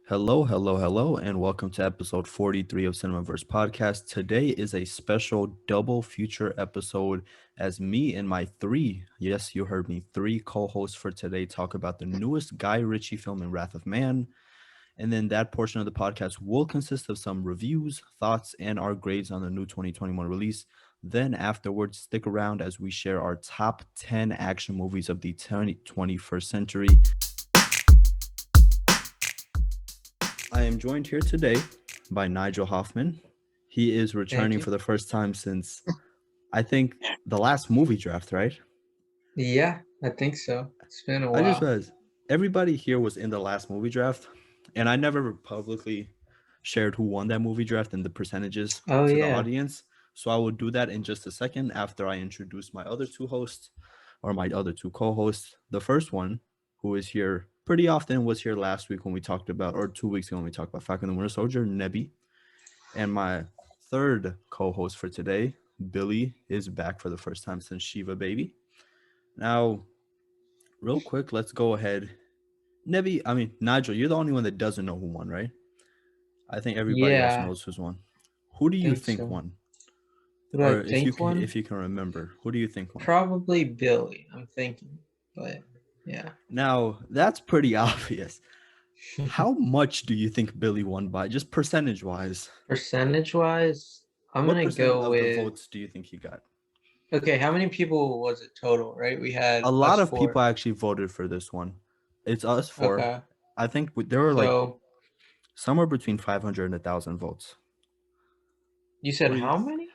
Hello, hello, hello, and welcome to episode 43 of Cinemaverse Podcast. Today is a special double feature episode as me and my yes, you heard me, three co-hosts for today talk about the newest Guy Ritchie film in Wrath of Man. And then that portion of the podcast will consist of some reviews, thoughts, and our grades on the new 2021 release. Then afterwards, stick around as we share our top 10 action movies of the 21st century. I am joined here today by Nigel Hoffman. He is returning for the first time since, I think, the last movie draft, right? Yeah, I think so. It's been a I just while. realized everybody here was in the last movie draft, and I never publicly shared who won that movie draft and the percentages Oh, to the yeah. audience. So I will do that in just a second after I introduce my other two hosts or my other two co-hosts. The first one, who is here pretty often, was here last week when we talked about, or 2 weeks ago when we talked about Falcon and the Winter Soldier, Nebi. And my third co-host for today, Billy, is back for the first time since Shiva Baby. Now, real quick, let's go ahead. Nigel, you're the only one that doesn't know who won, right? I think everybody else Yeah, knows who's won. Who do I you think think so. won? Who do I Or if you think can, one? if you can remember, who do you think won? Probably Billy, I'm thinking. But yeah. Now, that's pretty obvious. How much do you think Billy won by, just percentage-wise? Percentage-wise, I'm What gonna percent go of the with. votes do you think he got? Okay, how many people was it total, right? We A had lot us of people four. actually voted for this one. It's us four. Okay. I think there were like So somewhere between 500 and 1,000 votes. you What said do you? how many?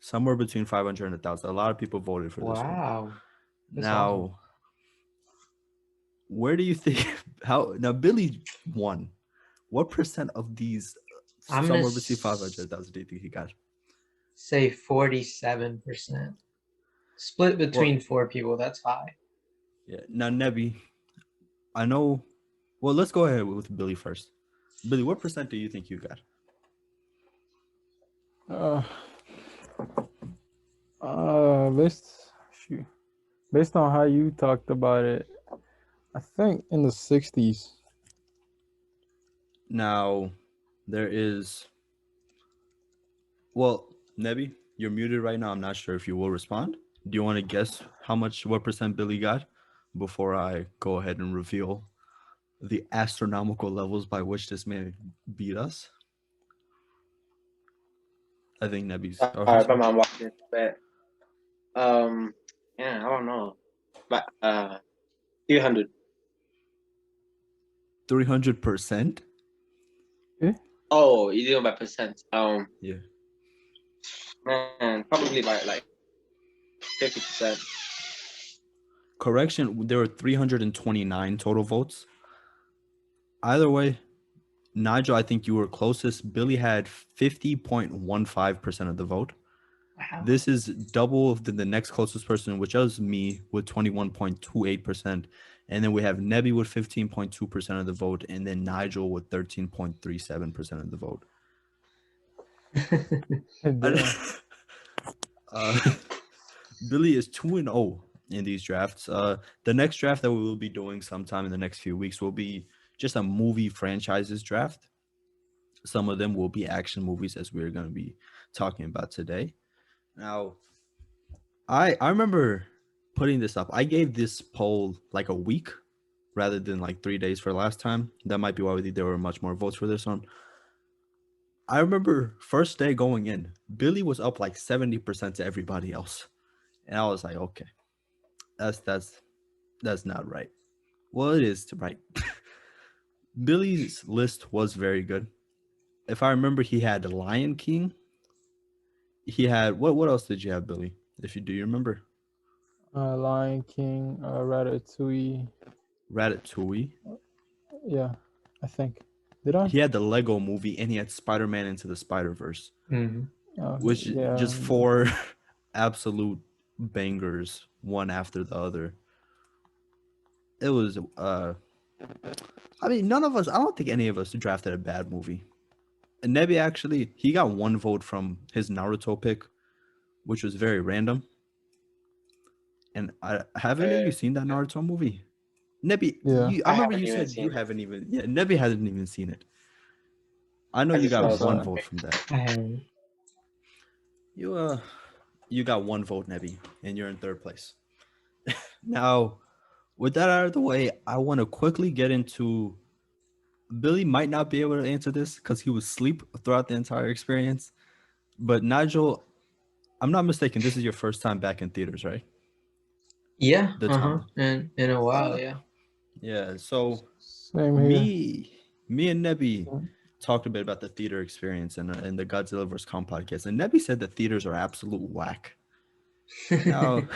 Somewhere between 500 and 1,000. A lot of people voted for this one. Wow. That's awesome. Now, where do you think now Billy won? What percent of these I'm gonna somewhere between 500,000 do you think he got? say 47%. Split Well, between four people, that's high. yeah. Now Nebi, I know. Well, let's go ahead with Billy first. Billy, what percent do you think you got? Uh, based shoot, based on how you talked about it, I think in the 60s. Now, there is. Well, Nebi, you're muted right now. I'm not sure if you will respond. Do you want to guess what percent Billy got before I go ahead and reveal the astronomical levels by which this man beat us? I think Nebi's. Oh, he's If I'm watching, but yeah, I don't know, but 300. 300%. Oh, you doing by percent? Yeah. Man, probably by like 50%. Correction. There were 329 total votes. Either way, Nigel, I think you were closest. Billy had 50.15% of the vote. Wow. This is double than the next closest person, which was me with 21.28%. And then we have Nebi with 15.2% of the vote, and then Nigel with 13.37% of the vote. Billy is 2-0 in these drafts. The next draft that we will be doing sometime in the next few weeks will be just a movie franchises draft. Some of them will be action movies, as we're going to be talking about today. Now, I remember putting this up. I gave this poll like a week rather than like 3 days for last time. That might be why there were much more votes for this one. I remember first day going in, Billy was up like 70% to everybody else. And I was like, okay, that's not right. Well, it is right. Billy's list was very good. If I remember, he had Lion King. He had what else did you have, Billy? If you do, you remember? Lion King, Ratatouille. Ratatouille. Yeah, I think. Did I? He had the Lego movie, and he had Spider-Man Into the Spider-Verse, which just 4 absolute bangers, one after the other. It was, none of us, I don't think any of us drafted a bad movie. And Nebi actually, he got 1 vote from his Naruto pick, which was very random. And haven't you seen that Naruto movie? Nebi, Yeah. I I remember haven't you even said seen you it. haven't even. Yeah, Nebi hasn't even seen it. I know I you just know got it's one on. vote from that. I haven't. You got one vote, Nebi, and you're in third place. Now, with that out of the way, I want to quickly get into. Billy might not be able to answer this because he was asleep throughout the entire experience. But Nigel, I'm not mistaken. This is your first time back in theaters, right? Yeah. The Uh-huh. time. And in a while, Uh, yeah. yeah. So Same here. me and Nebi Mhm. talked a bit about the theater experience and the Godzilla vs. Kong podcast, and Nebi said the theaters are absolute whack. Now,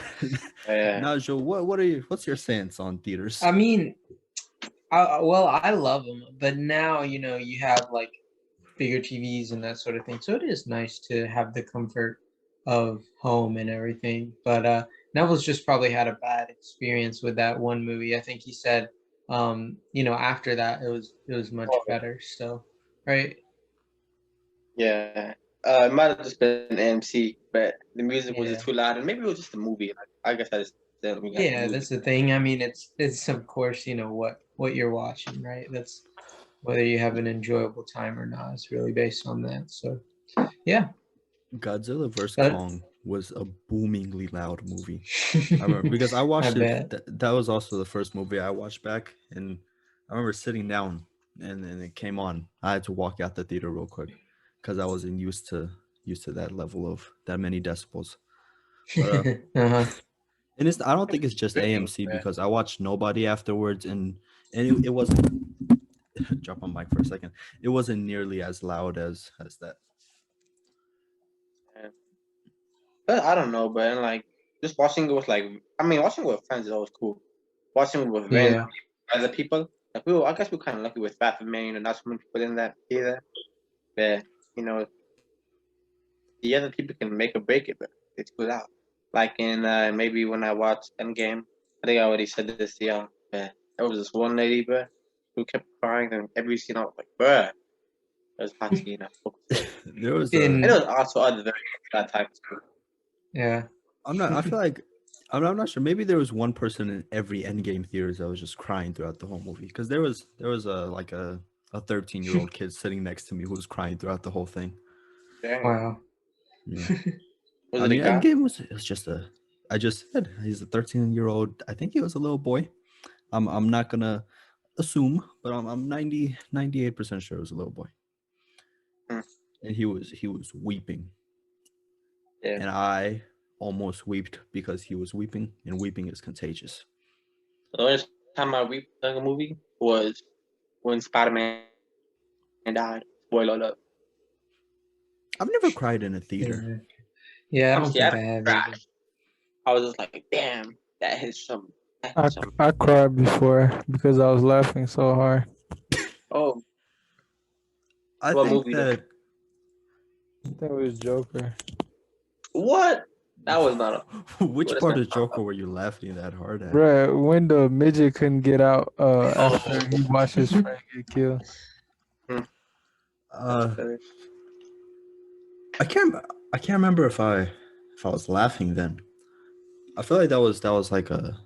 Yeah. Nigel, what's your stance on theaters? I mean, well, I love them, but now you have like bigger TVs and that sort of thing. So it is nice to have the comfort of home and everything. But Neville's just probably had a bad experience with that one movie. I think he said, after that it was much better. So, right? Yeah. It might have just been AMC, but the music was just Yeah. too loud, and maybe it was just the movie. Like, I guess I just didn't really like the Yeah, movie. that's the thing. I mean, it's of course what you're watching, right? That's whether you have an enjoyable time or not. It's really based on that. So, yeah. Godzilla vs. But Kong was a boomingly loud movie. I remember because I watched I it. bet. That was also the first movie I watched back, and I remember sitting down, and then it came on. I had to walk out the theater real quick because I wasn't used to that level of that many decibels. But Uh-huh. and I don't think it's just Good AMC thing, because I watched Nobody afterwards, and it wasn't. Drop on mic for a second. It wasn't nearly as loud as that. man. But I don't know, but like just watching it with watching it with friends is always cool. Watching it with random Yeah. other people, like I guess we're kind of lucky with Batman, not so many people in that either. But you know, the other people can make or break it, but it's good out. Like in maybe when I watched Endgame, I think I already said this to y'all, but there was this one lady, bruh, who kept crying, and every scene I was like, bruh, it was hot scene. I focused on it. There was And there In was also other very that type too. yeah. I'm not. I feel like I'm not sure. Maybe there was one person in every Endgame theaters that was just crying throughout the whole movie. Because there was a 13-year-old kid sitting next to me who was crying throughout the whole thing. Dang. Wow. Yeah. Was I it a mean, guy? Endgame was it was just a. I just said he's a 13-year-old. I think he was a little boy. I'm not gonna assume, but I'm 98% sure it was a little boy. Hmm. And he was weeping, Yeah. and I almost wept because he was weeping, and weeping is contagious. The only time I wept like a movie was when Spider-Man died. Spoiler alert. I've never cried in a theater. Yeah. Yeah, I don't Honestly, I think I didn't have cry. either. I was just like, damn, that hits some. That I, hits some. I cried before because I was laughing so hard. Oh, I what think movie though? that I think it was Joker. What? That was not a. which That's part not. of Joker were you laughing that hard at? Bruh, when the midget couldn't get out after he Oh, watched his friend get killed. Uh, okay. I can't remember if I was laughing then. I feel like that was like a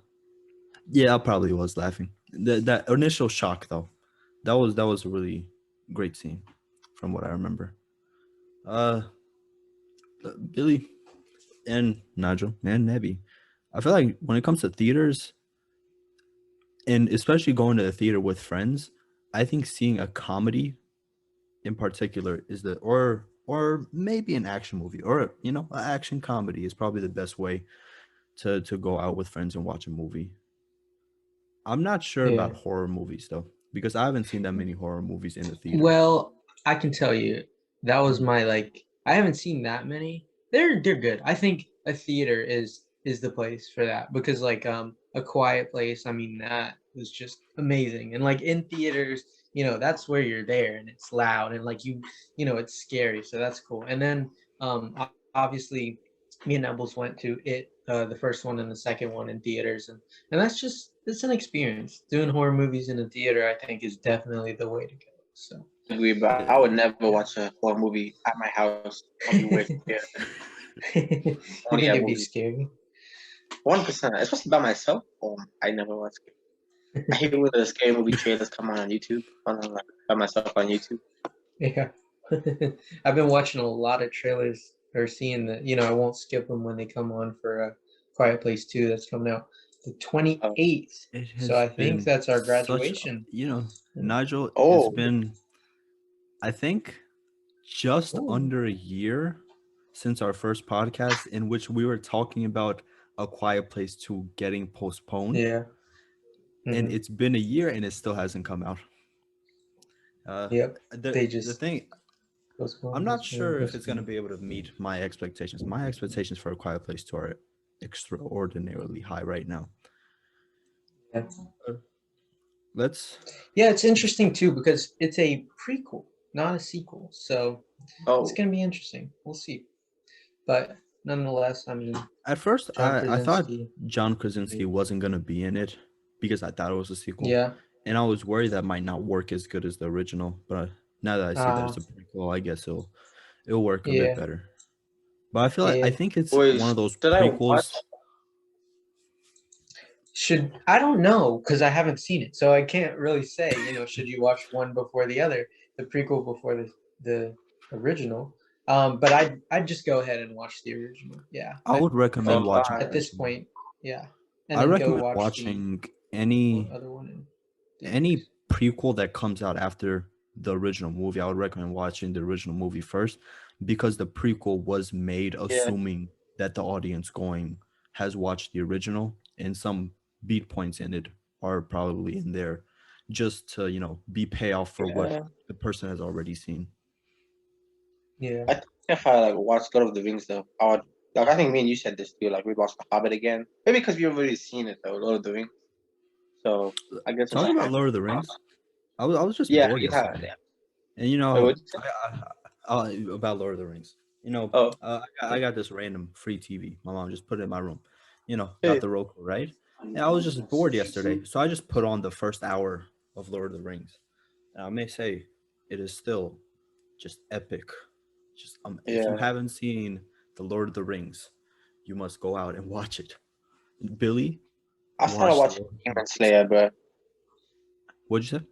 yeah, I probably was laughing. That initial shock though, that was a really great scene, from what I remember. Uh, Billy and Nigel and Nebi, I feel like when it comes to theaters, and especially going to the theater with friends, I think seeing a comedy in particular is the or maybe an action movie or an action comedy is probably the best way to go out with friends and watch a movie. I'm not sure Yeah. about horror movies though because I haven't seen that many horror movies in the theater. Well, I can tell you that was my I haven't seen that many. They're good. I think a theater is the place for that because A Quiet Place, I mean that was just amazing. And like in theaters, that's where you're there and it's loud and it's scary. So that's cool. And then obviously me and Nebbles went to it the first one and the second one in theaters and it's an experience. Doing horror movies in a theater, I think, is definitely the way to go. So Agree, but I would never watch a horror movie at my house. I'll be way scared. you Only think at it'd be movies. scary? 1%, especially by myself. I never watch it. I hate when the scary movie trailers come on YouTube. I'm like by myself on YouTube. Yeah. I've been watching a lot of trailers or seeing the, I won't skip them when they come on for Quiet Place 2 that's coming out the 28th. It So has I think been that's our such, graduation. Nigel, it's Oh, been, I think, just Ooh. under a year since our first podcast in which we were talking about A Quiet Place 2 getting postponed. Yeah. And Mhm. it's been a year and it still hasn't come out. Yep. They The just thing, postpone, I'm not postpone, sure if it's going to postpone. be able to meet my expectations. My expectations for A Quiet Place 2 are extraordinarily high right now. Yeah. Let's Yeah, it's interesting too because it's a prequel, not a sequel. So it's oh, gonna be interesting. We'll see. But nonetheless, I mean, at first John I thought Krasinski. John Krasinski wasn't going to be in it because I thought it was a sequel. Yeah. And I was worried that might not work as good as the original, but now that I see that Uh, it's a prequel, I guess it'll work a bit yeah. better. But I feel like I Yeah. think it's wait, one of those should I watch? prequels. I don't know because I haven't seen it, so I can't really say. Should you watch one before the other, the prequel before the original? But I'd just go ahead and watch the original. Yeah. I would recommend Oh, watching At the this original. point, yeah, and I then go recommend watch the watching any other one in any theaters. prequel that comes out after the original movie. I would recommend watching the original movie first because the prequel was made yeah, assuming that the audience going has watched the original and some beat points in it are probably in there just to, be payoff for what yeah. the person has already seen. Yeah. I think if I like watch Lord of the Rings though, I would like. I think me and you said this too. Like we watched The Hobbit again, maybe because we've already seen it though, Lord of the Rings. So I guess if I Talking about had, Lord of the Rings, I was just yeah, bored you have. yesterday. And Wait, what you say? about Lord of the Rings. Oh, I got this random free TV. My mom just put it in my room. Got hey. the Roku, right? And I was just bored yesterday, so I just put on the first hour of Lord of the Rings. And I may say, it is still just epic. Just if you Yeah, haven't seen the Lord of the Rings, you must go out and watch it. Billy, I started watch the watching Lord of the Demon Rings. Slayer, bro. What'd you say?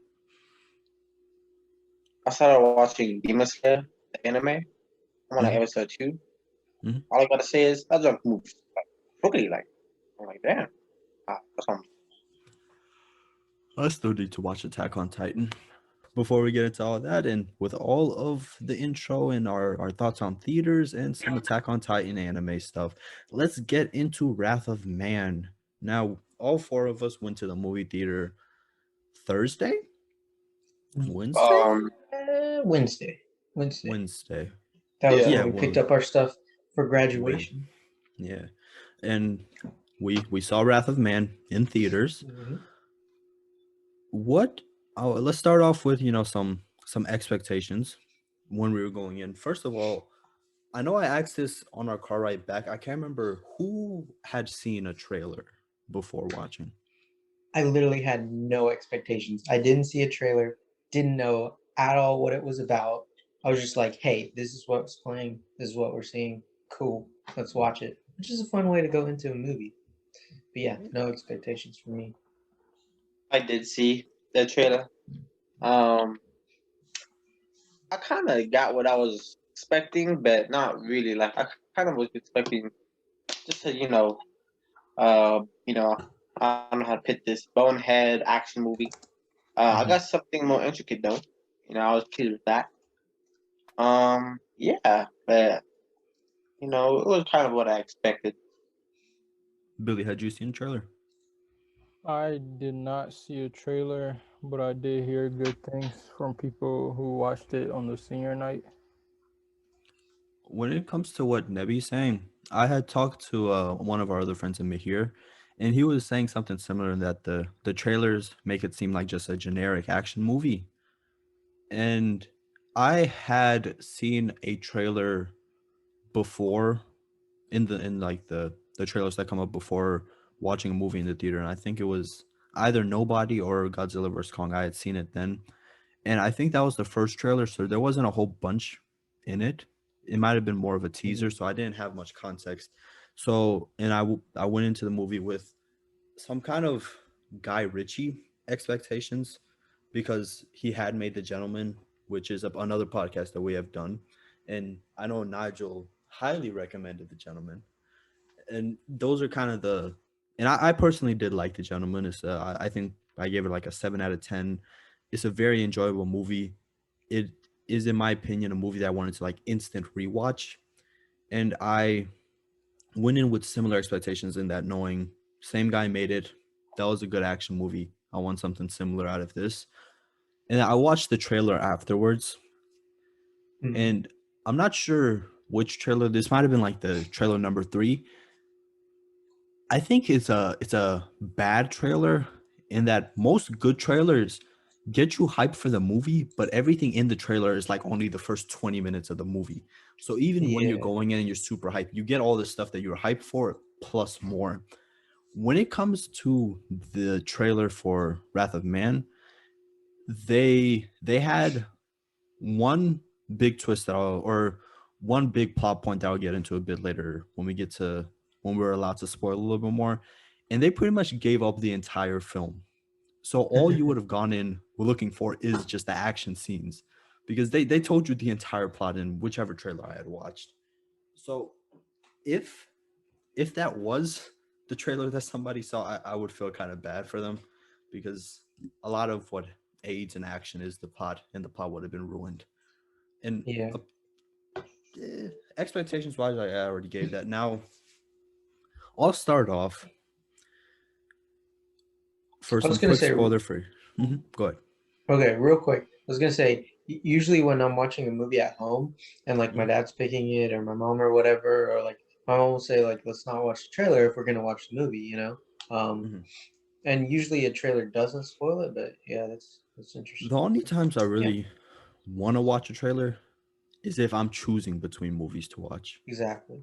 I started watching Demon Slayer, the anime. I'm on like Mhm. episode 2. Mhm. All I gotta say is that jump moves like quickly. Like I'm like, damn. That's what I still need to watch Attack on Titan. Before we get into all of that, and with all of the intro and our thoughts on theaters and some Attack on Titan anime stuff, let's get into Wrath of Man. Now, all four of us went to the movie theater Thursday? Wednesday? Wednesday. Wednesday. That was Yeah. when Yeah, we picked well, up our stuff for wait. graduation. Yeah. And we saw Wrath of Man in theaters. Mhm. What let's start off with, some expectations when we were going in. First of all, I know I asked this on our car ride back. I can't remember who had seen a trailer before watching. I literally had no expectations. I didn't see a trailer, didn't know at all what it was about. I was just like, hey, this is what's playing. This is what we're seeing. Cool. Let's watch it. Which is a fun way to go into a movie. But yeah, no expectations for me. I did see the trailer. Um, I kind of got what I was expecting, but not really. Like I kind of was expecting just a you know, I don't know how to put this bonehead action movie. I got something more intricate though. I was pleased with that. Yeah, but it was kind of what I expected. Billy, had you seen a trailer? I did not see a trailer, but I did hear good things from people who watched it on the senior night. When it comes to what Nebi's saying, I had talked to one of our other friends in Mahir, and he was saying something similar in that the trailers make it seem like just a generic action movie. And I had seen a trailer before in like the trailers that come up before watching a movie in the theater, and I think it was either Nobody or Godzilla vs Kong. I had seen it then, and I think that was the first trailer, so there wasn't a whole bunch in it. It might have been more of a teaser, so I didn't have much context. So, and I went into the movie with some kind of Guy Ritchie expectations because he had made The Gentleman, which is another podcast that we have done, and I know Nigel highly recommended The Gentleman, and those are kind of the. And I personally did like The Gentleman. It's I think I gave it like a 7 out of 10. It's a very enjoyable movie. It is, in my opinion, a movie that I wanted to like instant rewatch, and I went in with similar expectations in that, knowing same guy made it. That was a good action movie. I want something similar out of this. And I watched the trailer afterwards, Mhm. and I'm not sure which trailer. This might have been like the trailer number 3. I think it's a bad trailer in that most good trailers get you hyped for the movie, but everything in the trailer is like only the first 20 minutes of the movie. So even when you're Yeah. going in and you're super hyped, you get all the stuff that you're hyped for plus more. When it comes to the trailer for Wrath of Man, they had one big twist or one big plot point that I'll get into a bit later when we're allowed to spoil a little bit more. And they pretty much gave up the entire film. So all you would have gone in looking for is just the action scenes, because they told you the entire plot in whichever trailer I had watched. So if that was the trailer that somebody saw, I would feel kind of bad for them, because a lot of what aids in action is the plot, and the plot would have been ruined. And Yeah. Expectations wise, I already gave that. Now I'll start off for I some was gonna quick say, spoiler free. Go ahead. okay, real quick. I was gonna say, usually when I'm watching a movie at home and like my Mhm. dad's picking it or my mom or whatever, or like my mom will say like, let's not watch the trailer if we're gonna watch the movie, you know. Mhm. And usually a trailer doesn't spoil it, but yeah, that's The interesting. only times I Yeah, really want to watch a trailer is if I'm choosing between movies to watch. exactly.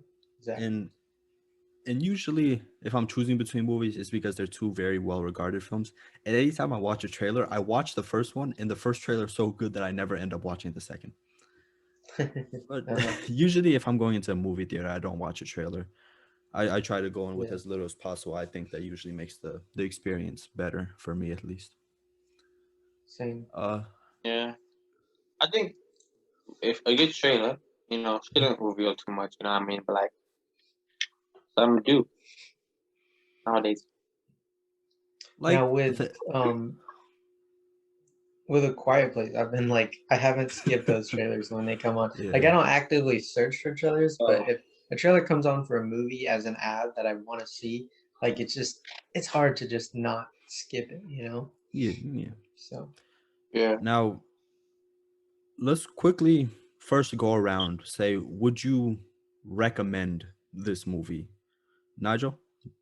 And usually if I'm choosing between movies, it's because they're two very well regarded films. And anytime I watch a trailer, I watch the first one, and the first trailer is so good that I never end up watching the second. But Uh-huh. usually if I'm going into a movie theater, I don't watch a trailer. I try to go in with Yeah, as little as possible. I think that usually makes the experience better for me, at least. same. Yeah, I think if a good trailer, shouldn't reveal too much. You know what I mean? But like some do nowadays. like Now with A Quiet Place, I've been like, I haven't skipped those trailers when they come on. Like, I yeah, don't actively search for trailers, but Oh, if a trailer comes on for a movie as an ad that I want to see, like, it's hard to just not skip it, you know? yeah. So, yeah. Now let's quickly first go around. Say, would you recommend this movie, Nigel?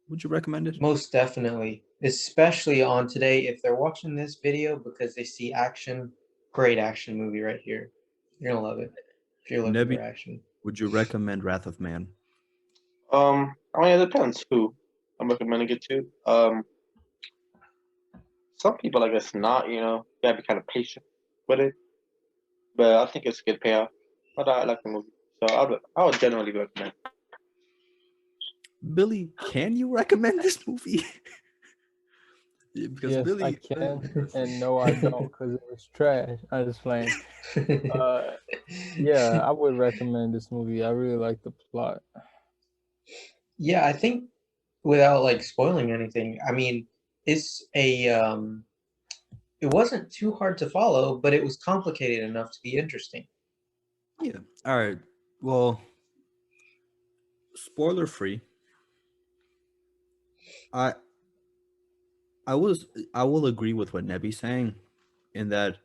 Would you recommend it? most definitely, especially on today, if they're watching this video because they see action, great action movie right here. You're gonna love it if you're looking for Nebi, action. would you recommend Wrath of Man? I mean, it depends who I'm recommending it to. Some people, I guess, not. You gotta be kind of patient with it. But I think it's a good payoff. But I like the movie, so I would generally recommend. Billy, can you recommend this movie? Yeah, because Yes, I Billy, can, and no, I don't, because it was trash. I just playing. Yeah, I would recommend this movie. I really like the plot. Yeah, I think without like spoiling anything, I mean, it's it wasn't too hard to follow, but it was complicated enough to be interesting. yeah. All right. Well, spoiler free. I I was I will agree with what Nebi's saying, in that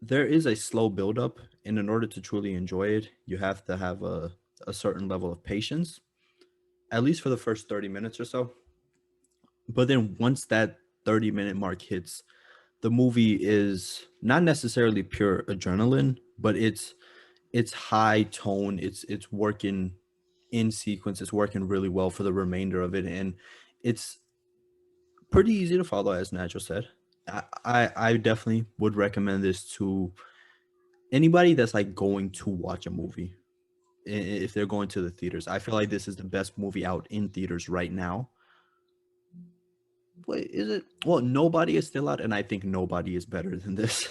there is a slow buildup, and in order to truly enjoy it, you have to have a certain level of patience, at least for the first 30 minutes or so. But then once that 30-minute mark hits, the movie is not necessarily pure adrenaline, but it's high tone. It's working in sequence. It's working really well for the remainder of it, and it's pretty easy to follow, as Nigel said. I definitely would recommend this to anybody that's like going to watch a movie. If they're going to the theaters, I feel like this is the best movie out in theaters right now. Wait, is it? Well, Nobody is still out, and I think Nobody is better than this.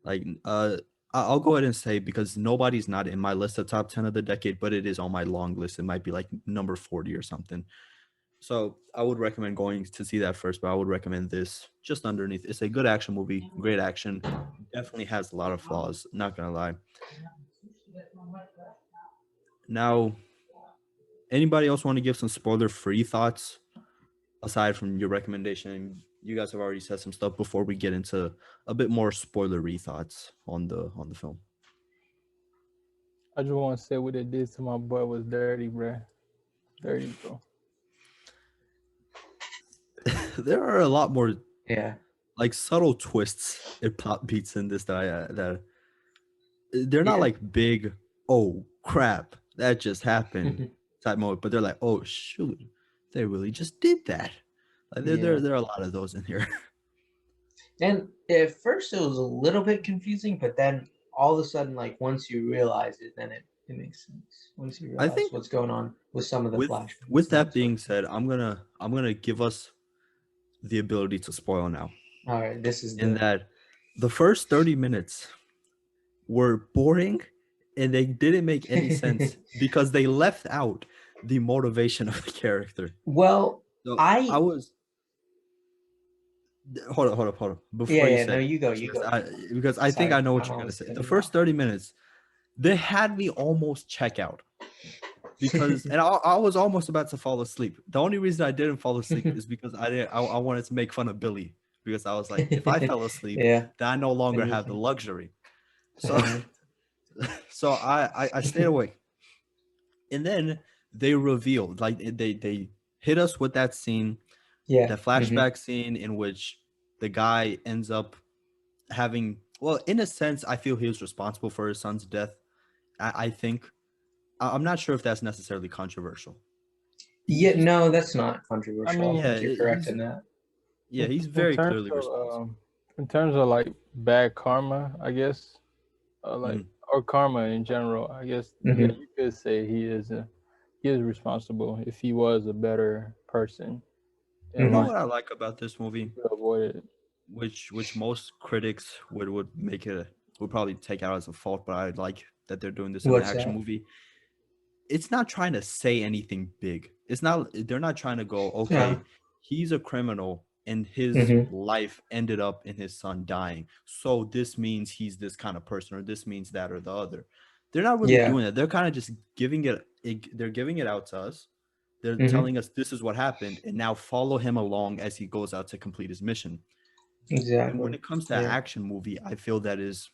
Like, I'll go ahead and say, because Nobody's not in my list of top 10 of the decade, but it is on my long list. It might be like number 40 or something. So I would recommend going to see that first, but I would recommend this just underneath. It's a good action movie, great action. Definitely has a lot of flaws, not gonna lie. Now, anybody else want to give some spoiler-free thoughts aside from your recommendation? You guys have already said some stuff before we get into a bit more spoilery thoughts on the film. I just want to say what it did to my boy was dirty, bruh. Dirty, bro. There are a lot more Yeah. like subtle twists and plot beats in this that they're not Yeah. like big, oh crap, that just happened type moment, but they're like, oh shoot, they really just did that. Like there are a lot of those in here. And at first it was a little bit confusing, but then all of a sudden, like once you realize it, then it makes sense. Once you I realize think what's going on with some of the flashbacks. with and that being stuff. said, I'm gonna give us the ability to spoil now. All right, this is In that the first 30 minutes were boring and they didn't make any sense because they left out the motivation of the character. Well, So I was hold on. Before you no, say, you go. because I think Sorry, I know what I'm you're gonna always say. cutting The you first off. 30 minutes, they had me almost check out because, and I was almost about to fall asleep. The only reason I didn't fall asleep is because I wanted to make fun of Billy because I was like, if I fell asleep, Yeah. then I no longer Then you have the can- luxury. So, so I stayed awake, and then they revealed, like they hit us with that scene, Yeah. the flashback scene in which the guy ends up having, well, in a sense, I feel he was responsible for his son's death. I think I'm not sure if that's necessarily controversial. Yeah, He's, no, that's not controversial. I mean, I think you're correct he's in that. he's in very terms clearly responsible. of in terms of like bad karma, I guess, like or karma in general, I guess. Yeah, you could say he is responsible if he was a better person You in know life what I like about this movie, to avoid it. which most critics would make it would probably take out as a fault, but I like that they're doing this in an What's action that? movie. It's not trying to say anything big. It's not. They're not trying to go, okay, Yeah. he's a criminal and his life ended up in his son dying, so this means he's this kind of person, or this means that or the other. They're not really Yeah. doing that. They're kind of just giving it. They're giving it out to us. They're telling us this is what happened, and now follow him along as he goes out to complete his mission. And when Exactly. it comes to Yeah. action movie, I feel that's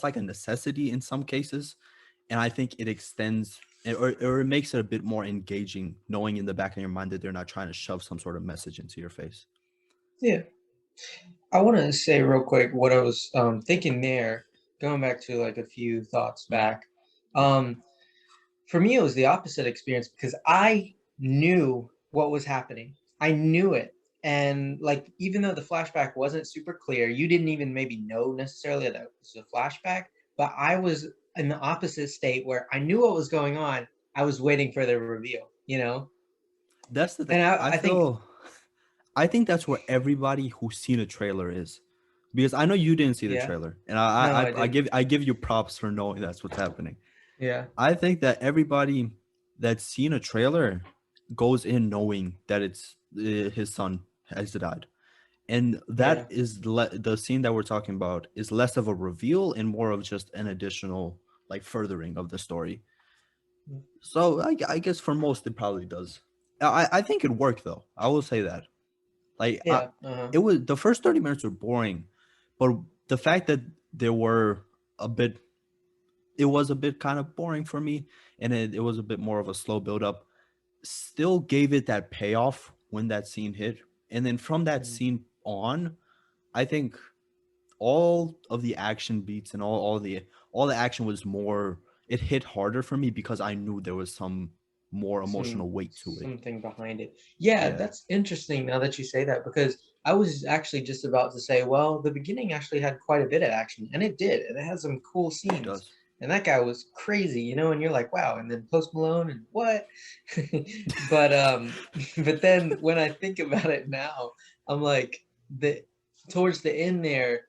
like a necessity in some cases, and I think it extends or it makes it a bit more engaging, knowing in the back of your mind that they're not trying to shove some sort of message into your face. Yeah. I want to say real quick what I was thinking there, going back to like a few thoughts back. For me, it was the opposite experience because I knew what was happening. I knew it. And like, even though the flashback wasn't super clear, you didn't even maybe know necessarily that it was a flashback, but I was in the opposite state where I knew what was going on. I was waiting for the reveal, you know? That's the thing. And I think that's where everybody who's seen a trailer is, because I know you didn't see the Yeah. trailer, and No, I I didn't. I give you props for knowing that's what's happening. Yeah. I think that everybody that's seen a trailer goes in knowing that it's his son has died, and that is the scene that we're talking about is less of a reveal and more of just an additional like furthering of the story. So I guess for most it probably does. I think it worked though. I will say that. Like Yeah. it was, the first 30 minutes were boring, but the fact that there were a bit, it was a bit kind of boring for me, and it was a bit more of a slow build up, still gave it that payoff when that scene hit. And then from that scene on, I think all of the action beats and all the action was more, it hit harder for me because I knew there was some more emotional weight to it. Something behind it. Yeah, that's interesting now that you say that, because I was actually just about to say, well, the beginning actually had quite a bit of action, and it did. And it had some cool scenes. and that guy was crazy, you know, and you're like, wow. And then Post Malone and what? but but then when I think about it now, I'm like, towards the end there,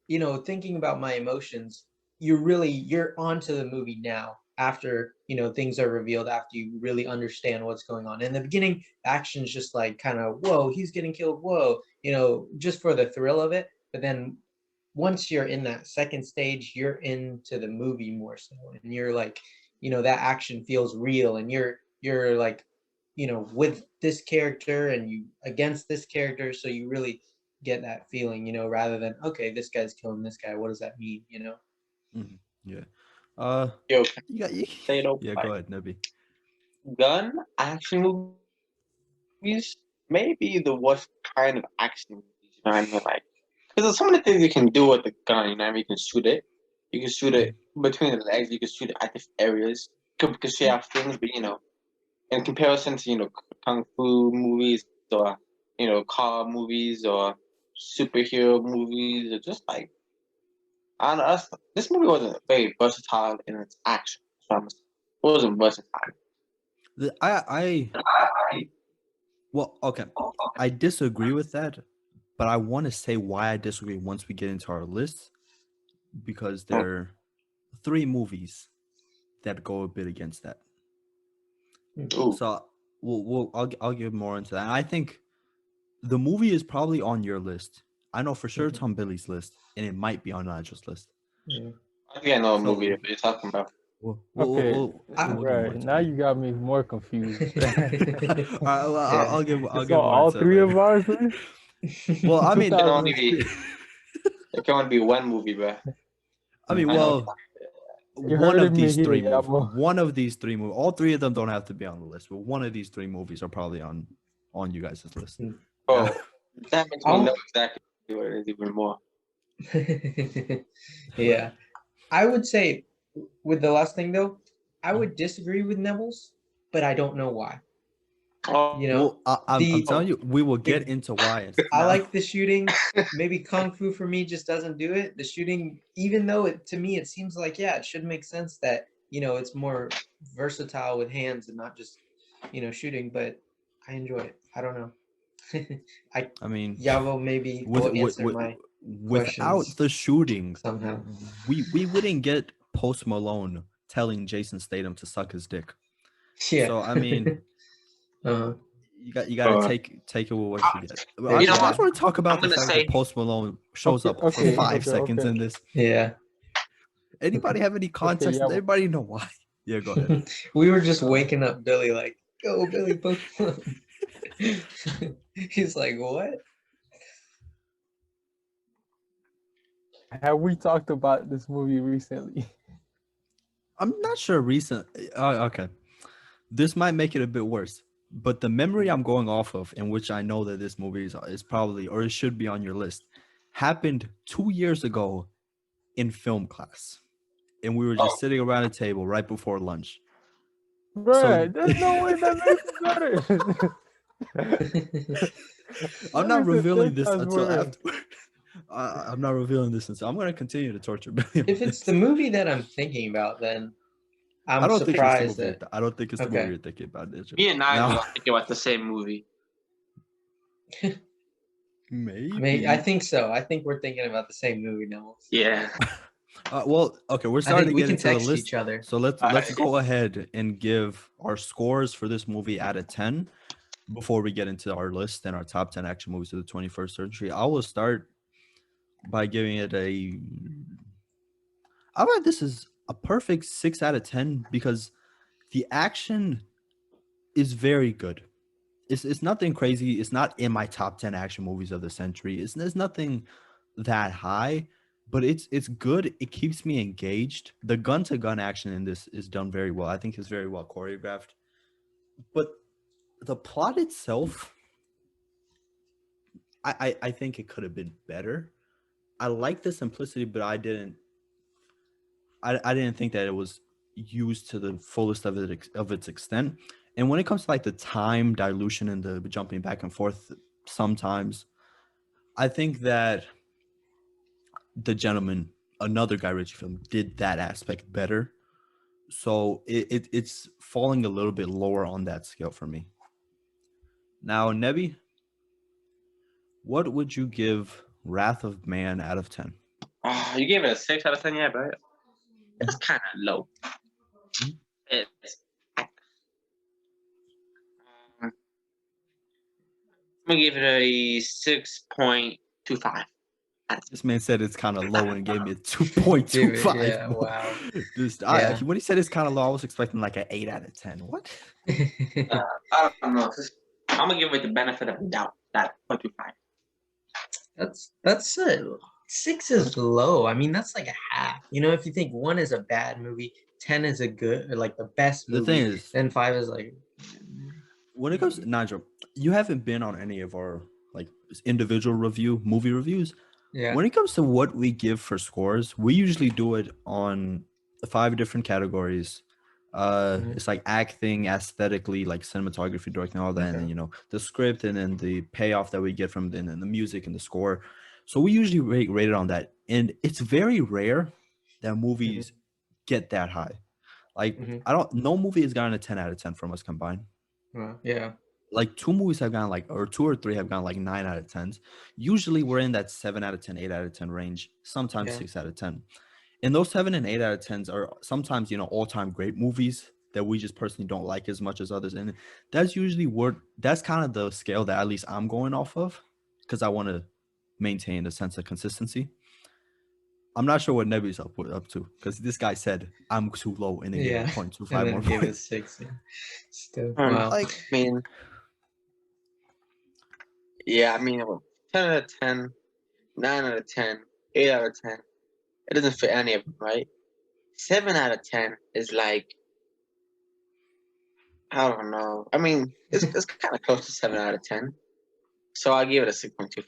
you know, thinking about my emotions, you're onto the movie now after, you know, things are revealed, after you really understand what's going on. In the beginning, action's just like kind of, whoa, he's getting killed, whoa, you know, just for the thrill of it. But then once you're in that second stage, you're into the movie more so, and you're like, you know, that action feels real, and you're like, you know, with this character and you against this character, so you really get that feeling, you know, rather than, okay, this guy's killing this guy, what does that mean, you know? Yeah. Yo, You got you. say no. Yeah, go ahead, Nebi. Gun action movies may be the worst kind of action movies. You know what I mean? Like, because there's so many things you can do with the gun. You know what I mean? You can shoot it. You can shoot it between the legs. You can shoot it at different areas. You can shoot out things, but you know, in comparison to, you know, kung fu movies or, you know, car movies or superhero movies, or just like, I don't know, this movie wasn't very versatile in its action. So it wasn't versatile. I well, okay. I disagree with that, but I want to say why I disagree once we get into our list, because there are 3 movies that go a bit against that. Ooh. So I'll give more into that. I think the movie is probably on your list. I know for sure it's on Billy's list, and it might be on Nigel's list. Yeah. I think I know a movie that you're talking about. Right now you got me more confused. I'll give It's more all into it 3 later. of ours, man. Well, I mean, It can only be one movie, bro. I mean, well, You one heard of me these here, 3 movies. Yabo. One of these 3 movies. All 3 of them don't have to be on the list, but one of these 3 movies are probably on you guys' list. Oh, that makes me know exactly what it is even more. Yeah, I would say with the last thing though, I would disagree with Neville's, but I don't know why. Oh, You know, well, I'm telling you, we will get into why. I like the shooting. Maybe Kung Fu for me just doesn't do it. The shooting, even though to me it seems like, yeah, it should make sense that, you know, it's more versatile with hands and not just, you know, shooting, but I enjoy it. I don't know. I mean, Yabo maybe will answer my without questions the shooting somehow. we wouldn't get Post Malone telling Jason Statham to suck his dick. Yeah. So I mean, you got to take it with what you get. I just want to talk about the fact that Post Malone shows up for 5 seconds in this. Yeah. Anybody have any context? Does anybody know why? Yeah, go ahead. We were just waking up Billy like, go Billy, Post Malone. He's like, what? Have we talked about this movie recently? I'm not sure recent. Okay. This might make it a bit worse. But the memory I'm going off of, in which I know that this movie is probably, or it should be on your list, happened 2 years ago in film class. And we were just sitting around a table right before lunch. Bruh, there's no way that makes it better. I'm not revealing this until after. I'm not revealing this until I'm going to continue to torture Billy. If it's the movie that I'm thinking about, then I don't surprised that. I don't think it's the movie you're thinking about. Me and Nigel are thinking about the same movie. Maybe. I think so. I think we're thinking about the same movie now. Yeah. Well, okay, we're starting to get into the list. Each other. So let's go ahead and give our scores for this movie out of 10 before we get into our list and our top 10 action movies of the 21st century. I will start by giving it I bet this is a perfect 6 out of 10 because the action is very good. It's nothing crazy. It's not in my top 10 action movies of the century. There's nothing that high, but it's good. It keeps me engaged. The gun-to-gun action in this is done very well. I think it's very well choreographed. But the plot itself, I think it could have been better. I like the simplicity, but I didn't think that it was used to the fullest of its extent. And when it comes to like the time dilution and the jumping back and forth sometimes, I think that the gentleman another Guy Ritchie film did that aspect better. So it's falling a little bit lower on that scale for me. Now, Nebi, what would you give Wrath of Man out of 10? You gave it a 6 out of 10, yeah, but it's kind of low. Mhm. It's. I'm gonna give it a 6.25. This man said it's kind of low and gave me a 2.25. Yeah, wow. When he said it's kind of low, I was expecting like an 8 out of 10. What? I don't know. I'm gonna give it the benefit of the doubt. That 0.25. That's it. 6 is low. I mean, that's like a half. You know, if you think 1 is a bad movie, 10 is a good, or like the best movie, The thing is, then 5 is like. when it comes to Nigel, you haven't been on any of our like individual movie reviews. Yeah. When it comes to what we give for scores, we usually do it on 5 different categories. It's like acting, aesthetically, like cinematography, directing, all that, and then, you know, the script, and then the payoff that we get from then, and the music and the score. So we usually rate it on that, and it's very rare that movies get that high. Like no movie has gotten a 10 out of 10 from us combined. Yeah. Like 2 movies have gone like, or 2 or 3 have gone like 9 out of 10s. Usually we're in that 7 out of 10, 8 out of 10 range, sometimes 6 out of 10. And those 7 and 8 out of 10s are sometimes, you know, all-time great movies that we just personally don't like as much as others. And that's usually that's kind of the scale that at least I'm going off of, because I want to maintain a sense of consistency. I'm not sure what Nebi's up to, because this guy said I'm too low and then gave it 0.25 more gave points. it 6. Still, wow. Like, I mean, yeah, I mean, 10 out of 10, 9 out of 10, 8 out of 10. It doesn't fit any of them, right? 7 out of 10 is like, I don't know. I mean, it's kind of close to 7 out of 10. So I give it a 6.25.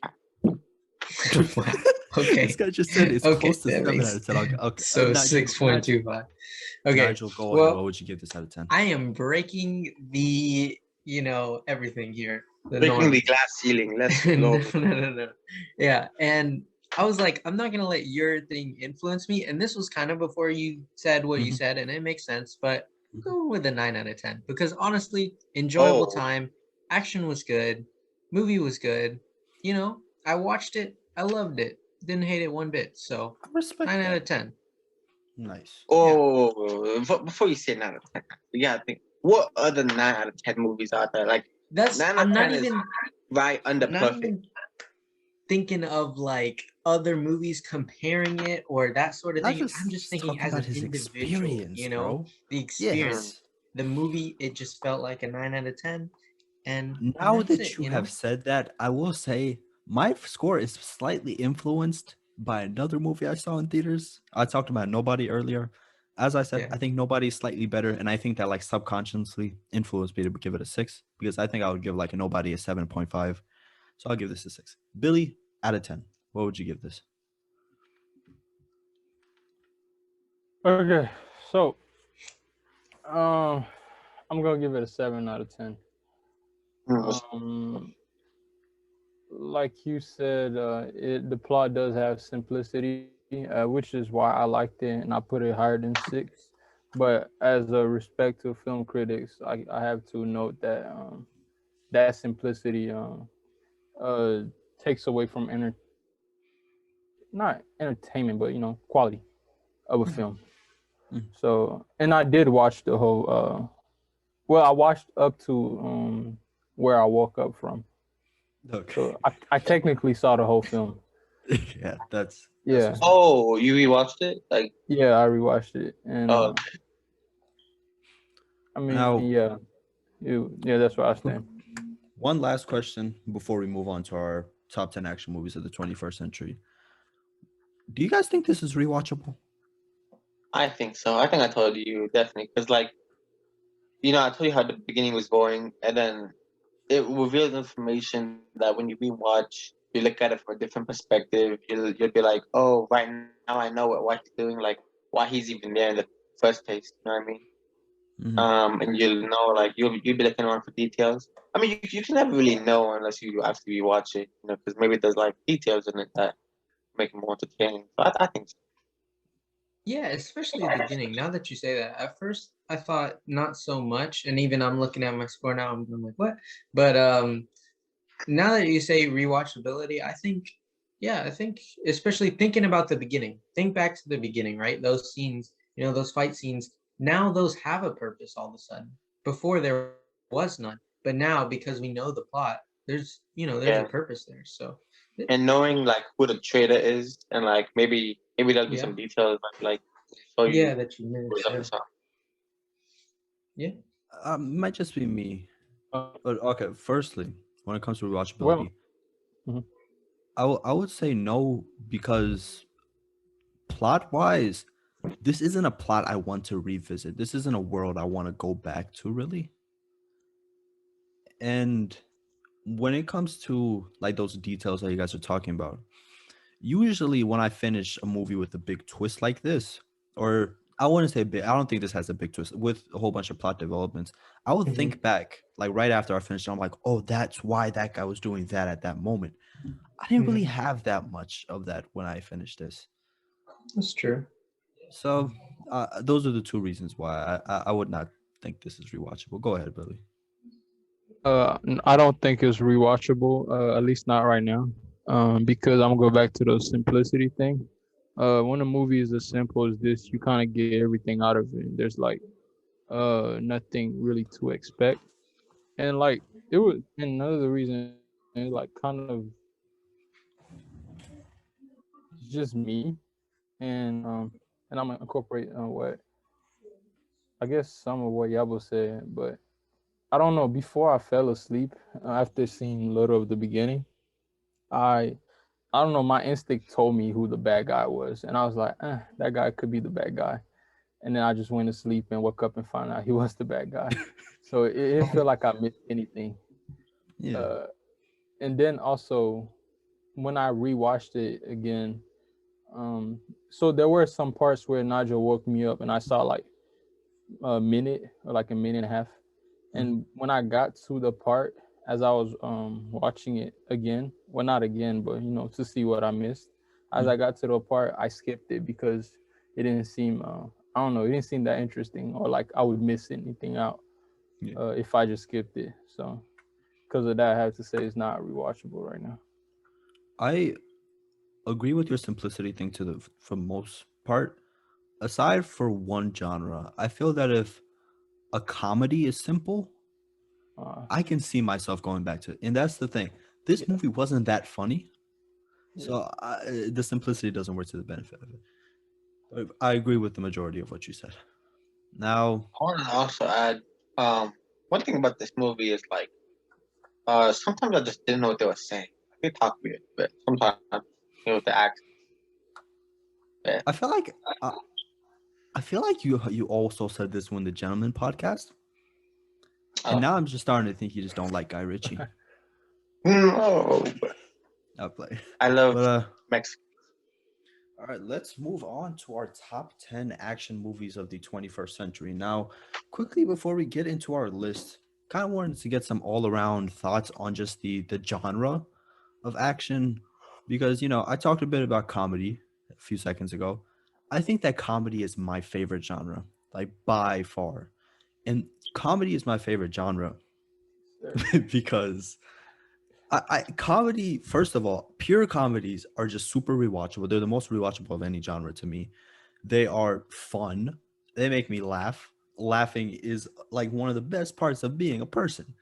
Okay. This guy just said it's close to 7 out of 10. Okay. So 6.25. Okay. Nigel, go ahead. What would you give this out of 10? I am breaking the, you know, everything here. Breaking the glass ceiling. Let's go. No. Yeah. And I was like, I'm not going to let your thing influence me. And this was kind of before you said what you said, and it makes sense. But go with a 9 out of 10. Because honestly, enjoyable time. Action was good. Movie was good. You know, I watched it. I loved it. Didn't hate it one bit. So 9 out of 10. Nice. Oh, before you say 9 out of 10, yeah, I think, what other 9 out of 10 movies are there? Like, that's 9 out I'm of not 10 even is right under not perfect. even thinking of like other movies comparing it or that sort of thing. I'm just thinking as an individual, you know, bro. the experience. Yes. The movie, it just felt like a 9 out of 10. And Now that you have said that, I will say my score is slightly influenced by another movie I saw in theaters. I talked about Nobody earlier. As I said, I think Nobody is slightly better, and I think that like subconsciously influenced me to give it a 6, because I think I would give like a Nobody a 7.5. So I'll give this a 6. Billy, out of 10, what would you give this? Okay, so I'm gonna give it a 7 out of 10. Like you said, the plot does have simplicity, which is why I liked it and I put it higher than 6. But as a respect to film critics, I have to note that that simplicity takes away from not entertainment, but, you know, quality of a film. So, and I did watch the whole. Well, I watched up to where I woke up from. Okay. So I technically saw the whole film. Yeah, that's Oh, you rewatched it? Like, yeah, I rewatched it, and I mean, now, yeah, that's where I stand. One last question before we move on to our top 10 action movies of the 21st century. Do you guys think this is rewatchable? I think so. I think I told you definitely, because like, you know, I told you how the beginning was boring, and then it reveals information that when you rewatch, you look at it from a different perspective. You'll be like, oh, right now I know what he's doing, like why he's even there in the first place. You know what I mean? And you'll know, like you'll be looking around for details. I mean, you can never really know unless you actually rewatch it, you know, because maybe there's like details in it that make it more entertaining. So I think so. Yeah, especially the beginning. Now that you say that, at first I thought not so much, and even I'm looking at my score now, I'm like, what? But now that you say rewatchability, I think especially thinking about the beginning, think back to the beginning, right? Those scenes, those fight scenes, now those have a purpose all of a sudden. Before there was none, but now because we know the plot, there's a Yeah, purpose there. So, and knowing like who the traitor is, and like maybe there'll be yeah, some details like show you yeah, that you who's missed, up yeah, to something. yeah. Might just be me. Uh, But okay, firstly, when it comes to well, rewatchability, mhm. I would say no, because plot wise, this isn't a plot I want to revisit. This isn't a world I want to go back to, really. And when it comes to like those details that you guys are talking about, usually when I finish a movie with a big twist like this, or I wouldn't say big, I don't think this has a big twist, with a whole bunch of plot developments, I would Mhm. think back like right after I finished, I'm like, oh, that's why that guy was doing that at that moment. I didn't really Mhm. have that much of that when I finished this. That's true. So those are the two reasons why I would not think this is rewatchable. Go ahead, Billy. I don't think it's rewatchable. At least not right now. Because I'm gonna go back to the simplicity thing. When a movie is as simple as this, you kind of get everything out of it. There's like nothing really to expect, and like it was. And another reason, like kind of just me, and I'm gonna incorporate what I guess some of what Yabo said, but I don't know. Before I fell asleep after seeing little of the beginning, I I don't know. My instinct told me who the bad guy was, and I was like, that guy could be the bad guy. And then I just went to sleep and woke up and found out he was the bad guy. So it didn't feel like I missed anything. Yeah. Uh, and then also when I rewatched it again, um, so there were some parts where Nigel woke me up, and I saw like a minute or like a minute and a half. Mhm. And when I got to the part as I was watching it again, well, not again, but to see what I missed. As I Mhm. got to the part, I skipped it because it didn't seem, I don't know, it didn't seem that interesting, or like I would miss anything out Yeah. if I just skipped it. So because of that, I have to say it's not rewatchable right now. I agree with your simplicity thing to the for most part. Aside for one genre, I feel that if a comedy is simple, Uh, I can see myself going back to it. And that's the thing. This yeah, movie wasn't that funny, yeah. so the simplicity doesn't work to the benefit of it. But I agree with the majority of what you said. Now, I want to also add, one thing about this movie is like, sometimes I just didn't know what they were saying. They talk weird, but sometimes with the accent. Yeah. I feel like uh, I feel like you also said this when the Gentleman podcast, and Oh now I'm just starting to think you just don't like Guy Ritchie. no, but I play, I love but Mexico. all right, let's move on to our top 10 action movies of the 21st century. Now, quickly before we get into our list, kind of wanted to get some all-around thoughts on just the genre of action, because I talked a bit about comedy a few seconds ago. I think that comedy is my favorite genre, like by far. And comedy is my favorite genre because I comedy, first of all, pure comedies are just super rewatchable. They're the most rewatchable of any genre to me. They are fun. They make me laugh. Laughing is like one of the best parts of being a person.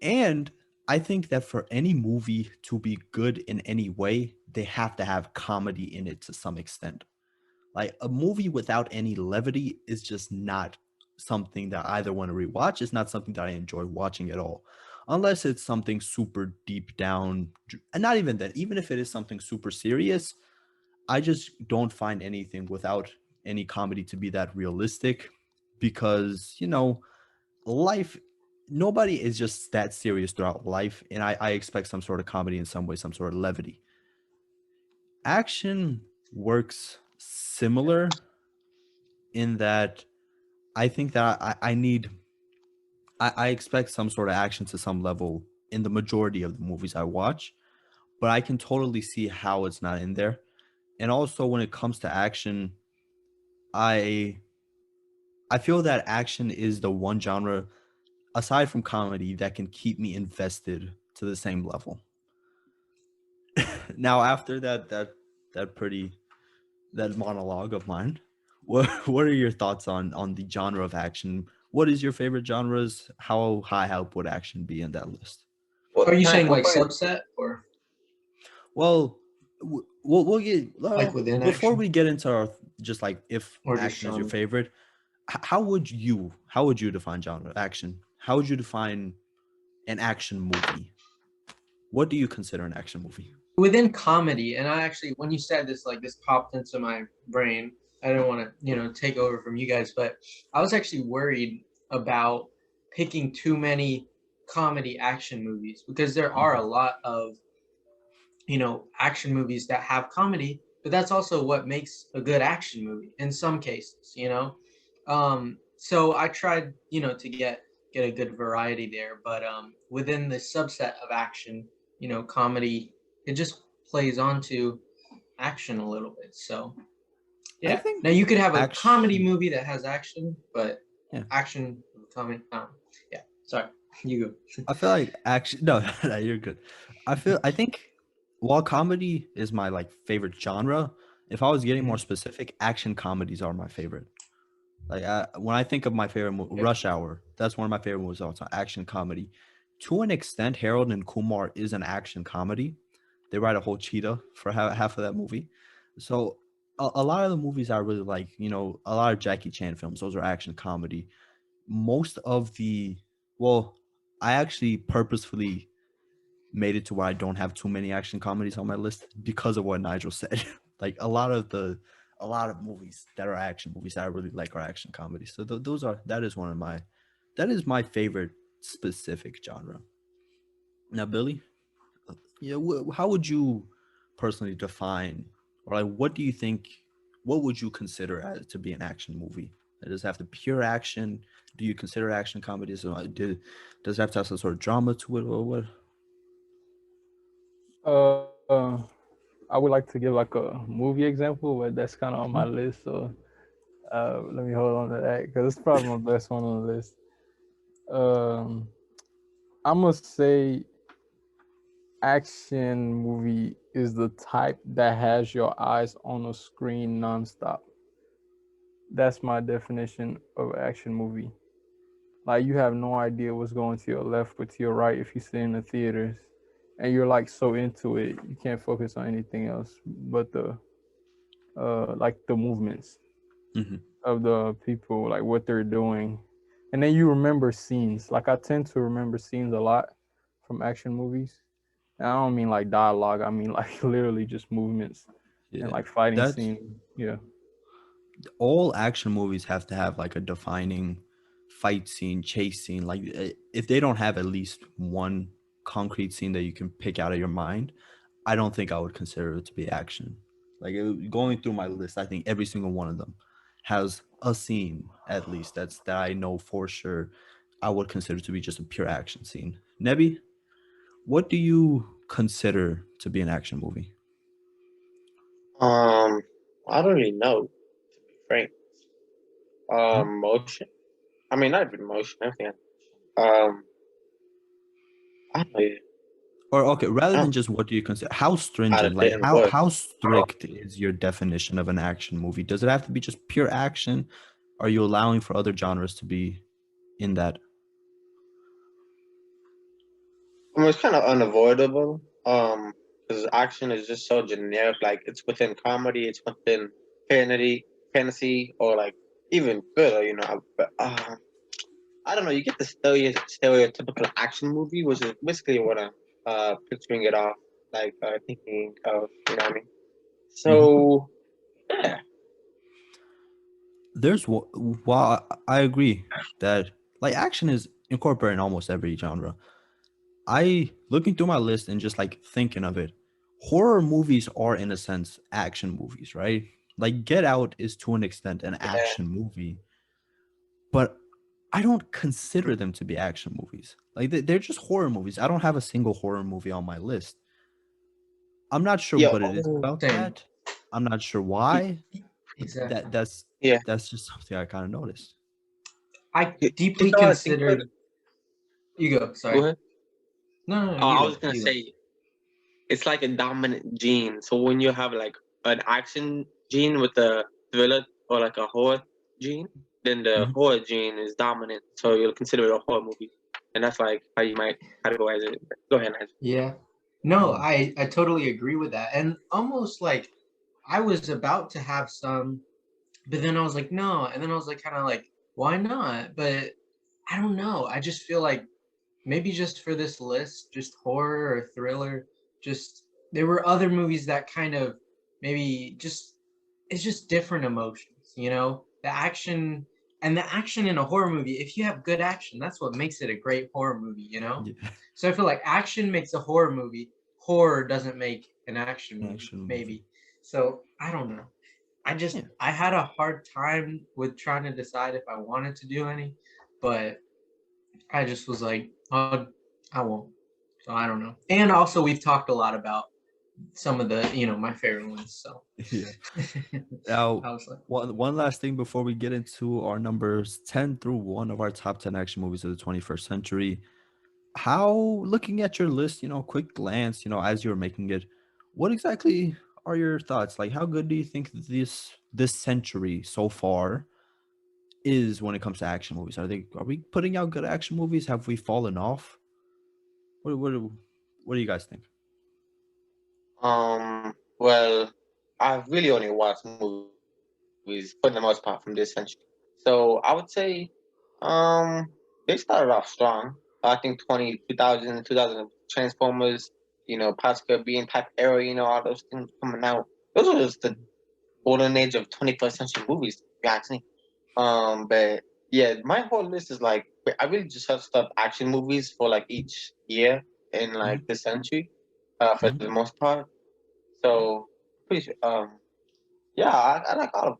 And I think that for any movie to be good in any way, they have to have comedy in it to some extent. Like a movie without any levity is just not something that I either want to rewatch. It's not something that I enjoy watching at all. Unless it's something super deep down, and not even that, even if it is something super serious, I just don't find anything without any comedy to be that realistic, because, life, nobody is just that serious throughout life. And I expect some sort of comedy in some way, some sort of levity. Action works similar in that I think that I expect some sort of action to some level in the majority of the movies I watch, but I can totally see how it's not in there. And also when it comes to action, I feel that action is the one genre aside from comedy that can keep me invested to the same level. Now, after that monologue of mine, what are your thoughts on the genre of action? What is your favorite genres? How high up would action be in that list? Are you saying like What part- subset or Well, we'll get like within before action we get into our just like if or just action is your genre? favorite. How would you define genre action? How would you define an action movie? What do you consider an action movie? Within comedy? And I actually, when you said this, like this popped into my brain. I didn't want to, take over from you guys, but I was actually worried about picking too many comedy action movies because there are a lot of, action movies that have comedy, but that's also what makes a good action movie in some cases. So I tried, to get a good variety there, but within the subset of action, comedy, it just plays onto action a little bit. So I yeah. think Now you could have a action. comedy movie that has action, but Yeah. action comedy. Yeah. Sorry. You go. I feel like action. No, no, you're good. I think while comedy is my like favorite genre, if I was getting more specific, action comedies are my favorite. Like when I think of my favorite movie, Rush Hour, that's one of my favorite movies also. Action comedy. To an extent, Harold and Kumar is an action comedy. They ride a whole cheetah for half of that movie. So a lot of the movies I really like, a lot of Jackie Chan films, those are action comedy. Most of well, I actually purposefully made it to where I don't have too many action comedies on my list because of what Nigel said. Like a lot of movies that are action movies that I really like are action comedies. So that is my favorite specific genre. Now, Billy, yeah, how would you personally define, or like, what would you consider as to be an action movie? Does it have to be pure action? Do you consider action comedies? Or does it have to have some sort of drama to it, or what? I would like to give like a movie example, but that's kind of on my list. So let me hold on to that because it's probably my best one on the list. Um, I'm gonna say action movie is the type that has your eyes on a screen nonstop. That's my definition of action movie. Like you have no idea what's going to your left or to your right if you sit in the theaters, and you're like so into it, you can't focus on anything else but the like the movements of the people, like what they're doing, and then you remember scenes. Like I tend to remember scenes a lot from action movies. And I don't mean like dialogue. I mean like literally just movements and like fighting That's scene. Yeah. all action movies have to have like a defining fight scene, chase scene. Like if they don't have at least one concrete scene that you can pick out of your mind, I don't think I would consider it to be action. Like going through my list, I think every single one of them has a scene at least that I know for sure I would consider to be just a pure action scene. Nebi, what do you consider to be an action movie? I don't really know, to be frank. Motion. I mean, not even motion. Everything. I don't know. Or okay, rather I than don't just what do you consider, how how stringent, to like fit in what. how strict is your definition of an action movie? Does it have to be just pure action? Are you allowing for other genres to be in that? I mean, it's kind of unavoidable. Because action is just so generic. Like it's within comedy, it's within fantasy, or like even thriller. But I don't know. You get the stereotypical action movie, which is basically what I'm picturing it off, like thinking of. You know what I mean? So yeah. While I agree that like action is incorporated in almost every genre. I looking through my list and just like thinking of it, horror movies are in a sense action movies, right? Like Get Out is to an extent an action movie, but I don't consider them to be action movies. Like they're just horror movies. I don't have a single horror movie on my list. I'm not sure Yeah. what it is about Same. that. I'm not sure why. Exactly. That's Yeah. just something I kind of noticed. I You deeply know what I think consider. about it? You go. Go Sorry. ahead. No, I you was go. gonna You go. say it's like a dominant gene. So when you have like an action gene with a thriller or like a horror gene, then the Mhm. horror gene is dominant. So you'll consider it a horror movie, and that's like how you might categorize it. Go ahead, Nigel. Yeah. No, Mm. I totally agree with that. And almost like I was about to have some, but then I was like, no. And then I was like, kind of like, why not? But I don't know. I just feel like maybe just for this list, just horror or thriller, just there were other movies that kind of maybe just it's just different emotions, you know? The action in a horror movie, if you have good action, that's what makes it a great horror movie, you know? Yeah, So I feel like action makes a horror movie. Horror doesn't make an action an movie, action movie. maybe. So I don't know. Yeah. I had a hard time with trying to decide if I wanted to do any, but I just was like, I won't. So I don't know. And also, we've talked a lot about some of the, my favorite ones. So Yeah. Now, I was like, one last thing before we get into our numbers 10 through 1 of our top 10 action movies of the 21st century. How, looking at your list, quick glance, as you're making it, what exactly are your thoughts? Like, how good do you think this century so far is when it comes to action movies? Are we putting out good action movies? Have we fallen off? What do you guys think? Well, I've really only watched movies for the most part from this century. So I would say, they started off strong. I think 2000 Transformers, Pirates of the Caribbean type era, all those things coming out. Those were just the golden age of 21st century movies, if you ask me. But yeah, my whole list is like, I really just have stuff action movies for like each year in like Mhm. the century, for Mhm. the most part. So pretty sure, yeah, I like all of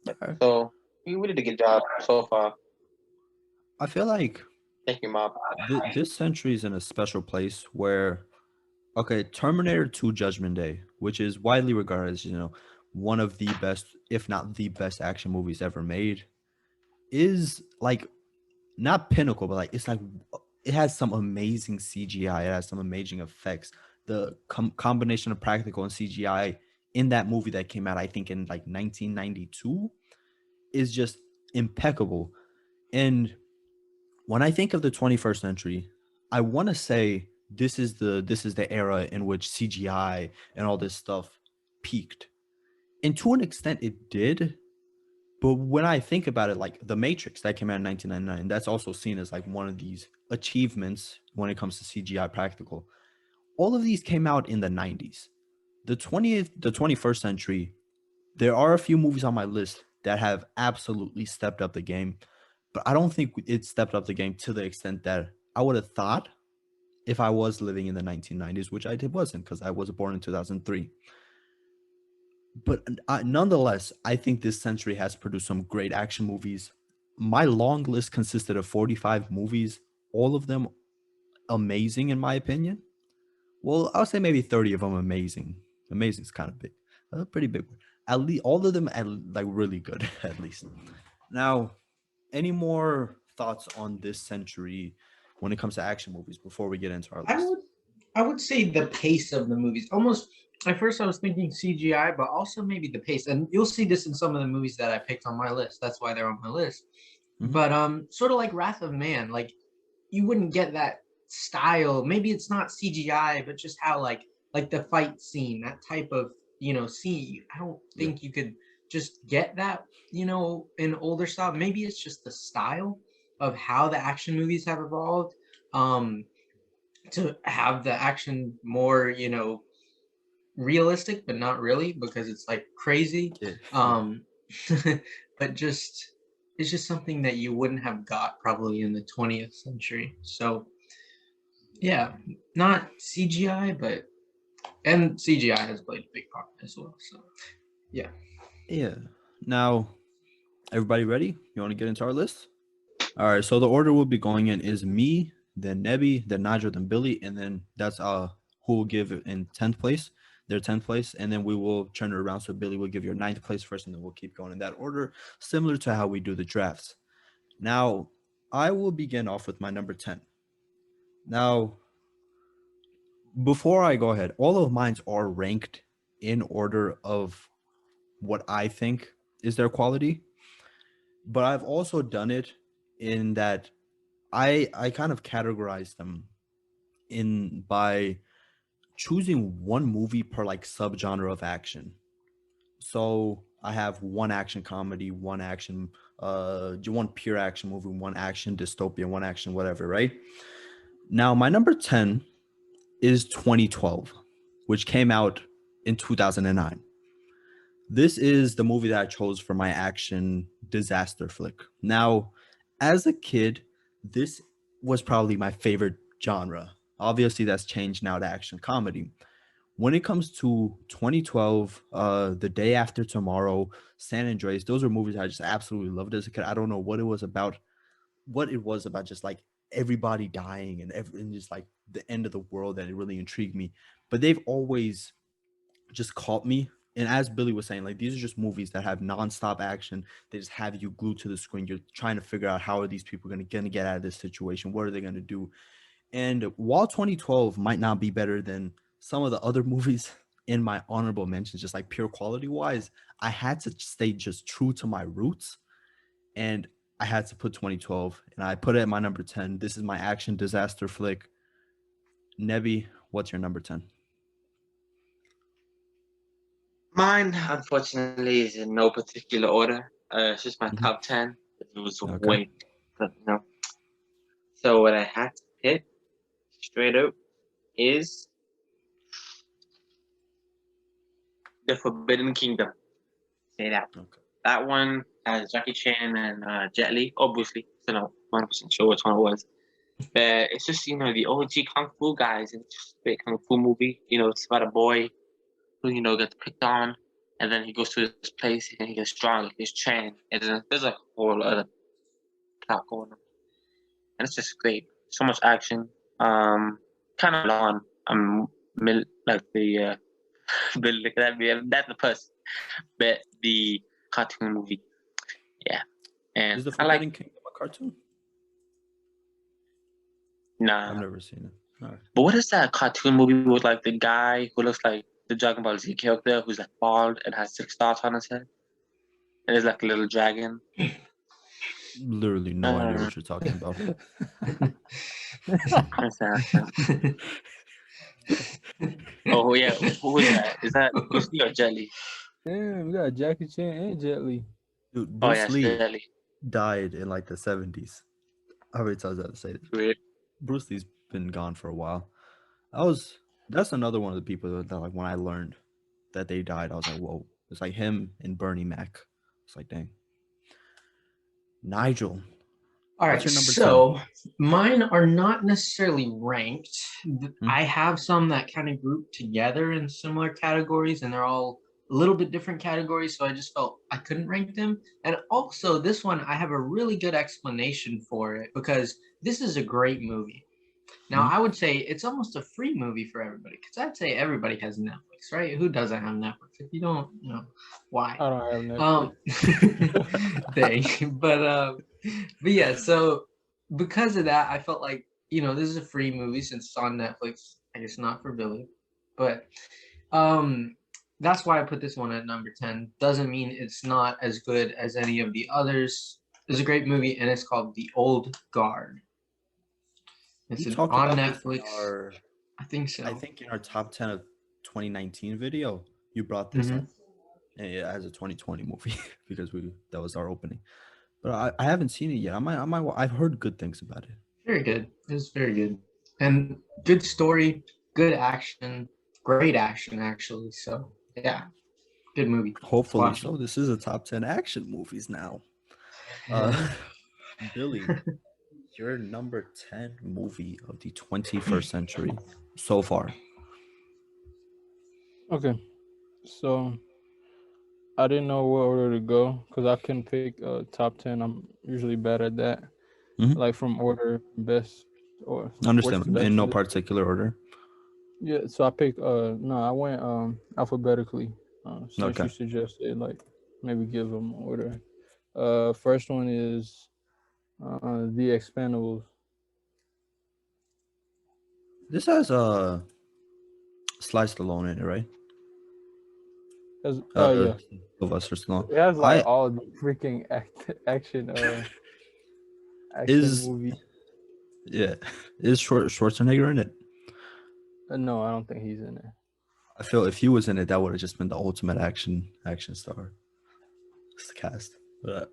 them. Okay. So we did a good job so far. I feel like Thank you, Mom. this century is in a special place where, okay, Terminator 2 Judgment Day, which is widely regarded as, one of the best, if not the best action movies ever made, is like not pinnacle, but like it's like it has some amazing CGI. It has some amazing effects. The combination of practical and CGI in that movie that came out, I think, in like 1992, is just impeccable. And when I think of the 21st century, I want to say this is the era in which CGI and all this stuff peaked. And to an extent it did, but when I think about it, like The Matrix that came out in 1999, that's also seen as like one of these achievements when it comes to CGI practical. All of these came out in the 90s. The 21st century, there are a few movies on my list that have absolutely stepped up the game, but I don't think it stepped up the game to the extent that I would have thought if I was living in the 1990s, which wasn't because I was born in 2003. But nonetheless, I think this century has produced some great action movies. My long list consisted of 45 movies, all of them amazing in my opinion. Well, I'll say maybe 30 of them amazing. Amazing is kind of big, a pretty big one. At least all of them like really good at least. Now, any more thoughts on this century when it comes to action movies before we get into our I list? would I would say the pace of the movies. Almost at first I was thinking CGI, but also maybe the pace. And you'll see this in some of the movies that I picked on my list. That's why they're on my list. Mm-hmm. But sort of like Wrath of Man, like you wouldn't get that style. Maybe it's not CGI, but just how like the fight scene, that type of, scene. I don't Yeah. think you could just get that, in older style. Maybe it's just the style of how the action movies have evolved. Um, to have the action more, realistic, but not really because it's like crazy. Yeah. Yeah. Um, but just it's just something that you wouldn't have got probably in the 20th century. So yeah, not CGI, but and CGI has played a big part as well. So yeah. Yeah. Now, everybody ready? You want to get into our list? All right. So the order we'll be going in is me, then Nebi, then Nigel, then Billy, and then that's who will give it in 10th place. their 10th place, and then we will turn it around. So Billy will give your 9th place first, and then we'll keep going in that order, similar to how we do the drafts. Now, I will begin off with my number 10. Now, before I go ahead, all of mine are ranked in order of what I think is their quality, but I've also done it in that I kind of categorize them in by choosing one movie per like subgenre of action. So I have one action comedy, one action one pure action movie, one action dystopia, one action whatever, right? Now my number 10 is 2012, which came out in 2009. This is the movie that I chose for my action disaster flick. Now, as a kid, this was probably my favorite genre. Obviously, that's changed now to action comedy. When it comes to 2012, The Day After Tomorrow, San Andreas, those are movies I just absolutely loved as a kid. I don't know what it was about, just like everybody dying and just like the end of the world that it really intrigued me. But they've always just caught me. And as Billy was saying, like these are just movies that have nonstop action. They just have you glued to the screen. You're trying to figure out how are these people going to get out of this situation? What are they going to do? And while 2012 might not be better than some of the other movies in my honorable mentions, just like pure quality wise, I had to stay just true to my roots. And I had to put 2012 and I put it at my number 10. This is my action disaster flick. Nebi, what's your number 10? Mine, unfortunately, is in no particular order. It's just my top 10. It was way, So what I had to pick straight up is The Forbidden Kingdom. Say that. Okay. That one has Jackie Chan and Jet Li, or Bruce Lee. I don't know, 100% sure which one it was. But it's just, the OG Kung Fu guys. It's just a big Kung Fu movie. It's about a boy who, gets picked on. And then he goes to this place and he gets strong, he's trained. And then there's a whole other plot going on. And it's just great. So much action. Kind of long. Like the look at that. That's the person. But the cartoon movie. Yeah. And is the Forbidden Kingdom a cartoon? Nah. I've never seen it. Right. But what is that cartoon movie with like the guy who looks like the Dragon Ball Z character who's like bald and has 6 dots on his head? And there's like a little dragon. Literally no idea what you're talking about. Oh yeah, who is that? Is that Bruce Lee or Jet Li? Damn, we got Jackie Chan and Jet Li. Dude, Bruce Lee died in like the 70s. How many times I have to say this? Weird. Bruce Lee's been gone for a while. That's another one of the people that like when I learned that they died, I was like, whoa. It's like him and Bernie Mac. It's like, dang. Nigel. All right, so 10? Mine are not necessarily ranked. I have some that kind of group together in similar categories, and they're all a little bit different categories, so I just felt I couldn't rank them. And also, this one, I have a really good explanation for it, because this is a great movie. Now, I would say it's almost a free movie for everybody, because I'd say everybody has Netflix, right? Who doesn't have Netflix? If you don't, why? I don't have Netflix. Dang. But yeah, so because of that, I felt like, this is a free movie since it's on Netflix. I guess not for Billy. But that's why I put this one at number 10. Doesn't mean it's not as good as any of the others. It's a great movie, and it's called The Old Guard. It's on Netflix. I think so. I think in our top 10 of 2019 video, you brought this up as a 2020 movie because that was our opening. But I haven't seen it yet. I've heard good things about it. Very good. It was very good. And good story, good action, great action actually. So yeah, good movie. Hopefully so. This is a top 10 action movies now. Billy, your number 10 movie of the 21st century so far. Okay. So I didn't know what order to go because I couldn't pick top 10. I'm usually bad at that. Like from order best or understand in no particular order. Yeah, so I picked no, I went alphabetically. Since Okay. you suggested like maybe give them order. First one is The Expendables. This has Sliced Alone in it, right? Has Uh, yeah. Sylvester Stallone. It has like I all the freaking action is movie. yeah. Is Schwarzenegger in it? No, I don't think he's in it. I feel if he was in it, that would have just been the ultimate action star. It's the cast. But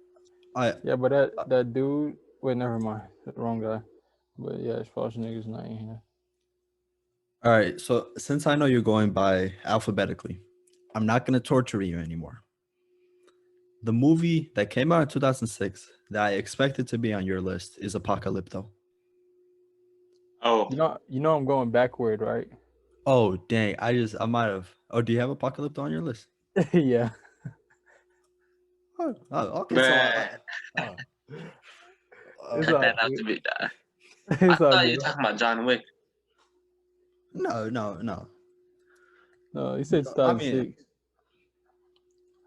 Yeah, but that dude. Wait, never mind. Wrong guy. But yeah, Schwarzenegger's not in here. all right. So since I know you're going by alphabetically, I'm not gonna torture you anymore. The movie that came out in 2006 that I expected to be on your list is Apocalypto. Oh, You know, I'm going backward, right? Oh dang! I might have. Oh, do you have Apocalypto on your list? Yeah. Okay. So man, uh, It's that all have to good. be that. I It's all thought you good. were talking about John Wick. no. No, he said I mean, 2006.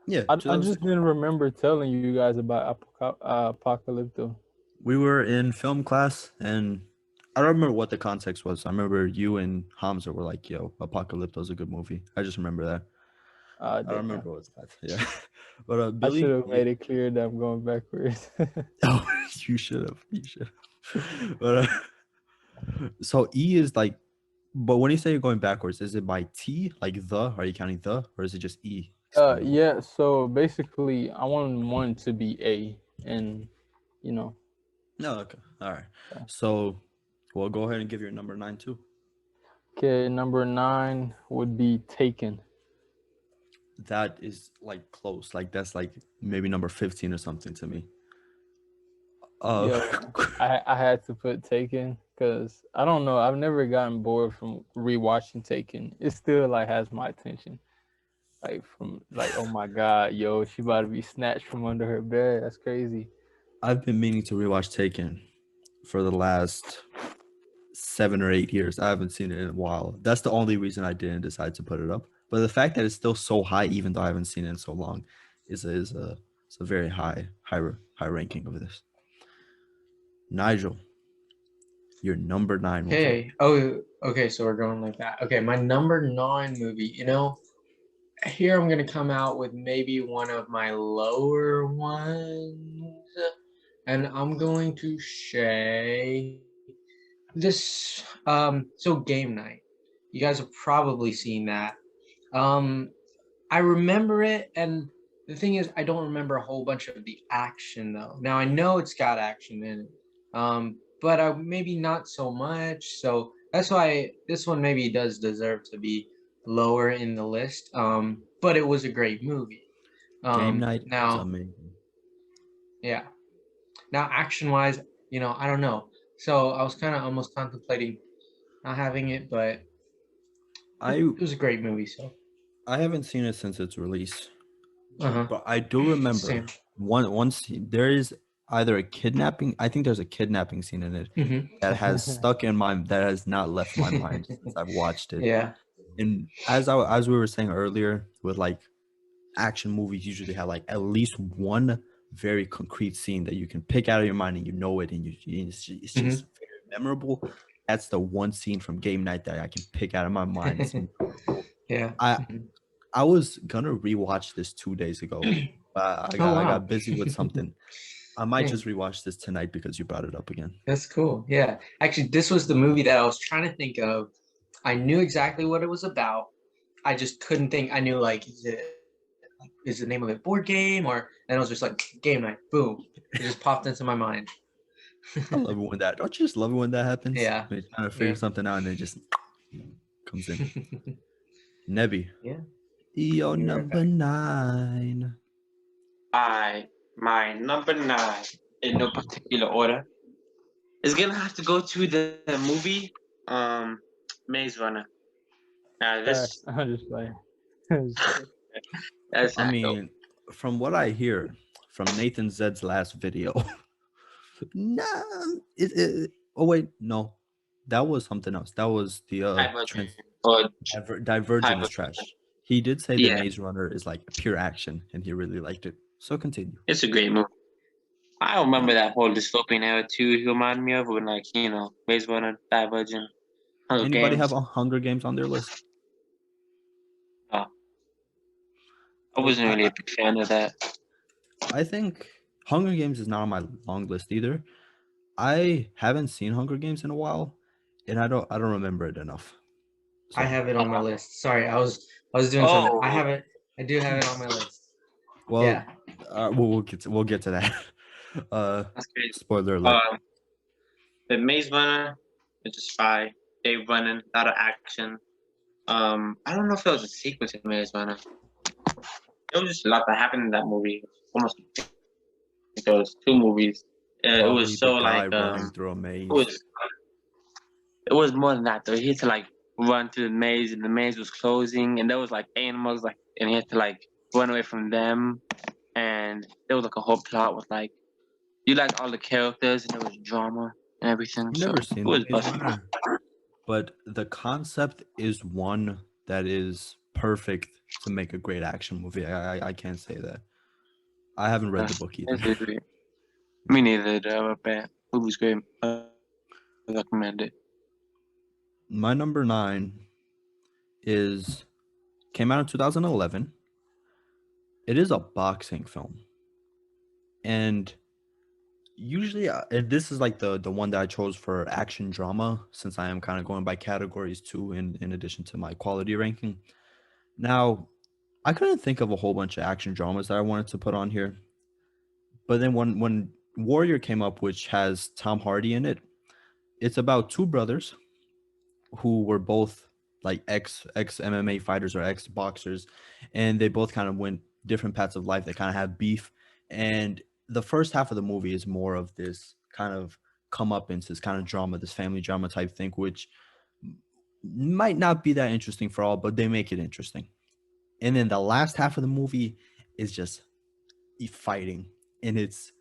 yeah. I just didn't remember telling you guys about Apocalypto. We were in film class, and I don't remember what the context was. I remember you and Hamza were like, "Yo, Apocalypto's a good movie." I just remember that. I don't Damn. remember what's that. Yeah, but I Billy, should have made it clear that I'm going backwards. oh, you should have. You should have. But so E is like, but when you say you're going backwards, is it by T, like the? Are you counting the, or is it just E? Expendable? Yeah, so basically I want one to be A and you know. No, okay, all right. Yeah. So, well, go ahead and give your number 9 too. Okay, number 9 would be Taken. That is like close. Like that's like maybe number 15 or something to me. Yo, I had to put Taken because I don't know. I've never gotten bored from rewatching Taken. It still like has my attention. Like from like, oh my god, yo, she about to be snatched from under her bed. That's crazy. I've been meaning to rewatch Taken for the last 7 or 8 years. I haven't seen it in a while. That's the only reason I didn't decide to put it up. But the fact that it's still so high, even though I haven't seen it in so long, is a very high ranking of this. Nigel, your number 9 movie. Okay. Oh, okay. So we're going like that. Okay. My number 9 movie, here I'm going to come out with maybe one of my lower ones. And I'm going to say this. So Game Night. You guys have probably seen that. I remember it, and the thing is, I don't remember a whole bunch of the action though. Now I know it's got action in it, but maybe not so much. So that's why this one maybe does deserve to be lower in the list. But it was a great movie. Game Night is Now, amazing. yeah. Now, action-wise, I don't know. So I was kind of almost contemplating not having it, but it was a great movie. So. I haven't seen it since its release, Uh-huh. but I do remember Same. one scene. There is either a kidnapping. I think there's a kidnapping scene in it that has stuck in my that has not left my mind since I've watched it. Yeah. And as we were saying earlier, with like action movies, usually have like at least one very concrete scene that you can pick out of your mind and you know it, and it's just very memorable. That's the one scene from Game Night that I can pick out of my mind. Yeah. I was gonna rewatch this 2 days ago. I got busy with something. I might just rewatch this tonight because you brought it up again. That's cool. Yeah. Actually, this was the movie that I was trying to think of. I knew exactly what it was about. I just couldn't think. I knew is the name of it board game and I was just like Game Night. Boom. It just popped into my mind. I love it when that. Don't you just love it when that happens? Yeah. When you're trying to figure something out and it just comes in. Nebi. Yeah. Your number 9. My number 9, in no particular order, is gonna have to go to the movie Maze Runner. Now this I'm just like I mean, from what I hear from Nathan Zed's last video, no, oh wait, no, that was something else. That was the Divergent or Divergent is Divergent. trash. He did say the Yeah. Maze Runner is like pure action, and he really liked it. So continue. It's a great movie. I remember that whole dystopian era too. He reminded me of when, like, Maze Runner, Divergent, Hunger Anybody Games. have a Hunger Games on their list? I wasn't really a big fan of that. I think Hunger Games is not on my long list either. I haven't seen Hunger Games in a while, and I don't remember it enough. I have it on my list. Sorry, I was doing something. I have it. I do have it on my list. Well, Yeah. we'll get to that. That's great. Spoiler alert. The Maze Runner is just fire. They running, a lot of action. I don't know if it was a sequel to Maze Runner. There was just a lot that happened in that movie. Almost there was 2 movies. It Probably was so the guy like running through a maze. It was more than that though. He had to like run through the maze, and the maze was closing, and there was like animals like, and he had to like run away from them, and there was like a whole plot with like, you like all the characters, and there was drama and everything. I've so never seen it was Maze busted. Runner, but the concept is one that is perfect to make a great action movie. I can't say that. I haven't read the book either. Me neither, though. But it was great. I recommend it. My number 9 came out in 2011. It is a boxing film, and usually this is like the one that I chose for action drama, since I am kind of going by categories too, in addition to my quality ranking. Now, I couldn't think of a whole bunch of action dramas that I wanted to put on here, but then when Warrior came up, which has Tom Hardy in it, it's about 2 brothers who were both like ex MMA fighters or ex boxers, and they both kind of went different paths of life. They kind of have beef, and the first half of the movie is more of this kind of comeuppance, this kind of drama, this family drama type thing, which might not be that interesting for all, but they make it interesting. And then the last half of the movie is just fighting, and it's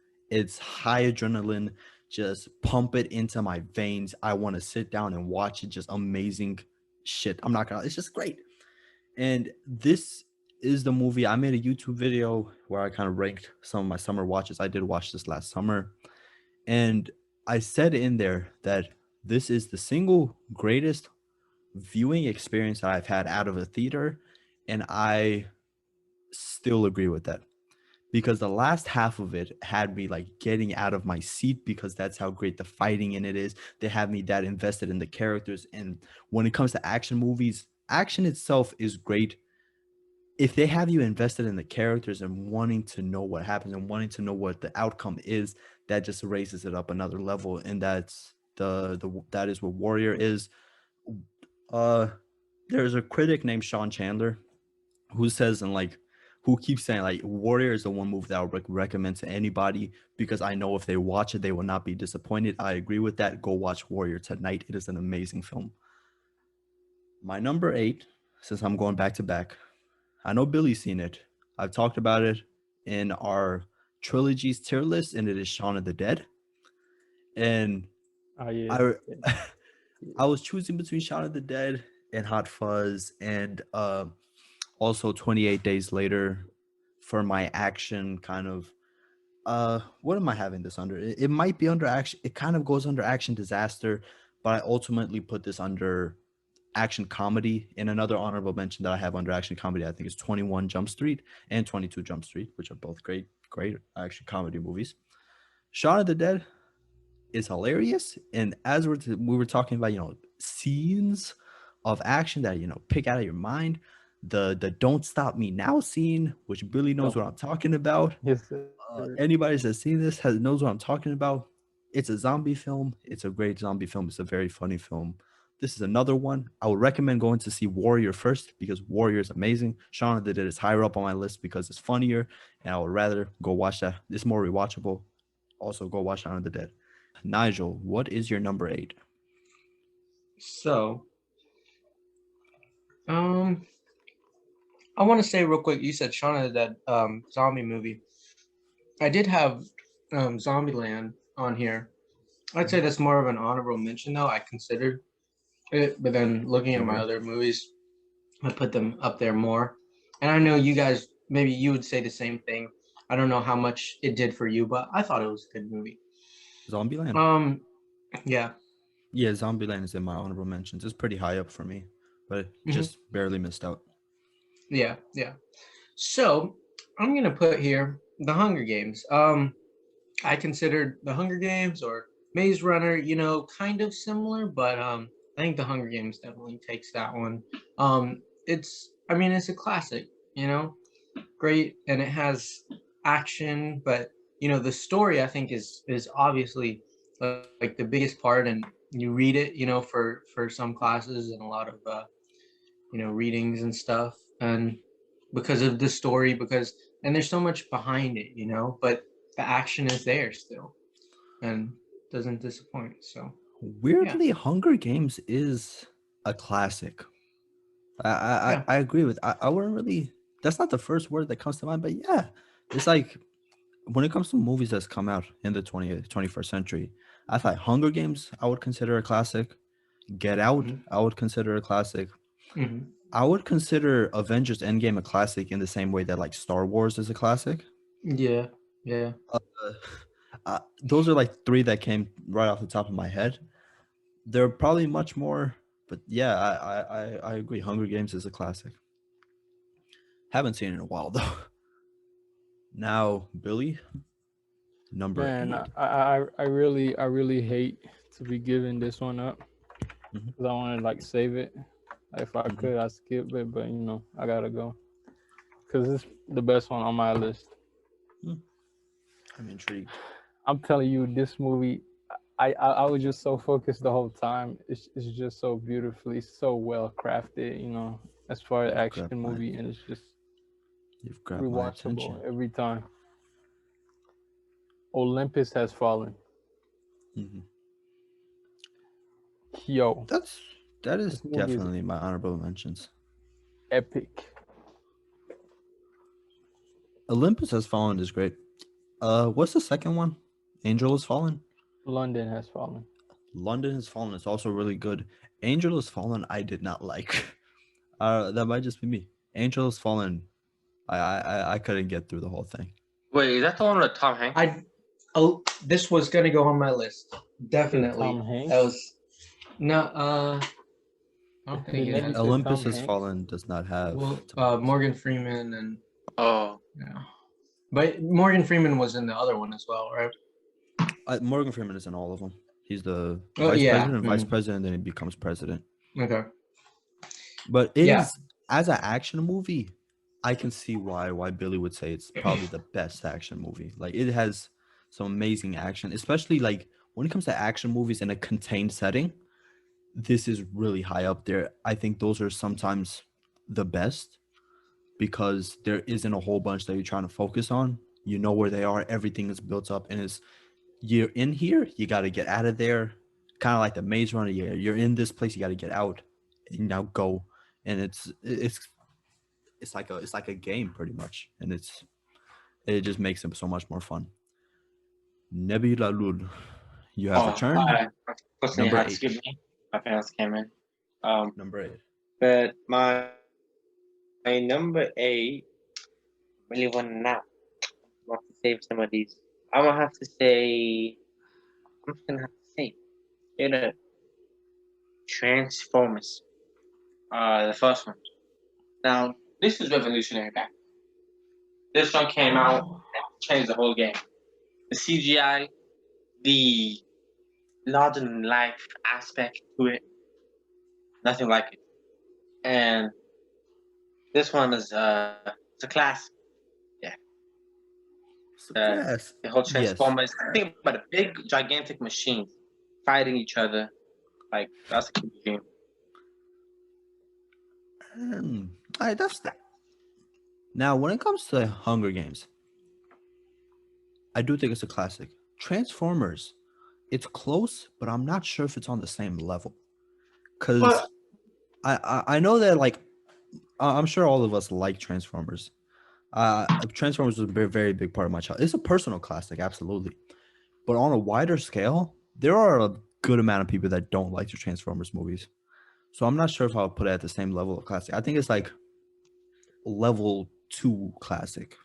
high adrenaline, just pump it into my veins. I want to sit down and watch it. Just amazing shit. I'm not gonna, it's just great. And this is the movie. I made a YouTube video where I kind of ranked some of my summer watches. I did watch this last summer, and I said in there that this is the single greatest viewing experience that I've had out of a theater, and I still agree with that, because the last half of it had me like getting out of my seat, because that's how great the fighting in it is. They have me that invested in the characters. And when it comes to action movies, action itself is great. If they have you invested in the characters and wanting to know what happens and wanting to know what the outcome is, that just raises it up another level. And that's that is what Warrior is. There's a critic named Sean Chandler who says, and like, who keeps saying like, Warrior is the one movie that I would recommend to anybody, because I know if they watch it, they will not be disappointed. I agree with that. Go watch Warrior tonight. It is an amazing film. My number 8, since I'm going back to back, I know Billy's seen it. I've talked about it in our trilogies tier list, and it is Shaun of the Dead. And yeah. I was choosing between Shaun of the Dead and Hot Fuzz, and also 28 Days Later for my action kind of. What am I having this under? It might be under action. It kind of goes under action disaster, but I ultimately put this under action comedy. And another honorable mention that I have under action comedy, I think, is 21 Jump Street and 22 Jump Street, which are both great action comedy movies. Shaun of the Dead is hilarious, and as we were talking about, scenes of action that pick out of your mind, the "Don't Stop Me Now" scene, which Billy knows what I'm talking about. Yes, sir. Anybody that's seen this knows what I'm talking about. It's a zombie film. It's a great zombie film. It's a very funny film. This is another one. I would recommend going to see Warrior first, because Warrior is amazing. Shaun of the Dead is higher up on my list because it's funnier, and I would rather go watch that. It's more rewatchable. Also, go watch Shaun of the Dead. Nigel, what is your number 8? So, I want to say real quick, you said Shaun of the Dead, zombie movie. I did have Zombieland on here, I'd say that's more of an honorable mention, though. I considered it, but then looking at my Okay. other movies, I put them up there more. And I know you guys, maybe you would say the same thing. I don't know how much it did for you, but I thought it was a good movie. Zombieland. Yeah. Yeah, Zombieland is in my honorable mentions. It's pretty high up for me, but just barely missed out. Yeah. So I'm gonna put here The Hunger Games. I considered The Hunger Games or Maze Runner, kind of similar, but I think The Hunger Games definitely takes that one. It's a classic, great, and it has action, but the story I think is obviously like the biggest part, and you read it, for some classes and a lot of readings and stuff, and because of the story, and there's so much behind it, but the action is there still and doesn't disappoint. So Weirdly, Hunger Games is a classic. I agree with. I wouldn't really. That's not the first word that comes to mind, but yeah, it's like when it comes to movies that's come out in the 21st century, I thought Hunger Games I would consider a classic. Get Out I would consider a classic. I would consider Avengers Endgame a classic in the same way that like Star Wars is a classic. Yeah. Those are like three that came right off the top of my head. There are probably much more, but yeah, I agree. Hunger Games is a classic. Haven't seen it in a while though. Now, Billy, number 8. I really hate to be giving this one up because I want to like save it. If I could, I'd skip it, but I gotta go because it's the best one on my list. I'm intrigued. I'm telling you, this movie, I was just so focused the whole time. It's just so beautifully, so well crafted, as far as action movie, and it's just rewatchable every time. Olympus Has Fallen. Yo, that is definitely my honorable mentions. Epic. Olympus Has Fallen is great. What's the second one? Angel Has Fallen? London Has Fallen. London Has Fallen is also really good. Angel Has Fallen I did not like. That might just be me. Angel Has Fallen, I couldn't get through the whole thing. Wait, is that the one with Tom Hanks? This was gonna go on my list. Definitely. Tom Hanks? That was no. I don't think it has. Olympus Has Fallen does not have Morgan Freeman and. Oh. Yeah. But Morgan Freeman was in the other one as well, right? Morgan Freeman is in all of them. He's the vice president, then he becomes president. Okay. But it is, as an action movie, I can see why Billy would say it's probably the best action movie. Like, it has some amazing action, especially like when it comes to action movies in a contained setting. This is really high up there. I think those are sometimes the best because there isn't a whole bunch that you're trying to focus on. You know where they are. Everything is built up, and you're in here. You got to get out of there. Kind of like the Maze Runner. You're in this place. You got to get out, and now go. And it's like a game pretty much, and it just makes it so much more fun. Nebi Lalul, you have a turn. Number 8. Excuse me, my parents came in. Number 8. But my number 8, really want to save some of these. I'm just gonna have to say, Transformers. The first one. Now, this is revolutionary back. This one came out and changed the whole game. The CGI, the larger than life aspect to it, nothing like it. And this one is it's a classic. Yeah. The whole Transformers. Yes. Think about a big, gigantic machine fighting each other. Like, that's a good game. That's that. Now, when it comes to Hunger Games, I do think it's a classic. Transformers, it's close, but I'm not sure if it's on the same level. Because I know that, like, I'm sure all of us like Transformers. Transformers was a very, very big part of my childhood. It's a personal classic, absolutely. But on a wider scale, there are a good amount of people that don't like the Transformers movies. So I'm not sure if I'll put it at the same level of classic. I think it's like level 2 classic.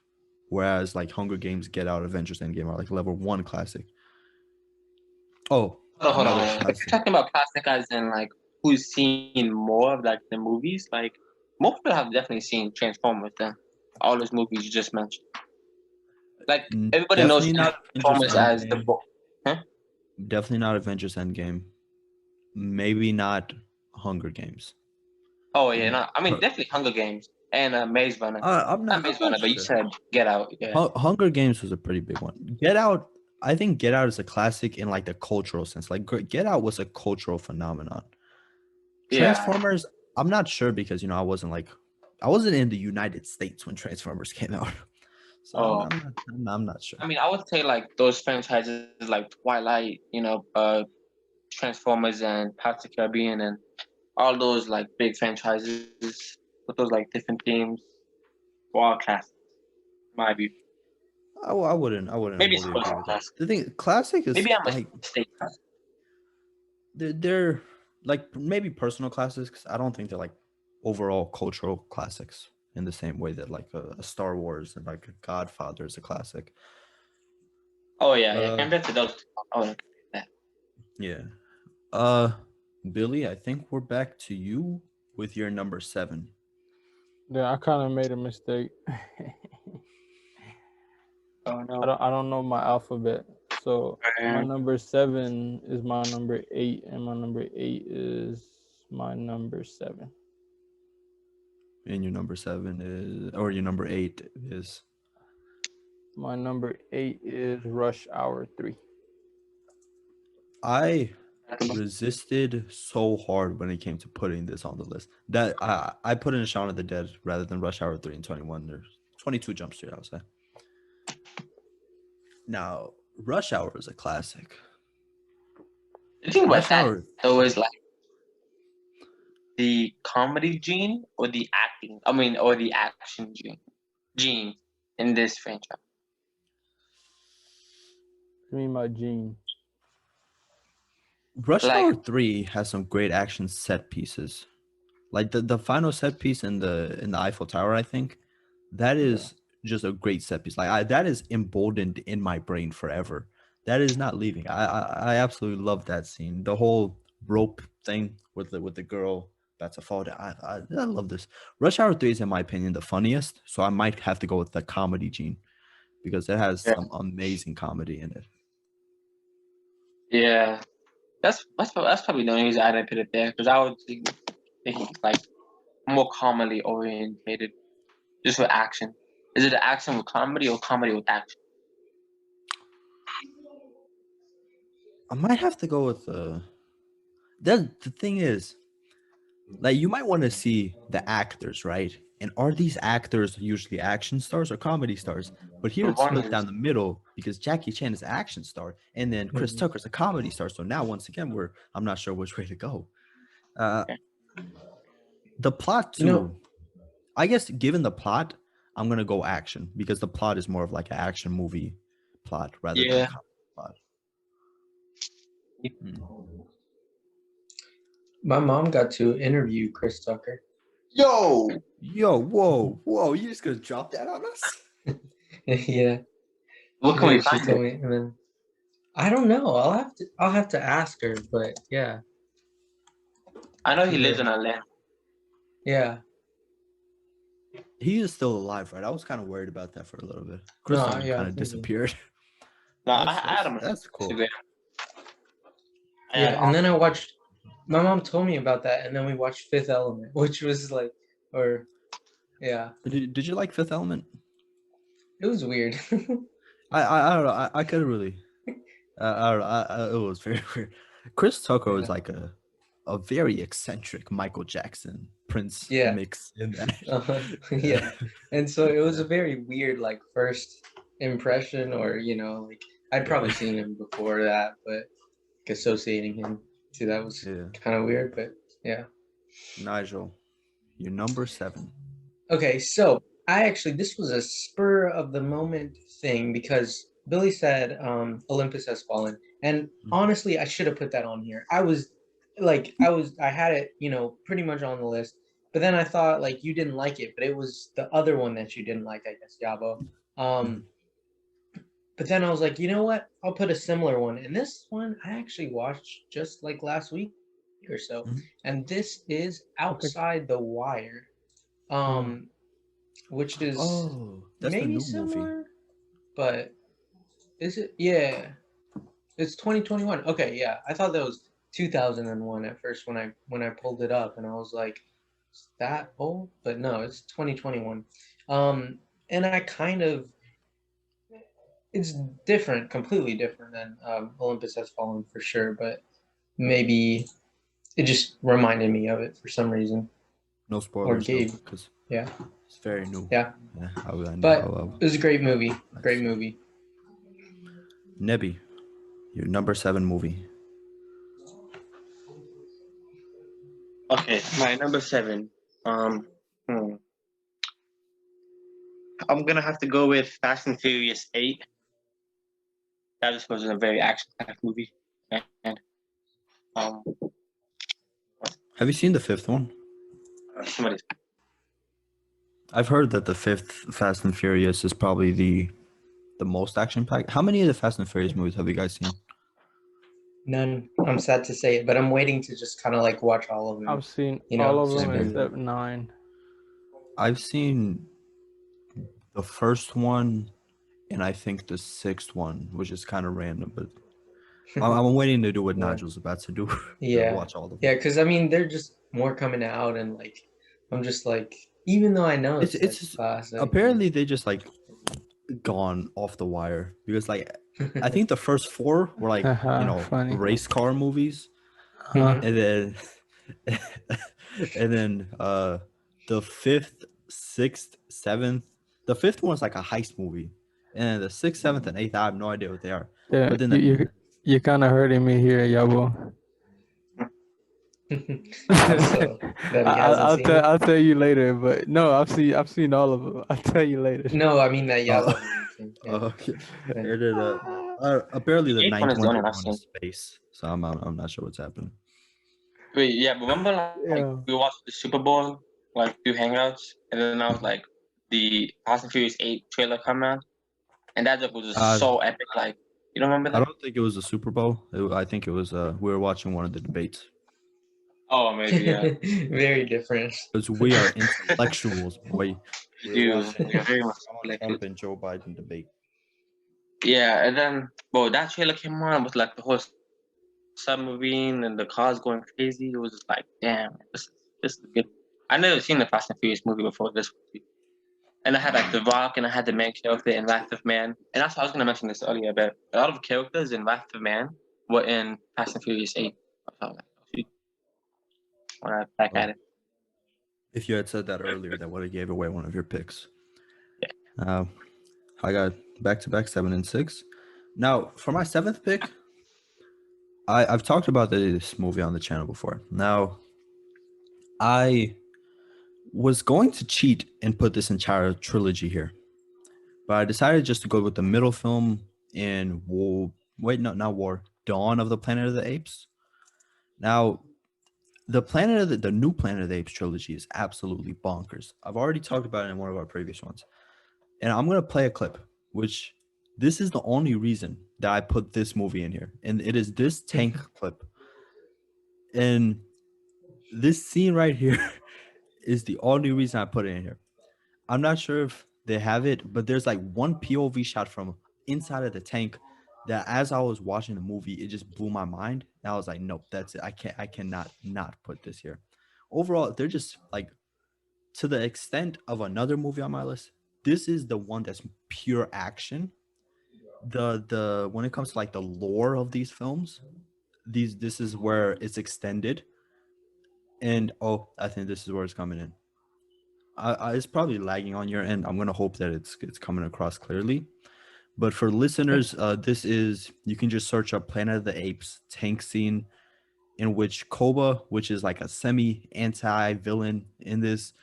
Whereas like Hunger Games, Get Out, Avengers Endgame are like level 1 classic. Oh, Hold on. another If you're classic. talking about classic as in like who's seen more of like the movies, like most people have definitely seen Transformers. Then all those movies you just mentioned. Like everybody knows Definitely not Avengers Transformers as the Endgame. book. Huh? Definitely not Avengers Endgame. Maybe not Hunger Games. Oh yeah, no. I mean definitely Hunger Games and Maze Runner. I'm Not Maze Runner, but you sure. said Get Out. Yeah. Hunger Games was a pretty big one. Get Out, I think Get Out is a classic in like the cultural sense. Like Get Out was a cultural phenomenon. Yeah. Transformers, I'm not sure because I wasn't in the United States when Transformers came out. So I'm not sure. I mean, I would say like those franchises like Twilight, Transformers and Pirates of the Caribbean and all those like big franchises with those like different themes were all classics. My view. I wouldn't Maybe wholly it's agree with that. classic. The thing, classic is Maybe I'm like mistaken. they're like maybe personal classics. I don't think they're like overall cultural classics in the same way that like a Star Wars and like a Godfather is a classic. Oh yeah. Compared to those two, I would agree with that. Yeah. Billy, I think we're back to you with your number 7. Yeah, I kind of made a mistake. Oh no. I don't know my alphabet. So my number 7 is my number 8, and my number 8 is my number 7. And your number 7 is, or your number 8 is? My number 8 is Rush Hour 3. I resisted so hard when it came to putting this on the list. That I put in Shaun of the Dead rather than Rush Hour 3 and 21. There's 22 Jump Street, I would say. Now, Rush Hour is a classic. The thing about Rush Hour, that though is like the comedy gene or the acting. I mean, or the action gene in this franchise. What do you mean by Gene? Rush Hour 3 has some great action set pieces. Like the final set piece in the Eiffel Tower, I think that is just a great set piece. Like that is emboldened in my brain forever. That is not leaving. I absolutely love that scene. The whole rope thing with the girl about to fall down. I love this. Rush Hour 3 is, in my opinion, the funniest. So I might have to go with the comedy gene because it has some amazing comedy in it. Yeah, that's probably the only reason I didn't put it there because I would think like more comedy orientated, just with action. Is it an action with comedy or comedy with action? I might have to go with the thing is, like, you might want to see the actors, right? And are these actors usually action stars or comedy stars? But here it's split down the middle because Jackie Chan is an action star, and then Chris Tucker's a comedy star. So now, once again, I'm not sure which way to go. The plot too. I guess given the plot, I'm gonna go action because the plot is more of like an action movie plot rather than a comedy plot. My mom got to interview Chris Tucker. Yo, whoa! You just gonna drop that on us? Yeah. What can we She find? told me, and then I don't know. I'll have to ask her, but yeah. I know he lives in Atlanta. Yeah. He is still alive, right? I was kind of worried about that for a little bit. Chris Tucker kind of disappeared. No, I had him. That's cool. Yeah, and then my mom told me about that, and then we watched Fifth Element, which was like, Did you like Fifth Element? It was weird. I don't know. I couldn't really. I don't know. It was very weird. Chris Tucker was like a very eccentric Michael Jackson Prince mix in that. Yeah, and so it was a very weird like first impression, or like I'd probably seen him before that, but associating him to that was kind of weird. But yeah. Nigel, you're number 7. Okay, so this was a spur of the moment thing because Billy said Olympus Has Fallen, and honestly, I should have put that on here. I had it, pretty much on the list, but then I thought like you didn't like it, but it was the other one that you didn't like, I guess, Yabo. But then I was like, you know what? I'll put a similar one, and this one I actually watched just like last week or so, and this is Outside the Wire, which is that's the maybe new similar, movie. but is it? Yeah, it's 2021. Okay, yeah, I thought that was 2001 at first when I pulled it up, and I was like, is that old? But no, it's 2021. And I kind of it's different, completely different than Olympus Has Fallen for sure, but maybe it just reminded me of it for some reason. No spoilers, Gabe. because Yeah, it's very new. yeah. But it was a great movie. Great movie. Nebi, your number 7 movie. Okay, my number 7. I'm gonna have to go with Fast and Furious 8. That just was a very action-packed movie, and Have you seen the 5th one? somebody's. I've heard that the 5th Fast and Furious is probably the most action-packed. How many of the Fast and Furious movies have you guys seen? None. I'm sad to say it, but I'm waiting to just kind of like watch all of them. I've seen all of them except 9. I've seen the first one, and I think the 6th one, which is kind of random, but I'm waiting to do what Nigel's about to do. Yeah. To watch all of them. Yeah, because I mean, they're just more coming out, and like, I'm just like, even though I know it's classic, apparently they just like gone off the wire because like I think the first 4 were like funny. race car movies, and then the 5th, 6th, 7th, the 5th one was like a heist movie, and the 6th, 7th, and 8th I have no idea what they are. Yeah, but then you're kind of hurting me here, Yabo. I'll tell you later, but no, I've seen all of them. I'll tell you later. No, I mean that Yabo. Okay. Apparently the 9th one is going to space, so I'm not sure what's happening. Wait, yeah, remember like we watched the Super Bowl, like 2 hangouts, and then I was like the Fast and Furious 8 trailer come out, and that was just so epic. Like, you don't remember that? I don't think it was the Super Bowl. I think it was we were watching one of the debates. Oh, maybe, yeah. Very different. Because we are intellectuals, boy. We are very much Trump and Joe Biden debate. Yeah, and then that trailer came on with like the whole submarine and the cars going crazy. It was just like, damn, this is good. I never seen the Fast and Furious movie before this one. And I had like The Rock, and I had the main character in Wrath of Man. And that's what I was gonna mention this earlier, but a lot of characters in Wrath of Man were in Fast and Furious 8. I was like, when I back at it. If you had said that earlier, that would have gave away one of your picks. Yeah. I got back-to-back 7 and 6. Now, for my 7th pick, I've talked about this movie on the channel before. Now, I was going to cheat and put this entire trilogy here, but I decided just to go with the middle film in Dawn of the Planet of the Apes. Now, the new Planet of the Apes trilogy is absolutely bonkers. I've already talked about it in one of our previous ones, and I'm gonna play a clip. Which this is the only reason that I put this movie in here, and it is this tank clip. And this scene right here is the only reason I put it in here. I'm not sure if they have it, but there's like one POV shot from inside of the tank that as I was watching the movie, it just blew my mind. And I was like, nope, that's it. I cannot not put this here. Overall, they're just like, to the extent of another movie on my list, this is the one that's pure action. The when it comes to like the lore of these films, this is where it's extended. And I think this is where it's coming in. It's probably lagging on your end. I'm gonna hope that it's coming across clearly. But for listeners, this is, you can just search up Planet of the Apes tank scene, in which Koba, which is like a semi-anti-villain in this,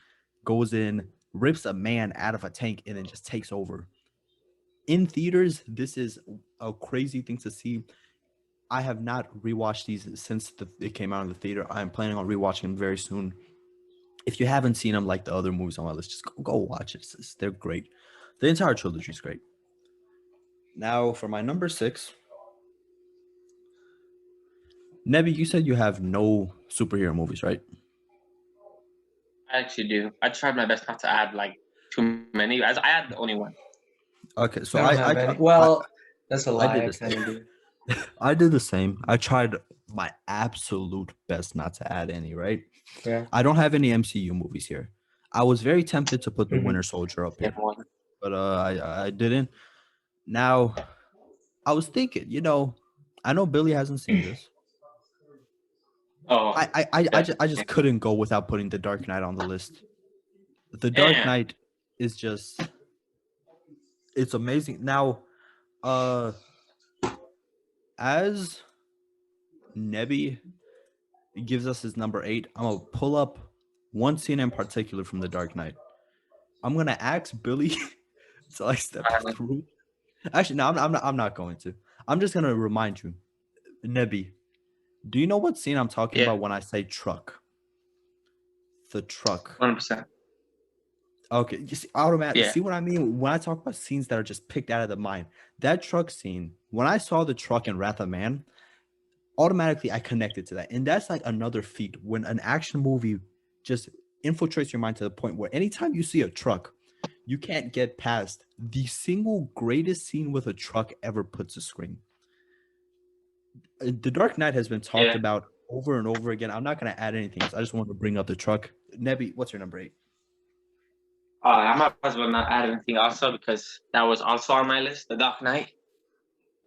goes in, rips a man out of a tank, and then just takes over. in theaters, this is a crazy thing to see. I have not rewatched these since it came out in the theater. I'm planning on rewatching them very soon. If you haven't seen them like the other movies on my list, just go watch it. They're great. The entire trilogy is great. Now for my number 6, Nebi, you said you have no superhero movies, right? I actually do. I tried my best not to add like too many. I had the only one. Okay, so I don't have any. Well, that's a lie. I did I the kind of same. do. I did the same. I tried my absolute best not to add any, right? Yeah. I don't have any MCU movies here. I was very tempted to put the Mhm. Winter Soldier up here, One. but I didn't. Now, I was thinking, I know Billy hasn't seen this. Oh, I just couldn't go without putting The Dark Knight on the list. The Dark Damn. Knight is just, it's amazing. Now, as Nebi gives us his number 8, I'm gonna pull up one scene in particular from The Dark Knight. I'm gonna ask Billy to like step through. Actually, no, I'm not going to. I'm just gonna remind you, Nebi. Do you know what scene I'm talking about when I say truck? The truck. 100%. Okay, you see, automatically. Yeah. See what I mean when I talk about scenes that are just picked out of the mind. That truck scene. When I saw the truck in Wrath of Man, automatically I connected to that, and that's like another feat when an action movie just infiltrates your mind to the point where anytime you see a truck, you can't get past the single greatest scene with a truck ever put to screen. The Dark Knight has been talked about over and over again. I'm not going to add anything else. I just wanted to bring up the truck. Nebi, what's your number 8? I might as well not add anything also because that was also on my list, The Dark Knight.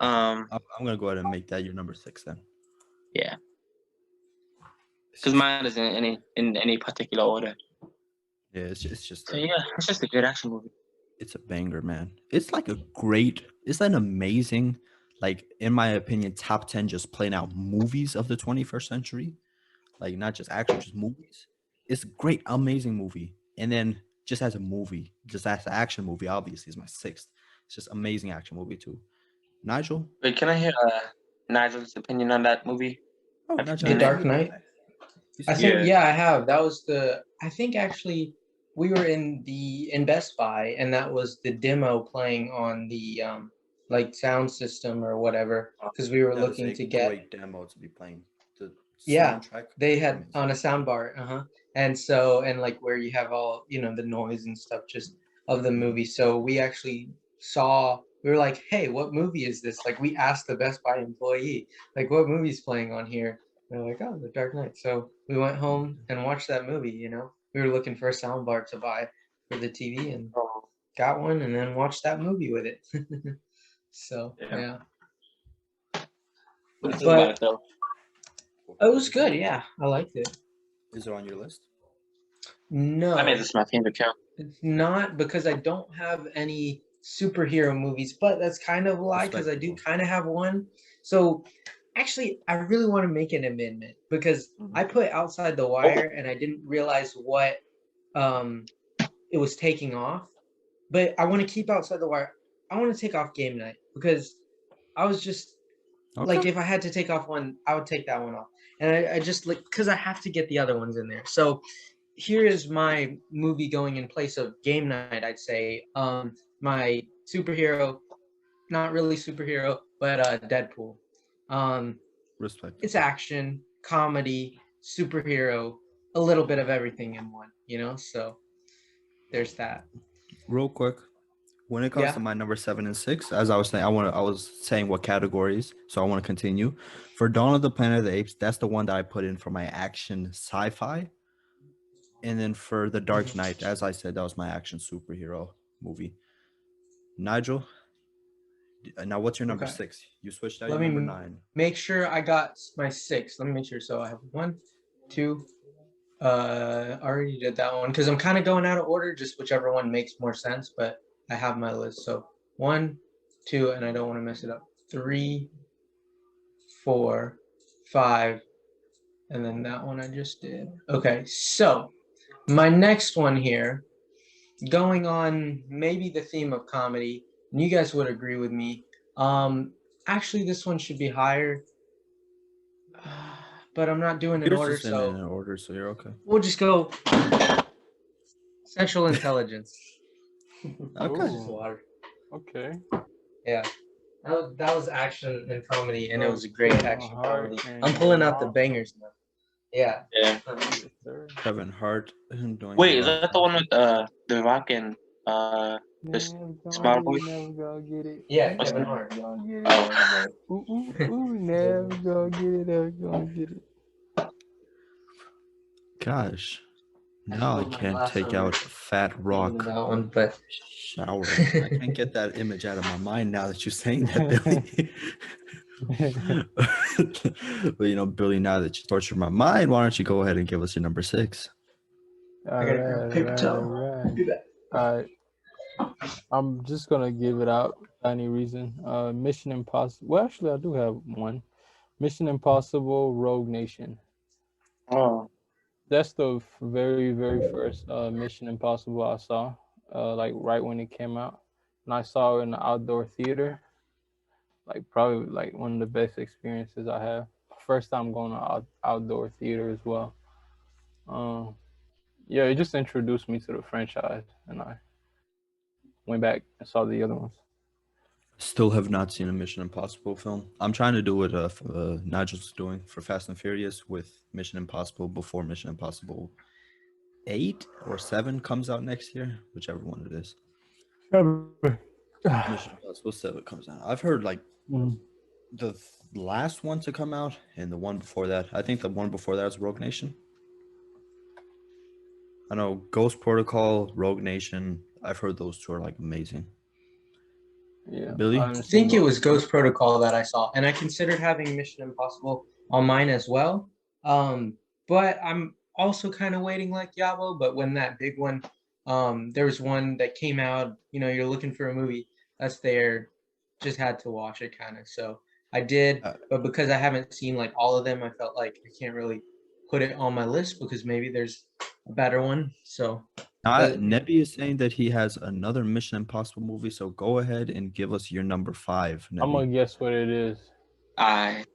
I'm going to go ahead and make that your number 6 then. Yeah. Because mine isn't in any particular order. Yeah, it's just it's just a good action movie. It's a banger, man. It's like it's an amazing, like, in my opinion, top 10 just plain out movies of the 21st century. Like, not just action, just movies. It's a great, amazing movie. And then just as a movie, just as an action movie, obviously, is my 6th. It's just amazing action movie too. Nigel? Wait, can I hear Nigel's opinion on that movie? Oh, The Dark Knight? I think, I have. That was I think actually we were in Best Buy, and that was the demo playing on the like sound system or whatever, because we were looking to get great demo to be playing. The soundtrack. They had on a sound bar, and so, and like where you have all the noise and stuff just of the movie. So we actually we were like, hey, what movie is this? Like, we asked the Best Buy employee, like, what movie's playing on here? And they're like, oh, The Dark Knight. So we went home and watched that movie. We were looking for a sound bar to buy for the TV, and got one, and then watched that movie with it. So yeah. But it was good. Yeah, I liked it. Is it on your list? No. I made this my favorite count. It's not, because I don't have any superhero movies, but that's kind of a lie, because I do kind of have one. So actually, I really want to make an amendment, because I put Outside the Wire and I didn't realize what it was taking off. But I want to keep Outside the Wire. I want to take off Game Night, because I was just like, if I had to take off one, I would take that one off. And I just like, because I have to get the other ones in there. So here is my movie going in place of Game Night, I'd say. My superhero, not really superhero, but Deadpool. Respect. It's action, comedy, superhero, a little bit of everything in one, so there's that. Real quick, when it comes to my number 7 and 6, as I was saying, I was saying what categories, so I want to continue. For Dawn of the Planet of the Apes, that's the one that I put in for my action sci-fi. And then for The Dark Knight, as I said, that was my action superhero movie. Nigel, now what's your number 6? You switched out your number 9. Make sure I got my 6. Let me make sure. So I have 1, 2. I already did that one, because I'm kind of going out of order, just whichever one makes more sense. But I have my list. So 1, 2, and I don't want to mess it up. 3, 4, 5, and then that one I just did. Okay, so my next one here, going on maybe the theme of comedy, and you guys would agree with me. Actually, this one should be higher, but I'm not doing an Yours order, is in so an order, so you're okay. we'll just go Central Intelligence. Okay. Just water. Okay. Yeah. That was action and comedy, and it was a great action comedy. Heart I'm and pulling out the Rock. bangers now. Yeah. Yeah. Yes, sir. Kevin Hart doing. Wait, a is lot that the one with The Rock and Never Smart gonna Boy? get it, never gonna get it. Yeah, What's Kevin that? Hart. Never gonna get it, never gonna- Ooh, ooh, ooh, never gonna get it, never gonna get it. Gosh, now I pulled my can't glass take over out Fat into Rock that one, but shower. I can't get that image out of my mind now that you're saying that, Billy. But Billy, now that you tortured my mind, why don't you go ahead and give us your number 6? I gotta grab a paper towel. Do that. Alright. I'm just gonna give it out for any reason. Mission Impossible. Well, actually, I do have one. Mission Impossible: Rogue Nation. Oh, That's the very, very first Mission Impossible I saw. Like right when it came out, and I saw it in the outdoor theater. Like probably like one of the best experiences I have. First time going to outdoor theater as well. Yeah, it just introduced me to the franchise, and I went back and saw the other ones. Still have not seen a Mission Impossible film. I'm trying to do what Nigel's doing for Fast and Furious with Mission Impossible before Mission Impossible 8 or 7 comes out next year, whichever one it is. Mission Impossible 7 comes out. I've heard like the last one to come out and the one before that. I think the one before that is Rogue Nation. I know Ghost Protocol, Rogue Nation. I've heard those two are like amazing. Yeah, Billy? I think it was Ghost Protocol that I saw, and I considered having Mission Impossible on mine as well. But I'm also kind of waiting like Yabo. But when that big one, there was one that came out. You're looking for a movie that's there, just had to watch it kind of. So I did, but because I haven't seen like all of them, I felt like I can't really put it on my list because maybe there's a better one. So. Nebi is saying that he has another Mission Impossible movie, so go ahead and give us your number 5. Nebi. I'm gonna guess what it is. I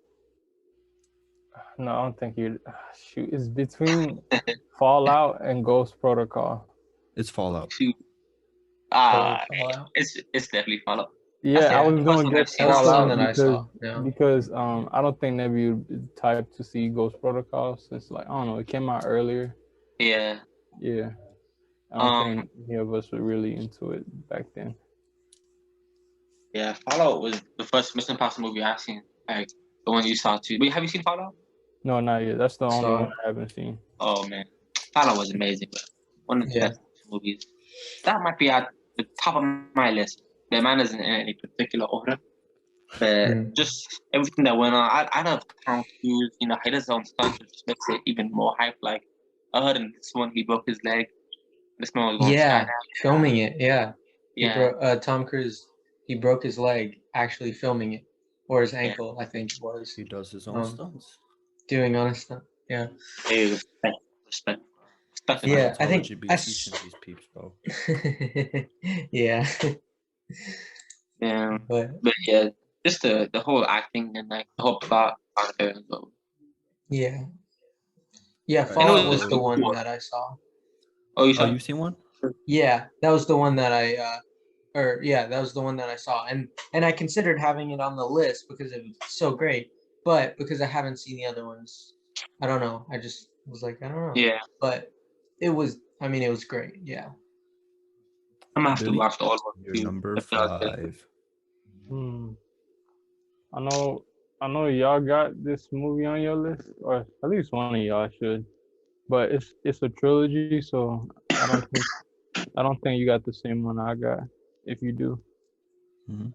No, I don't think you. Shoot, it's between Fallout and Ghost Protocol. It's Fallout. shoot. Fallout. It's definitely Fallout. Yeah, I was the gonna first one guess I've seen. That's the one Fallout that I saw. Yeah. because I don't think Nebi would be the type to see Ghost Protocol since like I don't know, it came out earlier. Yeah. Yeah, I don't think any of us were really into it back then. Yeah, Fallout was the first Mission Impossible movie I've seen. Like the one you saw too. Wait, have you seen Fallout? No, not yet. That's the only Saw it. one I haven't seen. Oh man, Fallout was amazing. But one of the Yeah. best movies. That might be at the top of my list. The man isn't in any particular order, but just everything that went on. I love Tom Cruise. He does his own stunts, which just makes it even more hype. Like I heard in this one, he broke his leg. This man was going Yeah, skydiving. filming it. Yeah. Yeah. Tom Cruise, he broke his leg actually filming it, or his ankle, I think it was. He does his own stunts. Doing honest stuff. Yeah. Hey, respect. Yeah, I think Scientology be I teaching these peeps, bro. yeah. Yeah, But but yeah, just the whole acting and like the whole plot out there as well. yeah. Yeah, Right. Fallout it was was the one cool. that I saw. Oh, you Oh, saw? you've seen one? Yeah, that was the one that that was the one that I saw. And I considered having it on the list because it was so great. But because I haven't seen the other ones, I don't know. I just was like, I don't know. Yeah, But it was great. Yeah. I'm gonna have to Billy? watch all of them Your too. number If they're out there. 5. I know y'all got this movie on your list, or at least one of y'all should. But it's a trilogy, so I don't think you got the same one I got. If you do,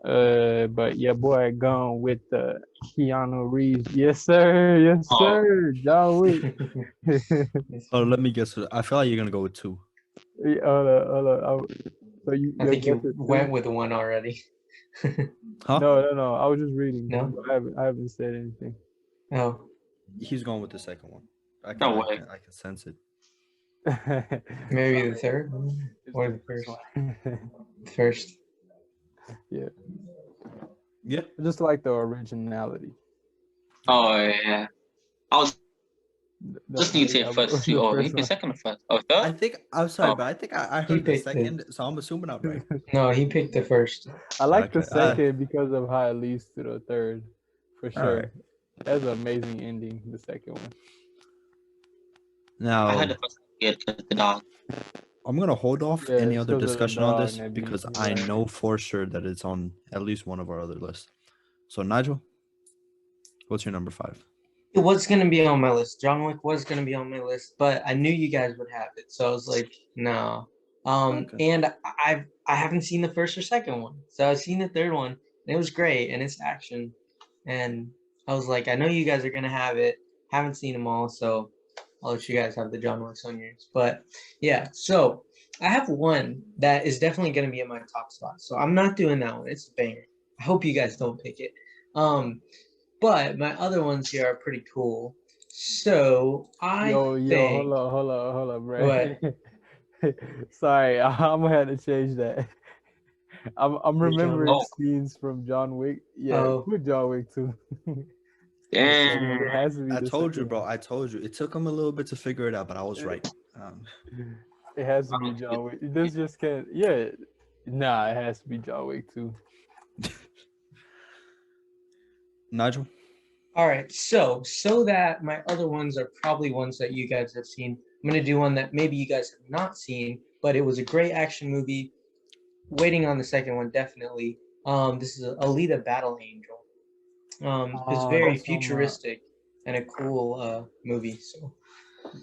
but yeah, boy, gone with Keanu Reeves. Yes, sir. Yes, Oh. sir. John Wick. Oh, let me guess. I feel like you're gonna go with 2. So I think you guess it went too? with one already. Huh? No. I was just reading. No? I haven't said anything. Oh. He's going with the second one. I No can, way. I can sense it. Maybe the third one or the first. First. Yeah, Yeah. I just like the originality. Oh yeah. I was just need to say Yabo- first the two. Oh, first he picked one. second or first? Oh, I third? think I'm sorry, Oh. but I think I He heard the picked it. second, so I'm assuming I'm right. No, he picked the first. I like the Okay, second because of how it leads to the third, for All sure. right. That's an amazing ending. The second one. Now I heard the first one good because the dog. I'm gonna hold off Yeah, any it's other 'cause of the discussion on dog, this Nebi. because You're I right. know for sure that it's on at least one of our other lists. So Nigel, what's your number 5? It was gonna be on my list. John Wick was gonna be on my list, but I knew you guys would have it, so I was like, no. Okay. And I haven't seen the first or second one, so I've seen the third one, and it was great, and it's action, and I was like, I know you guys are gonna have it. Haven't seen them all, so I'll let you guys have the John Wicks on yours. But yeah, so I have one that is definitely gonna be in my top spot, so I'm not doing that one. It's a banger. I hope you guys don't pick it. But my other ones here are pretty cool. So I think Hold up, bro. What? Sorry, I'm gonna have to change that. I'm Wait, John remembering Wick? scenes from John Wick. Yeah, Oh. put John Wick too. Damn. It has to be. I the told you, second bro. one. I told you. It took him a little bit to figure it out, but I was right. It has to be John Wick. This just can't. Yeah, nah, it has to be John Wick too. Nigel, all right. So that my other ones are probably ones that you guys have seen. I'm gonna do one that maybe you guys have not seen, but it was a great action movie. Waiting on the second one, definitely. This is Alita Battle Angel. It's very That's on my. futuristic and a cool movie. So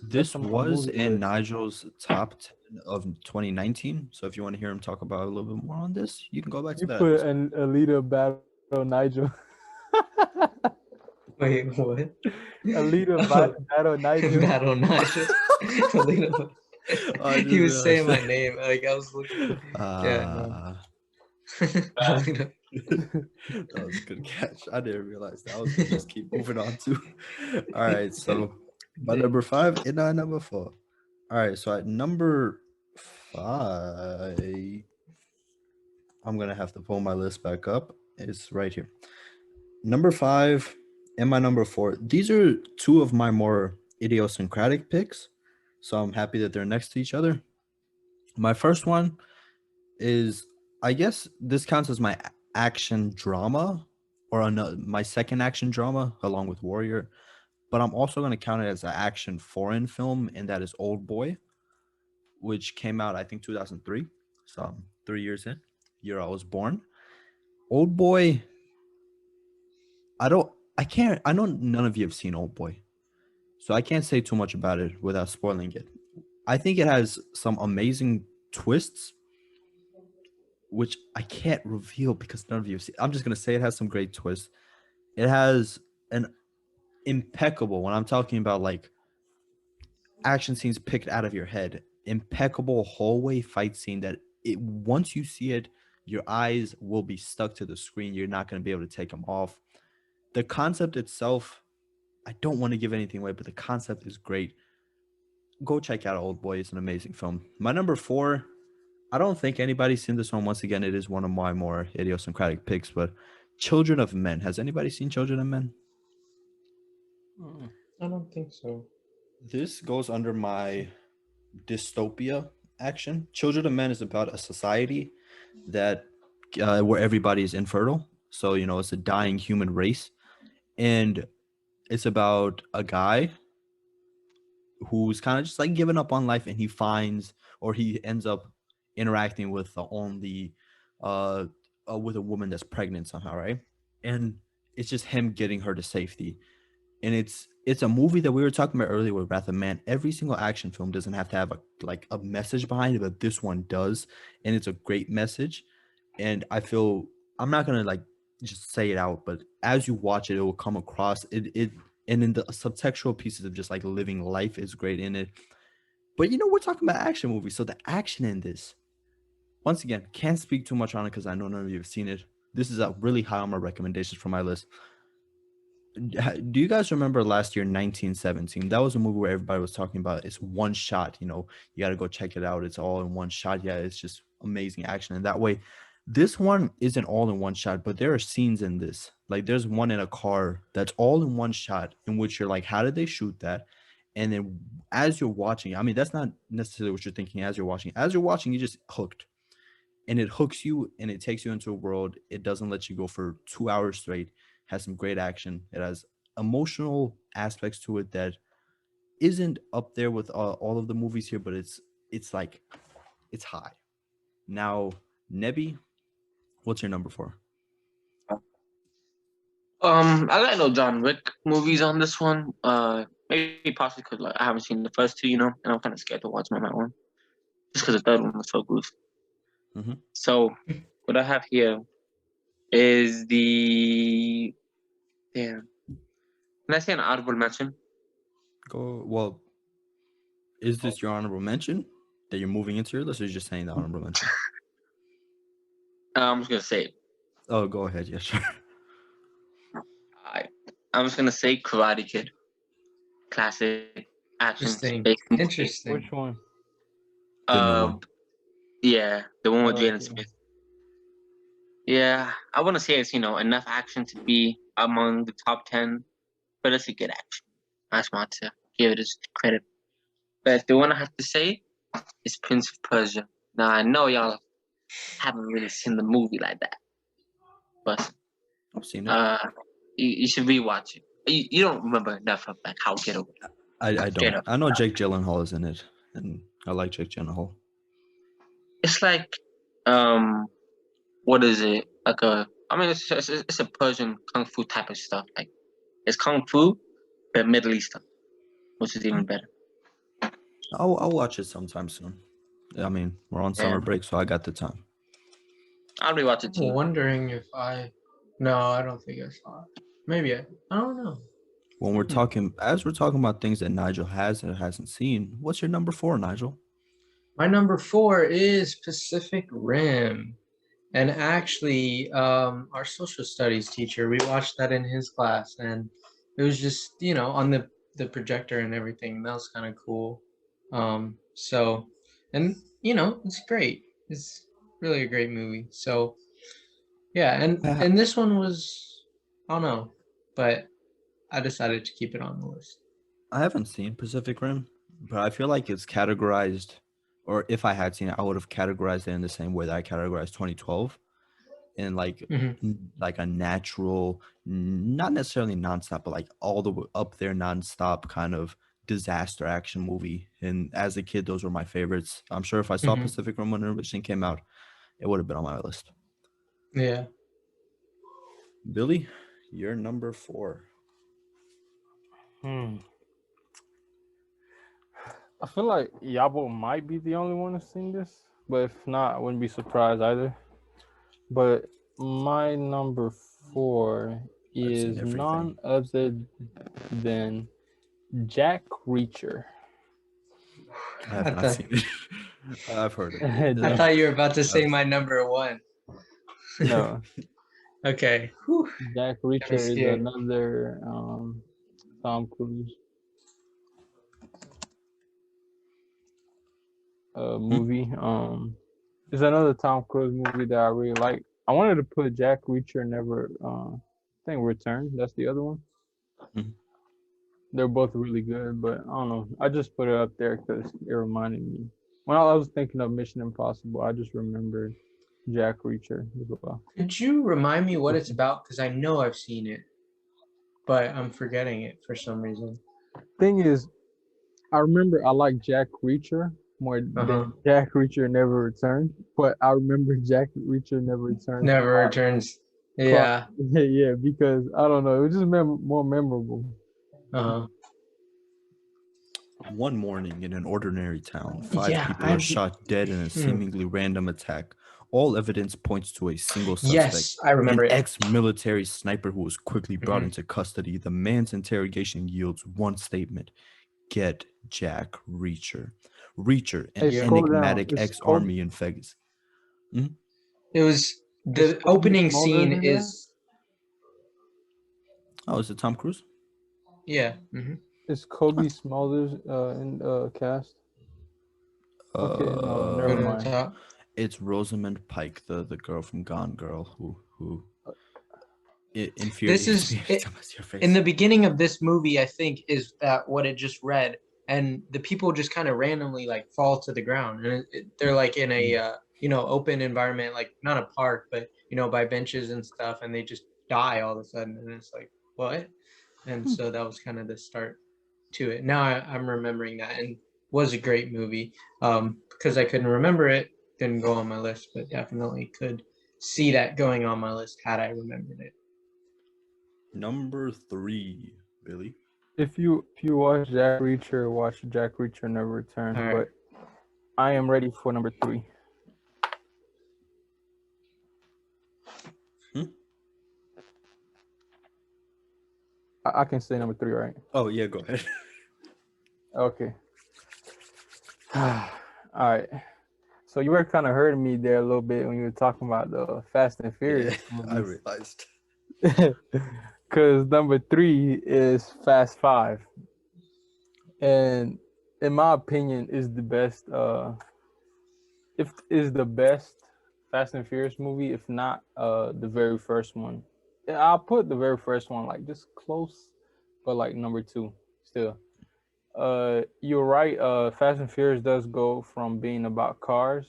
this on my was movie in list. Nigel's top 10 of 2019. So if you want to hear him talk about a little bit more on this, you can go back to You that put episode. an Alita Battle Nigel. wait, what? Alita Oh, Battle Nigel. Battle Nigel. Alita. I He was just saying my realized name. Like I was looking. Yeah. Alita. that was a good catch. I didn't realize that. I was gonna just keep moving on to. All right, so my number 5 and our number 4. All right, so at number 5, I'm gonna have to pull my list back up. It's right here. Number 5 and my number 4. These are two of my more idiosyncratic picks, so I'm happy that they're next to each other. My first one is, I guess this counts as my action drama, or my second action drama along with Warrior, but I'm also going to count it as an action foreign film, and that is Old Boy, which came out I think 2003, so I'm 3 years in, year I was born. Old Boy, I know none of you have seen Old Boy, so I can't say too much about it without spoiling it. I think it has some amazing twists, which I can't reveal because none of you have seen. I'm just gonna say it has some great twists. It has an impeccable, when I'm talking about like action scenes picked out of your head, impeccable hallway fight scene that once you see it, your eyes will be stuck to the screen. You're not gonna be able to take them off. The concept itself, I don't want to give anything away, but the concept is great. Go check out Old Boy. It's an amazing film. My number 4, I don't think anybody's seen this one. Once again, it is one of my more idiosyncratic picks, but Children of Men. Has anybody seen Children of Men? I don't think so. This goes under my dystopia action. Children of Men is about a society that where everybody is infertile. So, it's a dying human race. And it's about a guy who's kind of just like giving up on life, and he ends up interacting with the only with a woman that's pregnant somehow, right? And it's just him getting her to safety. And it's a movie that we were talking about earlier with Wrath of Man. Every single action film doesn't have to have a message behind it, but this one does, and it's a great message. And I feel, I'm not gonna just say it out, but as you watch it, it will come across it. And then the subtextual pieces of just like living life is great in it. But we're talking about action movies, so the action in this, once again, can't speak too much on it because I know none of you have seen it. This is really high on my recommendations for my list. Do you guys remember last year, 1917? That was a movie where everybody was talking about it's one shot. You got to go check it out. It's all in one shot. Yeah, it's just amazing action. And that way, This one isn't all in one shot, but there are scenes in this. Like there's one in a car that's all in one shot in which you're like, how did they shoot that? And then as you're watching, I mean, that's not necessarily what you're thinking as you're watching. As you're watching, you just hooked. And it hooks you and it takes you into a world. It doesn't let you go for 2 hours straight. Has some great action. It has emotional aspects to it that isn't up there with all of the movies here, but it's like it's high. Now, Nebi, what's your number 4? I like no John Wick movies on this one. Maybe possibly because like I haven't seen the first two, and I'm kind of scared to watch my one, just because the third one was so gruesome. Mm-hmm. So what I have here is the damn. Can I say an honorable mention? Go. Well, is this your honorable mention that you're moving into your list, or you're just saying the honorable mention? I'm just gonna say it. Oh, go ahead. Yeah, sure. I'm just gonna say Karate Kid, classic action. Interesting. Which one? The new one. Yeah, the one with Jaden yeah. Smith. Yeah, I want to say it's enough action to be among the top 10, but it's a good action. I just want to give it its credit. But the one I have to say is Prince of Persia. Now I know y'all haven't really seen the movie like that, but I've seen it. you should rewatch it. You don't remember enough of like how good it was. I don't. I know Jake Gyllenhaal is in it, and I like Jake Gyllenhaal. It's like what is it? Like it's a Persian kung fu type of stuff. Like it's kung fu, but Middle Eastern, which is even better. I'll watch it sometime soon. I mean, we're on summer break, so I got the time. I'll rewatch it too. I'm wondering if No, I don't think I saw it. Maybe I don't know. When we're talking, as we're talking about things that Nigel has and hasn't seen, what's your number 4, Nigel? My number 4 is Pacific Rim. And actually, our social studies teacher, we watched that in his class, and it was just, on the projector and everything. That was kind of cool. So, and, it's great. It's really a great movie. So, yeah, and this one was, I don't know, but I decided to keep it on the list. I haven't seen Pacific Rim, but I feel like it's categorized, or if I had seen it, I would have categorized it in the same way that I categorized 2012, in like a natural, not necessarily nonstop, but like all the way up there nonstop kind of disaster action movie. And as a kid, those were my favorites. I'm sure if I saw Pacific Rim when it originally came out, it would have been on my list. Yeah. Billy, you're number 4. I feel like Yabo might be the only one who's seen this, but if not, I wouldn't be surprised either. But my number 4 is none other than Jack Reacher. I have not seen it. I've heard it. I thought you were about to say my number 1. No. Okay. Whew. Jack Reacher is another Tom Cruise movie. It's another Tom Cruise movie that I really like. I wanted to put Jack Reacher Never Return. That's the other one. They're both really good, but I don't know. I just put it up there because it reminded me. When I was thinking of Mission Impossible, I just remembered Jack Reacher as well. Could you remind me what it's about? Because I know I've seen it, but I'm forgetting it for some reason. Thing is, I remember I like Jack Reacher more than Jack Reacher Never Returned, but I remember Jack Reacher Never Returned. Never Returns. Yeah. Yeah, because I don't know, it was just more memorable. One morning in an ordinary town, 5 people are shot dead in a seemingly random attack. All evidence points to a single suspect. Yes, I remember an ex-military sniper who was quickly brought into custody. The man's interrogation yields one statement: "Get Jack Reacher." Reacher, an enigmatic ex-army in Vegas. It was the opening scene is. Oh, is it Tom Cruise? Yeah. Is Kobe Smulders in the cast? Okay, no, never mind. It's Rosamund Pike, the girl from Gone Girl, who it infuriates This is me every time I see her face. in the beginning of this movie. I think is that what it just read, and the people just kind of randomly like fall to the ground, and they're like in a open environment, like not a park, but by benches and stuff, and they just die all of a sudden, and it's like what? And so that was kind of the start to it. Now I'm remembering that, and was a great movie. Because I couldn't remember it, didn't go on my list, but definitely could see that going on my list had I remembered it. Number 3, Billy. If you watch Jack Reacher, watch Jack Reacher Never Return. All right. But I am ready for number 3. I can say number 3, right? Oh yeah, go ahead. Okay. All right. So you were kind of hurting me there a little bit when you were talking about the Fast and Furious I movies. realized. Because number 3 is Fast 5. And in my opinion, is the best the best Fast and Furious movie, if not the very first one. I'll put the very first one like just close, but like number 2 still. You're right. Fast and Furious does go from being about cars,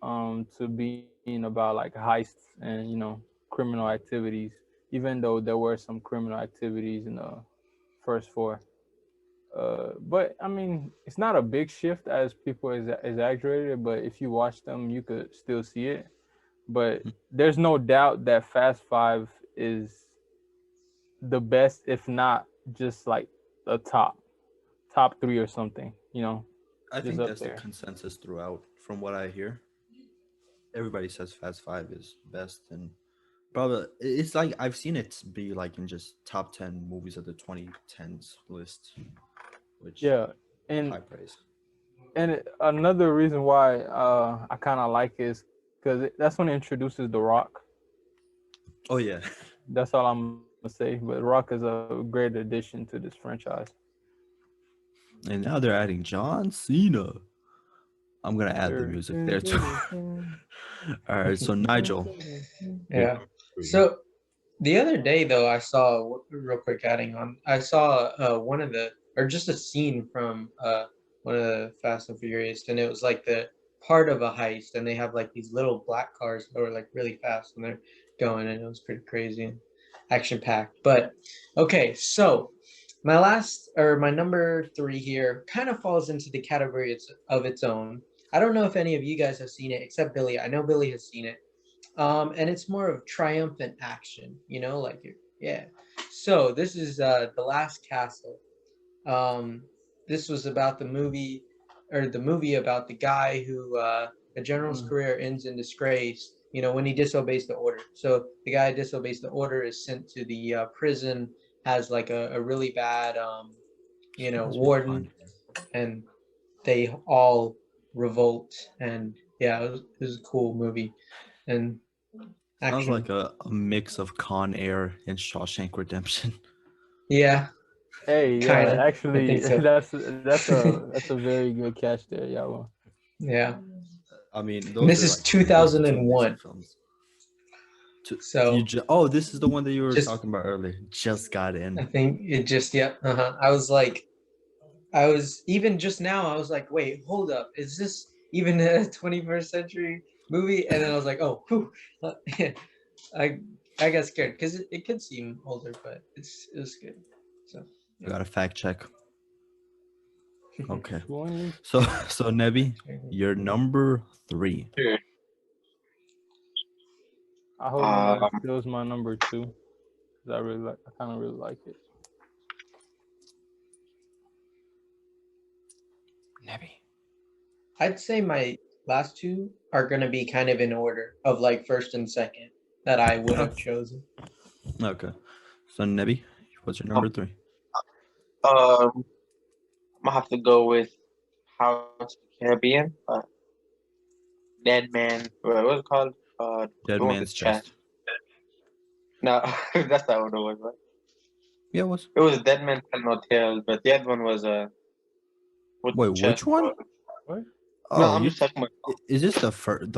to being about like heists and criminal activities. Even though there were some criminal activities in the first 4, but I mean it's not a big shift as people exaggerated. But if you watch them, you could still see it. But there's no doubt that Fast 5 is the best, if not just like the top 3 or something, I just think up that's there. the consensus throughout, from what I hear. Everybody says Fast 5 is best, and probably it's like I've seen it be like in just top 10 movies of the 2010s list, which Yeah, high and praise. another reason why I kind of like it is because that's when it introduces The Rock. Oh yeah, That's all I'm gonna say. But Rock is a great addition to this franchise. and now they're adding John Cena. I'm gonna add the music there too. All right, so Nigel. Yeah. So the other day, though, I saw real quick adding on. I saw one of the just a scene from one of the Fast and Furious, and it was like the part of a heist, and they have like these little black cars that were like really fast, and they're going, and it was pretty crazy and action packed. But okay, so my number 3 here kind of falls into the category of its own. I don't know if any of you guys have seen it, except Billy. I know Billy has seen it. And it's more of triumphant action, yeah. So this is The Last Castle. This was about the movie about the guy who a general's career ends in disgrace, when he disobeys the order. So the guy who disobeys the order is sent to the prison, has like a really bad warden, and they all revolt, and yeah, it was a cool movie. And Sounds action. like a mix of Con Air and Shawshank Redemption. Yeah. Hey, Kinda. actually, I think so. that's a very good catch there, Yabo. Yeah. I mean, And those this are is like two 2001. amazing films. So This is the one that you were just- talking about earlier. Just got I in. think it just I was even just now, I was like, wait, hold up. Is this even a 21st century movie? And then I was like, oh, whew. I got scared because it could seem older, but it was good. So I got a fact check. Okay. 20. So Nebi, you're number 3. Sure. I hope mine feels my number 2. Cause I kind of really like it. Nebi. I'd say my last 2 are gonna be kind of in order of like first and second that I would have chosen. Okay. So Nebi, what's your number 3? I'm gonna have to go with How to the Caribbean. Dead Man. What was it called? Dead the one Man's with Chad. Chest. No, that's not what it was. Right? Yeah, it was. It was Dead Man Tell No Tales, but the other one was Wait, which one? What? Oh, I'm you just talking about. is this the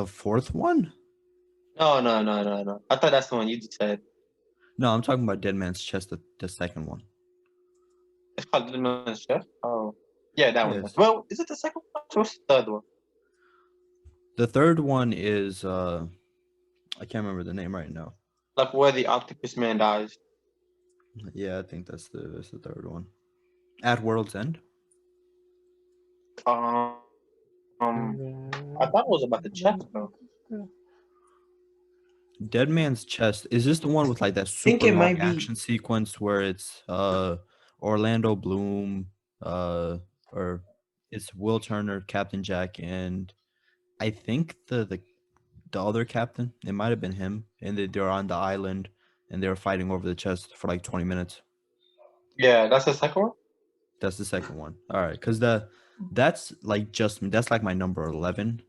fourth one? No. I thought that's the one you just said. No, I'm talking about Dead Man's Chest, the second one. It's called Little Man's Chef. Oh, yeah, that one. Yes. Well, is it the second one or the third one? The third one is I can't remember the name right now. Like where the octopus man dies. Yeah, I think that's the third one. At World's End. I thought it was about the chest though. Dead Man's Chest. Is this the one with like that think super it long might be- action sequence where it's Orlando Bloom, or it's Will Turner, Captain Jack, and I think the other captain. It might have been him, and they're on the island and they're fighting over the chest for like 20 minutes. Yeah, that's the second one. That's the second one. All right, because that's like my number 11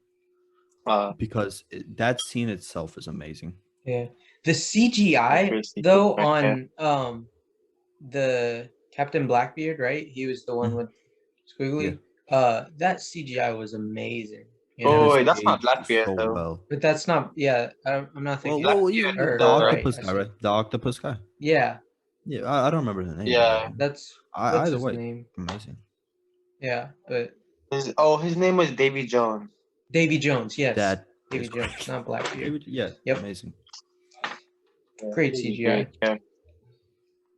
because that scene itself is amazing. Yeah, the CGI though on the Captain Blackbeard, right? He was the one with squiggly. That CGI was amazing. You know? Oh, wait, that's not Aged Blackbeard so though. well. But that's not. Yeah, I'm not thinking. Well, Blackbeard, the octopus right, guy, right? The octopus guy. Yeah, Yeah, I don't remember the name. Yeah. that's what's Either his way, name? amazing. Yeah, but His name was Davy Jones. Davy Jones. Yes, That Davy is Jones, great. not Blackbeard. Yeah, Yep. amazing. Great CGI.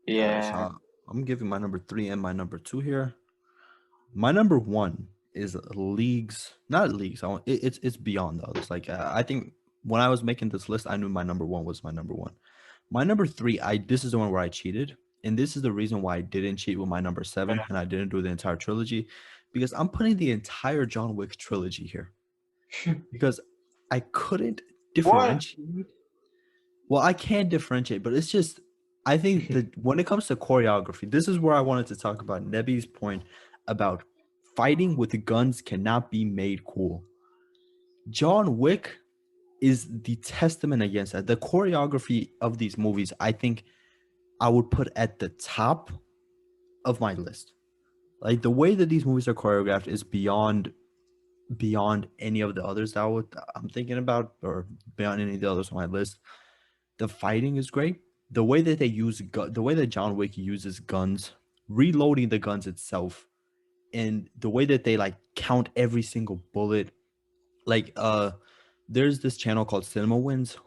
Yeah. So I'm giving my number 3 and my number 2 here. My number 1 is not leagues. It's beyond the others. Like I think when I was making this list, I knew my number 1 was my number 1. My number 3, this is the one where I cheated, and this is the reason why I didn't cheat with my number 7 and I didn't do the entire trilogy, because I'm putting the entire John Wick trilogy here because I couldn't differentiate. Well, I can differentiate, but it's just I think that when it comes to choreography, this is where I wanted to talk about Nebi's point about fighting with the guns cannot be made cool. John Wick is the testament against that. The choreography of these movies, I think I would put at the top of my list. Like the way that these movies are choreographed is beyond any of the others that I'm thinking about, or beyond any of the others on my list. The fighting is great. The way that they use the way that John Wick uses guns, reloading the guns itself, and the way that they like count every single bullet. Like there's this channel called Cinema Wins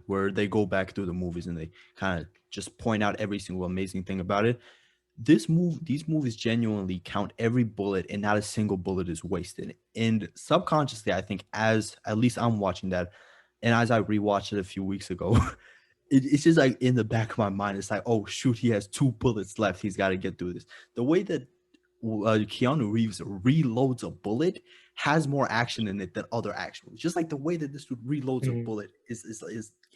where they go back through the movies and they kind of just point out every single amazing thing about it. These movies genuinely count every bullet and not a single bullet is wasted. And subconsciously, I think at least I'm watching that, and as I rewatched it a few weeks ago, it's just like in the back of my mind, it's like, oh shoot, he has 2 bullets left. He's got to get through this. The way that Keanu Reeves reloads a bullet has more action in it than other action movies. Just like the way that this dude reloads a bullet is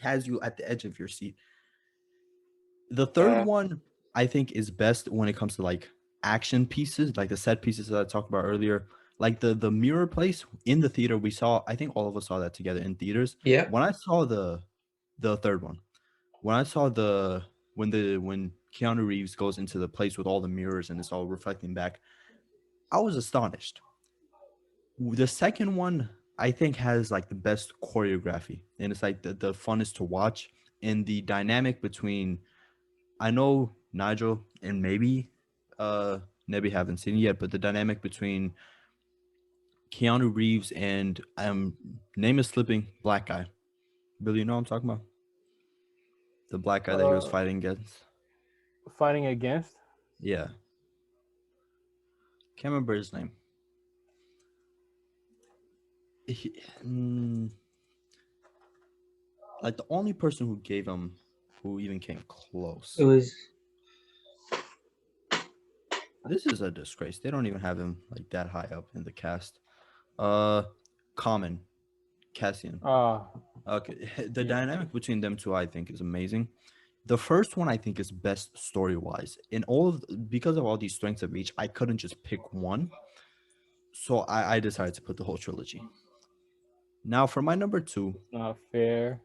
has you at the edge of your seat. The third one I think is best when it comes to like action pieces, like the set pieces that I talked about earlier. Like the mirror place in the theater, we saw, I think all of us saw that together in theaters. Yeah. When I saw the third one, when I saw when Keanu Reeves goes into the place with all the mirrors and it's all reflecting back, I was astonished. The second one, I think, has like the best choreography, and it's like the funnest to watch. And the dynamic between, I know Nigel and maybe Nebi haven't seen it yet, but the dynamic between Keanu Reeves and name is slipping, black guy. Billy, you know what I'm talking about? The black guy that he was fighting against. Fighting against? Yeah. Can't remember his name. Like the only person who even came close. It was. This is a disgrace. They don't even have him like that high up in the cast. Cassian. Okay. The dynamic between them two, I think, is amazing. The first one, I think, is best story-wise. Because of all these strengths of each, I couldn't just pick one. So I decided to put the whole trilogy. Now for my number 2. Not fair.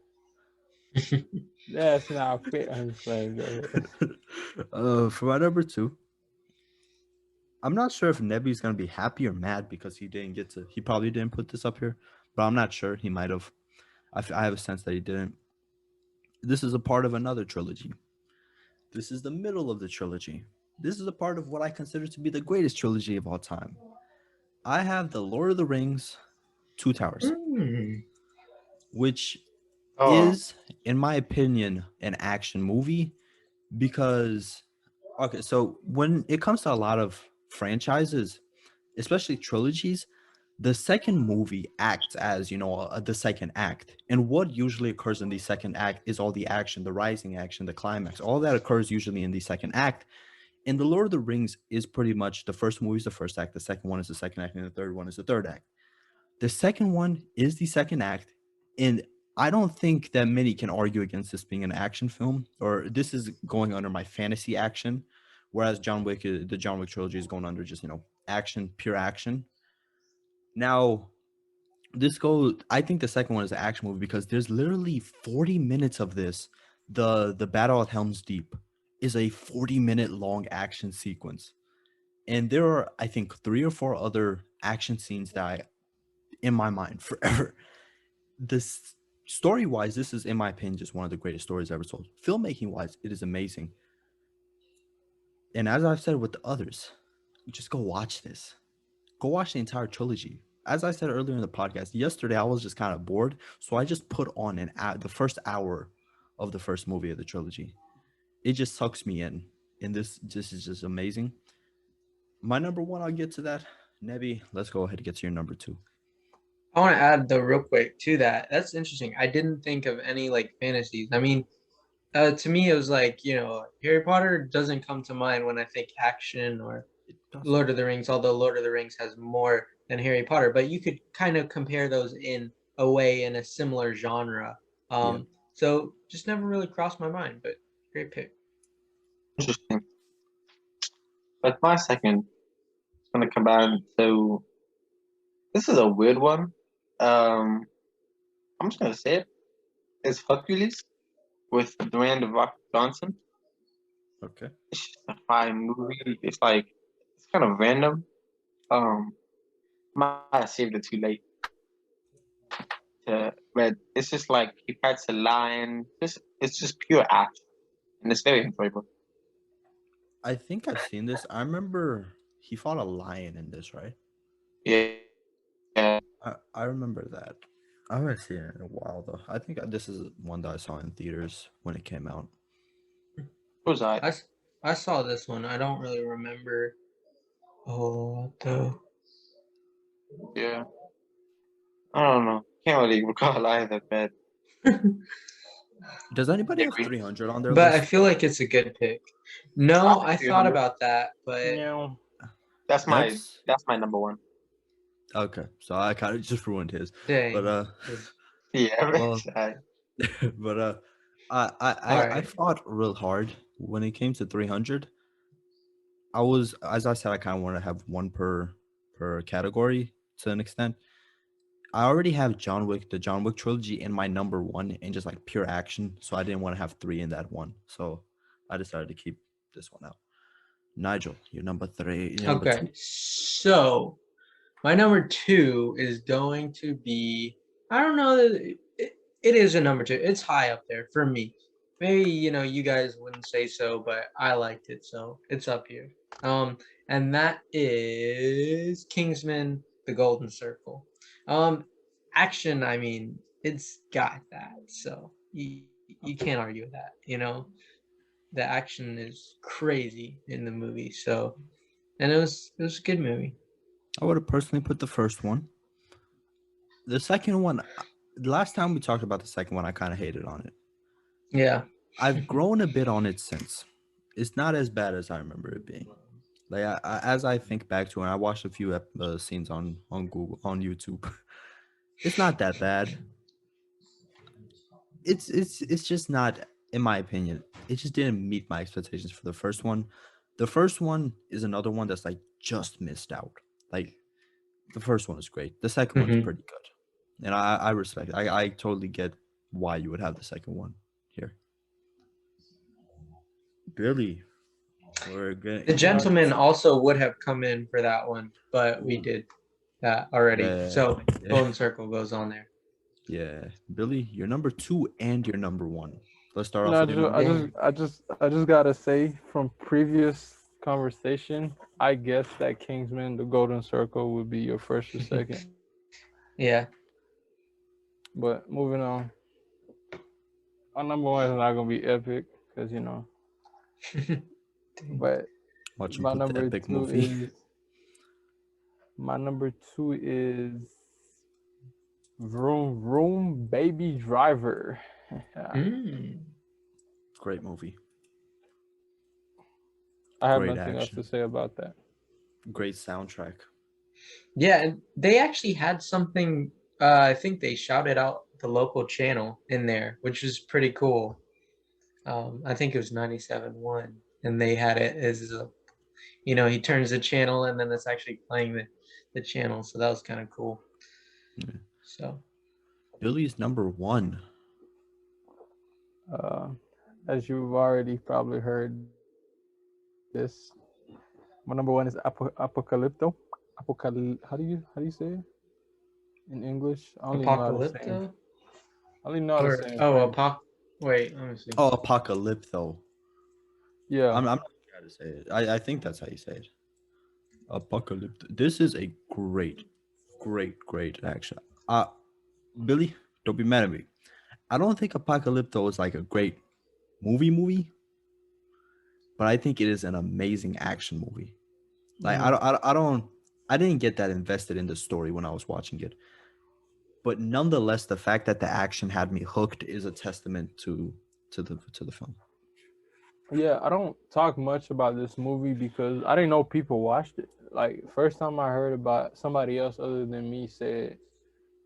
That's not fair. I'm just playing. For my number 2, I'm not sure if Nebi's gonna be happy or mad because he didn't get to. He probably didn't put this up here, but I'm not sure. He might have. I have a sense that he didn't. This is a part of another trilogy. This is the middle of the trilogy. This is a part of what I consider to be the greatest trilogy of all time. I have the Lord of the Rings, Two Towers, which Oh, is, in my opinion, an action movie because, okay, so when it comes to a lot of franchises, especially trilogies, the second movie acts as, the second act. And what usually occurs in the second act is all the action, the rising action, the climax. All that occurs usually in the second act. And The Lord of the Rings is pretty much the first movie is the first act, the second one is the second act, and the third one is the third act. The second one is the second act, and I don't think that many can argue against this being an action film, or this is going under my fantasy action, whereas the John Wick trilogy is going under just, action, pure action. Now, I think the second one is an action movie because there's literally 40 minutes of this. The battle at Helm's Deep is a 40-minute long action sequence. And there are, I think, 3 or 4 other action scenes that in my mind forever. This story wise, this is, in my opinion, just one of the greatest stories ever told. Filmmaking wise, it is amazing. And as I've said with the others, just go watch this. Go watch the entire trilogy. As I said earlier in the podcast, yesterday I was just kind of bored, so I just put on the first hour of the first movie of the trilogy. It just sucks me in, and this is just amazing. My number one, I'll get to that. Nebi, let's go ahead and get to your number two. I want to add though real quick to that. That's interesting. I didn't think of any like fantasies. I mean, to me it was like, Harry Potter doesn't come to mind when I think action or Lord of the Rings, although Lord of the Rings has more than Harry Potter, but you could kind of compare those in a way in a similar genre. Yeah. So just never really crossed my mind, but great pick. interesting. But my second is gonna come out. So this is a weird one. I'm just gonna say it. It's Hercules with Dwayne the Rock Johnson. Okay. It's just a fine movie. It's like it's kind of random. Might have saved it too late. But it's just like he fights a lion. It's just pure action, and it's very enjoyable. I think I've seen this. I remember he fought a lion in this, right? Yeah, yeah. I remember that. I haven't seen it in a while though. I think this is one that I saw in theaters when it came out. Was I? I saw this one. I don't really remember. Oh, though. Yeah. I don't know. Can't really recall either, but Does anybody have Agree. 300 on their But I list? feel like it's a good pick. No, I'll I pick thought 300. about that, but No. that's my That's number one. okay. So I kind of just ruined his. dang. But Yeah, well, I- but I Alright. fought real hard when it came to 300. I was, as I said, I kind of want to have one per category to an extent. I already have the John Wick trilogy in my number one in just like pure action, so I didn't want to have 3 in that one. So I decided to keep this one out. Nigel, your number 3, your number Okay. 2. So my number 2 is going to be, I don't know, it is a number 2. It's high up there for me. Maybe, you guys wouldn't say so, but I liked it, so it's up here. And that is Kingsman: The Golden Circle. Action, I mean, it's got that, so you can't argue with that, The action is crazy in the movie, so, and it was a good movie. I would have personally put the first one. The second one, the last time we talked about the second one, I kind of hated on it. Yeah. I've grown a bit on it since. It's not as bad as I remember it being. Like as I think back to it, I watched a few scenes on Google, on YouTube. It's not that bad. It's just not, in my opinion. It just didn't meet my expectations for the first one. The first one is another one that's like just missed out. Like the first one is great. The second one is pretty good, and I respect it. I totally get why you would have the second one here. Billy, We're good. The Gentleman also would have come in for that one, but we did that already. Yeah. So Yeah. Golden Circle goes on there. Yeah, Billy, you're number 2 and you're number 1. Let's start off No, with your number I just gotta say from previous conversation, I guess that Kingsman, the Golden Circle, would be your first or second. Yeah. But moving on, our number 1 is not gonna be epic because but Watch him my put the number epic 2 movie. is my number 2 is Vroom Vroom Baby Driver. Great movie. I have Great nothing else action. to say about that. Great soundtrack. Yeah, and they actually had something. I think they shouted out the local channel in there, which was pretty cool. I think it was 97.1, and they had it as he turns the channel and then it's actually playing the channel, so that was kind of cool. Yeah. So Billy's number 1. As you've already probably heard, this my number 1 is Apocalypto. How do you say it in English? I only know how to say it. Apocalypto. I only know how to say it in Oh, French. Wait, let me see. Oh, Apocalypto. Yeah. I'm not sure how to say it. I think that's how you say it. Apocalypto. This is a great action. Billy, don't be mad at me. I don't think Apocalypto is like a great movie, but I think it is an amazing action movie. Like I didn't get that invested in the story when I was watching it, but nonetheless, the fact that the action had me hooked is a testament to the film. Yeah, I don't talk much about this movie because I didn't know people watched it. Like first time I heard about somebody else other than me said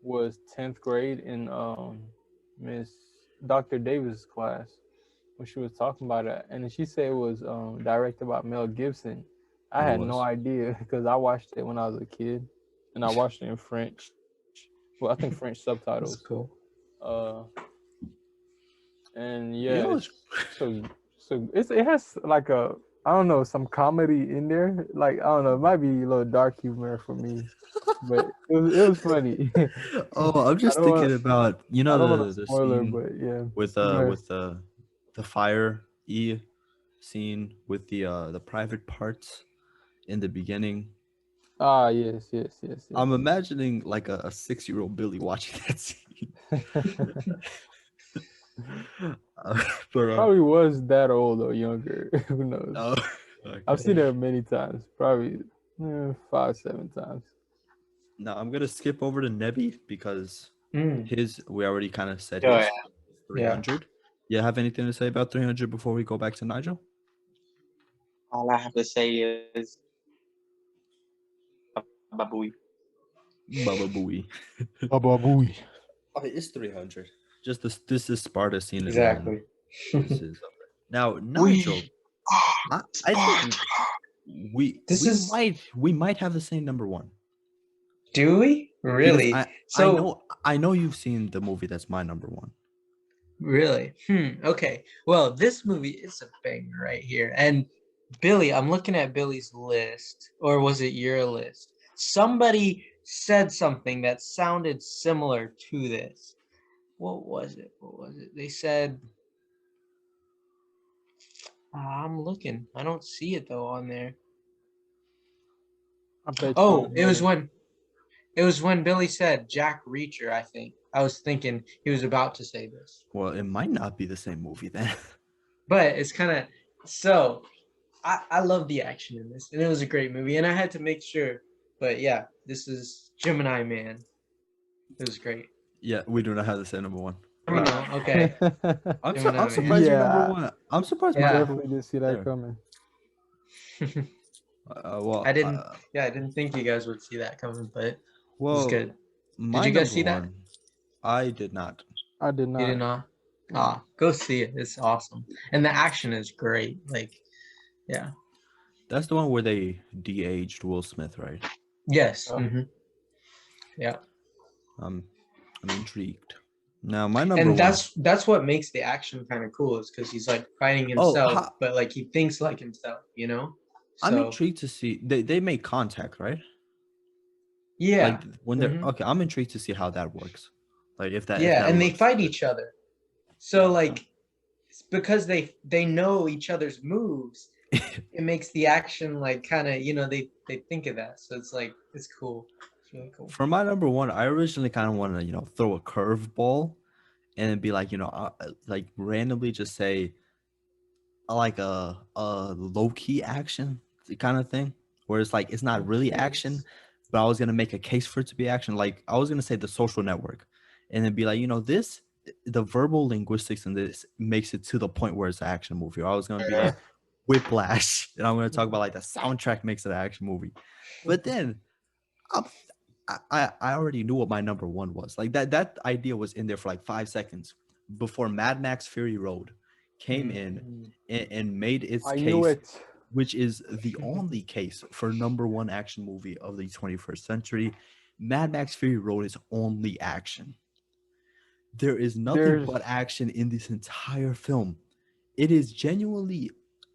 was 10th grade in Miss Dr. Davis' class when she was talking about it, and she said it was directed by Mel Gibson. I had no idea because I watched it when I was a kid, and I watched it in French. Well, I think French subtitles. That's cool. And yeah, so it has like I don't know, some comedy in there. Like I don't know, it might be a little dark humor for me, but it was funny. Oh, I'm just thinking about I don't want to the spoiler, scene but yeah, with the fire scene with the private parts in the beginning. Ah, yes. I'm imagining like a 6-year-old Billy watching that scene. Probably was that old or younger. Who knows? Oh, okay. I've seen it many times, probably 5-7 times. Now I'm gonna skip over to Nebi because we already kind of said Oh, his yeah. 300. You have anything to say about 300 before we go back to Nigel? All I have to say is Babooey. Baba Booey. Baba Booey. Oh, it's 300. Just this is Sparta scene Exactly. alone. This is now Nigel. I think we might have the same number 1. Do we really? Because I know you've seen the movie that's my number 1. Really? Okay. Well, this movie is a banger right here. And Billy, I'm looking at Billy's list, or was it your list? Somebody said something that sounded similar to this. What was it? They said, I'm looking. I don't see it though on there. Oh, it was when Billy said Jack Reacher, I think. I was thinking he was about to say this. Well, it might not be the same movie then. But it's kind of so. I love the action in this, and it was a great movie, and I had to make sure. But yeah, this is Gemini Man. It was great. Yeah, we do not have the same number 1. No, okay. I'm surprised you're number 1. I'm surprised. I definitely didn't see that coming. Well, I didn't think you guys would see that coming, but it was good. Did you guys see that? I did not. I did not. You did not? Go see it. It's awesome. And the action is great. Like, yeah. That's the one where they de-aged Will Smith, right? Yes. Yeah. I'm intrigued. Now my number And one. that's what makes the action kind of cool, is because he's like fighting Oh, himself, but like he thinks like himself, you know. I'm So intrigued to see they make contact, right? yeah, Like when they're mhm. okay, I'm intrigued to see how that works. Like if that Yeah, and they looks fight good. each other. So like it's because they know each other's moves, it makes the action like kind of, you know, they think of that. So it's like it's cool. It's really cool. For my number one, I originally kind of wanted to, throw a curveball and then be like, like randomly just say like a low key action kind of thing, where it's like it's not really action, but I was gonna make a case for it to be action. Like I was gonna say The Social Network, and then be like, this the verbal linguistics in this makes it to the point where it's an action movie. Or I was gonna be like Whiplash, and I'm gonna talk about like the soundtrack makes it an action movie, but then I'm, I already knew what my number one was. Like that idea was in there for like 5 seconds before Mad Max Fury Road came in and made its I knew case, it. which is the only case for number one action movie of the 21st century. Mad Max Fury Road is only action. There is nothing but action in this entire film. It is genuinely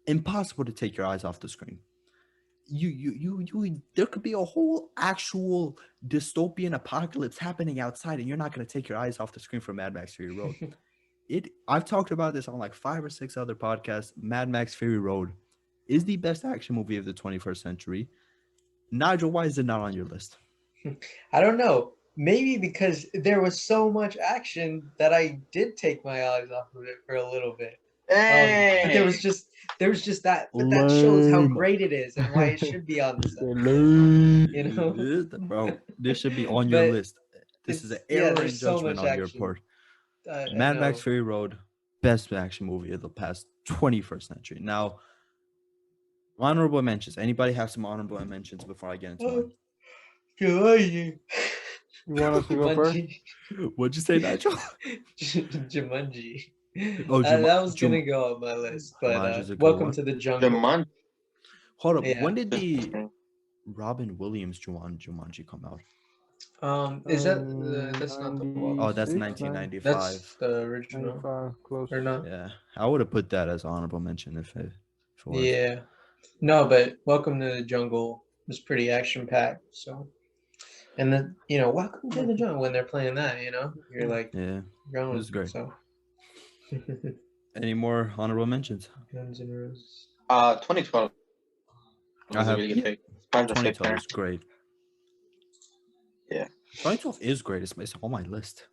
impossible to take your eyes off the screen. There could be a whole actual dystopian apocalypse happening outside and you're not going to take your eyes off the screen for Mad Max Fury Road. I've talked about this on like 5 or 6 other podcasts. Mad Max Fury Road is the best action movie of the 21st century. Nigel, why is it not on your list? I don't know. Maybe because there was so much action that I did take my eyes off of it for a little bit. But there was just that, but that shows how great it is and why it should be on this episode, you know. Bro, this should be on your list. This is an error in there's so judgment much on your action. part. I Mad know. Max Fury Road, best action movie of the past 21st century. Now, honorable mentions. Anybody have some honorable mentions before I get into mine? Jumanji. You want us to go first? What'd you say, Nigel? Jumanji. Oh, that was gonna go on my list, but Welcome to the Jungle. Hold up. Yeah. When did the Robin Williams Jumanji come out? Is that's not the one? Oh, that's 1995. That's the original. 95, close. Or not? Yeah, I would have put that as honorable mention if it was. Yeah. No, but Welcome to the Jungle was pretty action packed. So, and then Welcome to the Jungle, when they're playing that, you're like, yeah, going. it was great. So, any more honorable mentions? Guns N' Roses. 2012. I have really good pick. 2012 is great. Yeah, 2012 is great. It's on my list.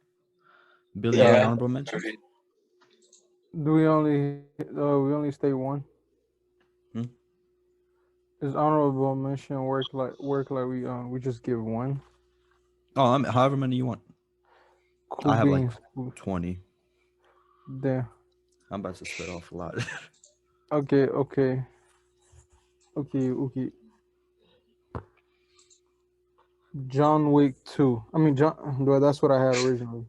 Billy, Yeah. honorable mentions. Do we only stay one? Is honorable mention work like we just give one? Oh, however many you want. Cool I have beans. like 20. There. I'm about to spit off a lot. Okay. John Wick 2. I mean, well, that's what I had originally.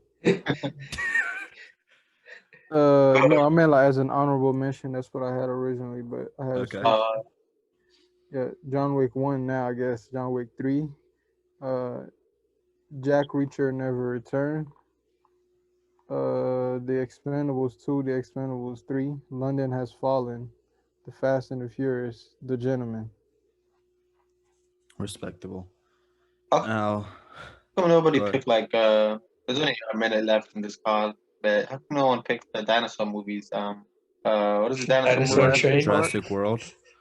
No, I meant like as an honorable mention. That's what I had originally, but I had yeah, John Wick 1 now, I guess. John Wick 3. Jack Reacher Never Returned. The Expendables 2, The Expendables 3. London Has Fallen. The Fast and the Furious. The Gentleman. Respectable. Oh. Now, nobody picked like there's only a minute left in this call, but how come no one picked the dinosaur movies? What is the dinosaur movie? Train? Jurassic World.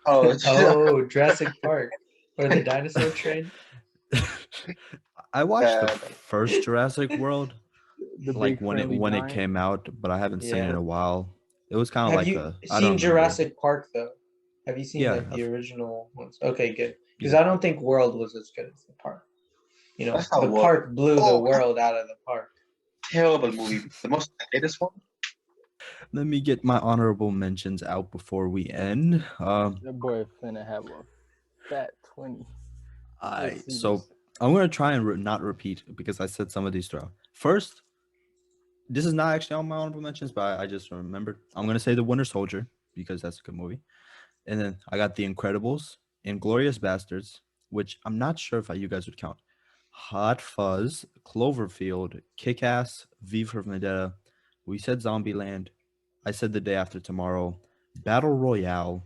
Oh, Jurassic Park or the Dinosaur Train. I watched the first Jurassic World, like when it came out, but I haven't seen it in a while. It was kind of like Have you seen Jurassic Park though? Have you seen like the original ones? Okay, good. Because I don't think World was as good as the park. The park blew the world out of the park. Terrible movie. The most latest one. Let me get my honorable mentions out before we end. That boy finna have a fat 20. So I'm gonna try and not repeat because I said some of these throughout. First, this is not actually on my honorable mentions, but I just remembered. I'm gonna say The Winter Soldier because that's a good movie, and then I got The Incredibles, Inglourious Bastards, which I'm not sure if you guys would count, Hot Fuzz, Cloverfield, Kick-Ass, V for Vendetta. We said Zombieland. I said The Day After Tomorrow. Battle Royale.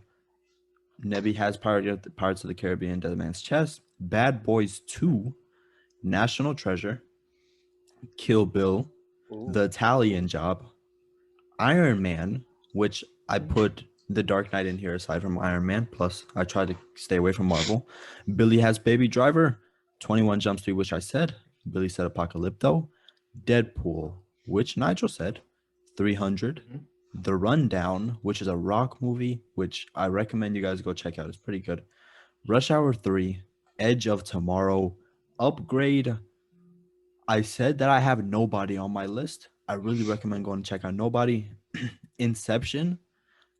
Nebi has Pirates of the Caribbean, Dead Man's Chest. Bad Boys 2. National Treasure. Kill Bill. The Italian Job. Iron Man, which I put The Dark Knight in here aside from Iron Man. Plus, I tried to stay away from Marvel. Billy has Baby Driver. 21 Jump Street, which I said. Billy said Apocalypto. Deadpool, which Nigel said. 300. The Rundown, which is a rock movie, which I recommend you guys go check out. It's pretty good. Rush Hour 3. Edge of Tomorrow. Upgrade. I said that I have Nobody on my list. I really recommend going to check out Nobody. Inception.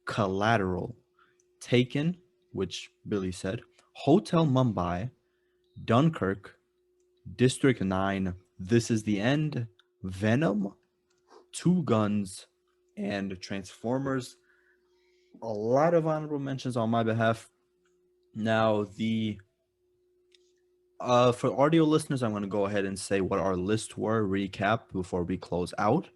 Collateral. Taken, which Billy said. Hotel Mumbai. Dunkirk. District 9, This Is the End, Venom, Two Guns, and Transformers. A lot of honorable mentions on my behalf. Now, for audio listeners, I'm going to go ahead and say what our lists were, recap before we close out.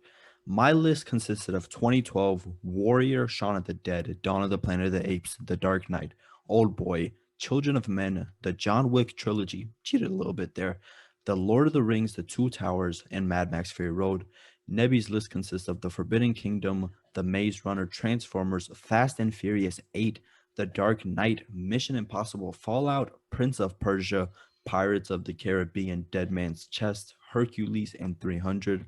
My list consisted of 2012, Warrior, Shaun of the Dead, Dawn of the Planet of the Apes, The Dark Knight, Old Boy, Children of Men, the John Wick trilogy, cheated a little bit there, The Lord of the Rings, The Two Towers, and Mad Max Fury Road. Nebi's list consists of The Forbidden Kingdom, The Maze Runner, Transformers, Fast and Furious 8, The Dark Knight, Mission Impossible Fallout, Prince of Persia, Pirates of the Caribbean, Dead Man's Chest, Hercules, and 300.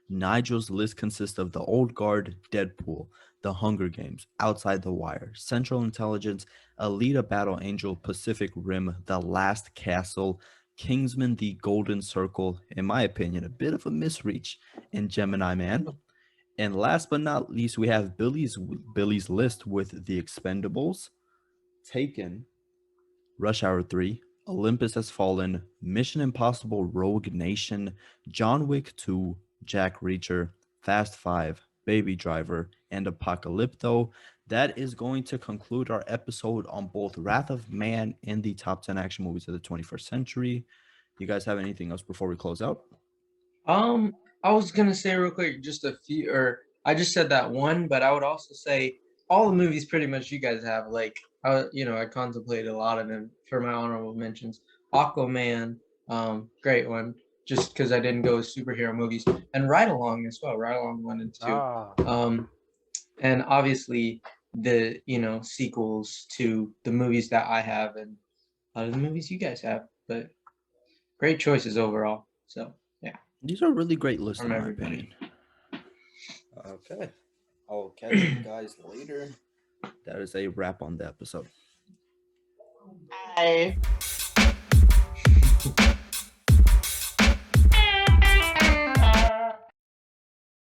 Nigel's list consists of The Old Guard, Deadpool, The Hunger Games, Outside the Wire, Central Intelligence, Alita Battle Angel, Pacific Rim, The Last Castle, Kingsman, The Golden Circle, in my opinion, a bit of a misreach, and Gemini Man. And last but not least, we have Billy's list with The Expendables, Taken, Rush Hour 3, Olympus Has Fallen, Mission Impossible Rogue Nation, John Wick 2, Jack Reacher, Fast 5, Baby Driver, and Apocalypto. That is going to conclude our episode on both Wrath of Man and the top 10 action movies of the 21st century. You guys have anything else before we close out? I was gonna say real quick, just a few, or I just said that one, but I would also say all the movies pretty much you guys have. Like, I contemplated a lot of them for my honorable mentions. Aquaman, great one, just because I didn't go with superhero movies, and Ride Along as well. Ride Along 1 and 2. And obviously the sequels to the movies that I have and a lot of the movies you guys have. But great choices overall. So yeah. These are really great lists in my opinion. Okay. I'll catch you guys later. That is a wrap on the episode. Bye.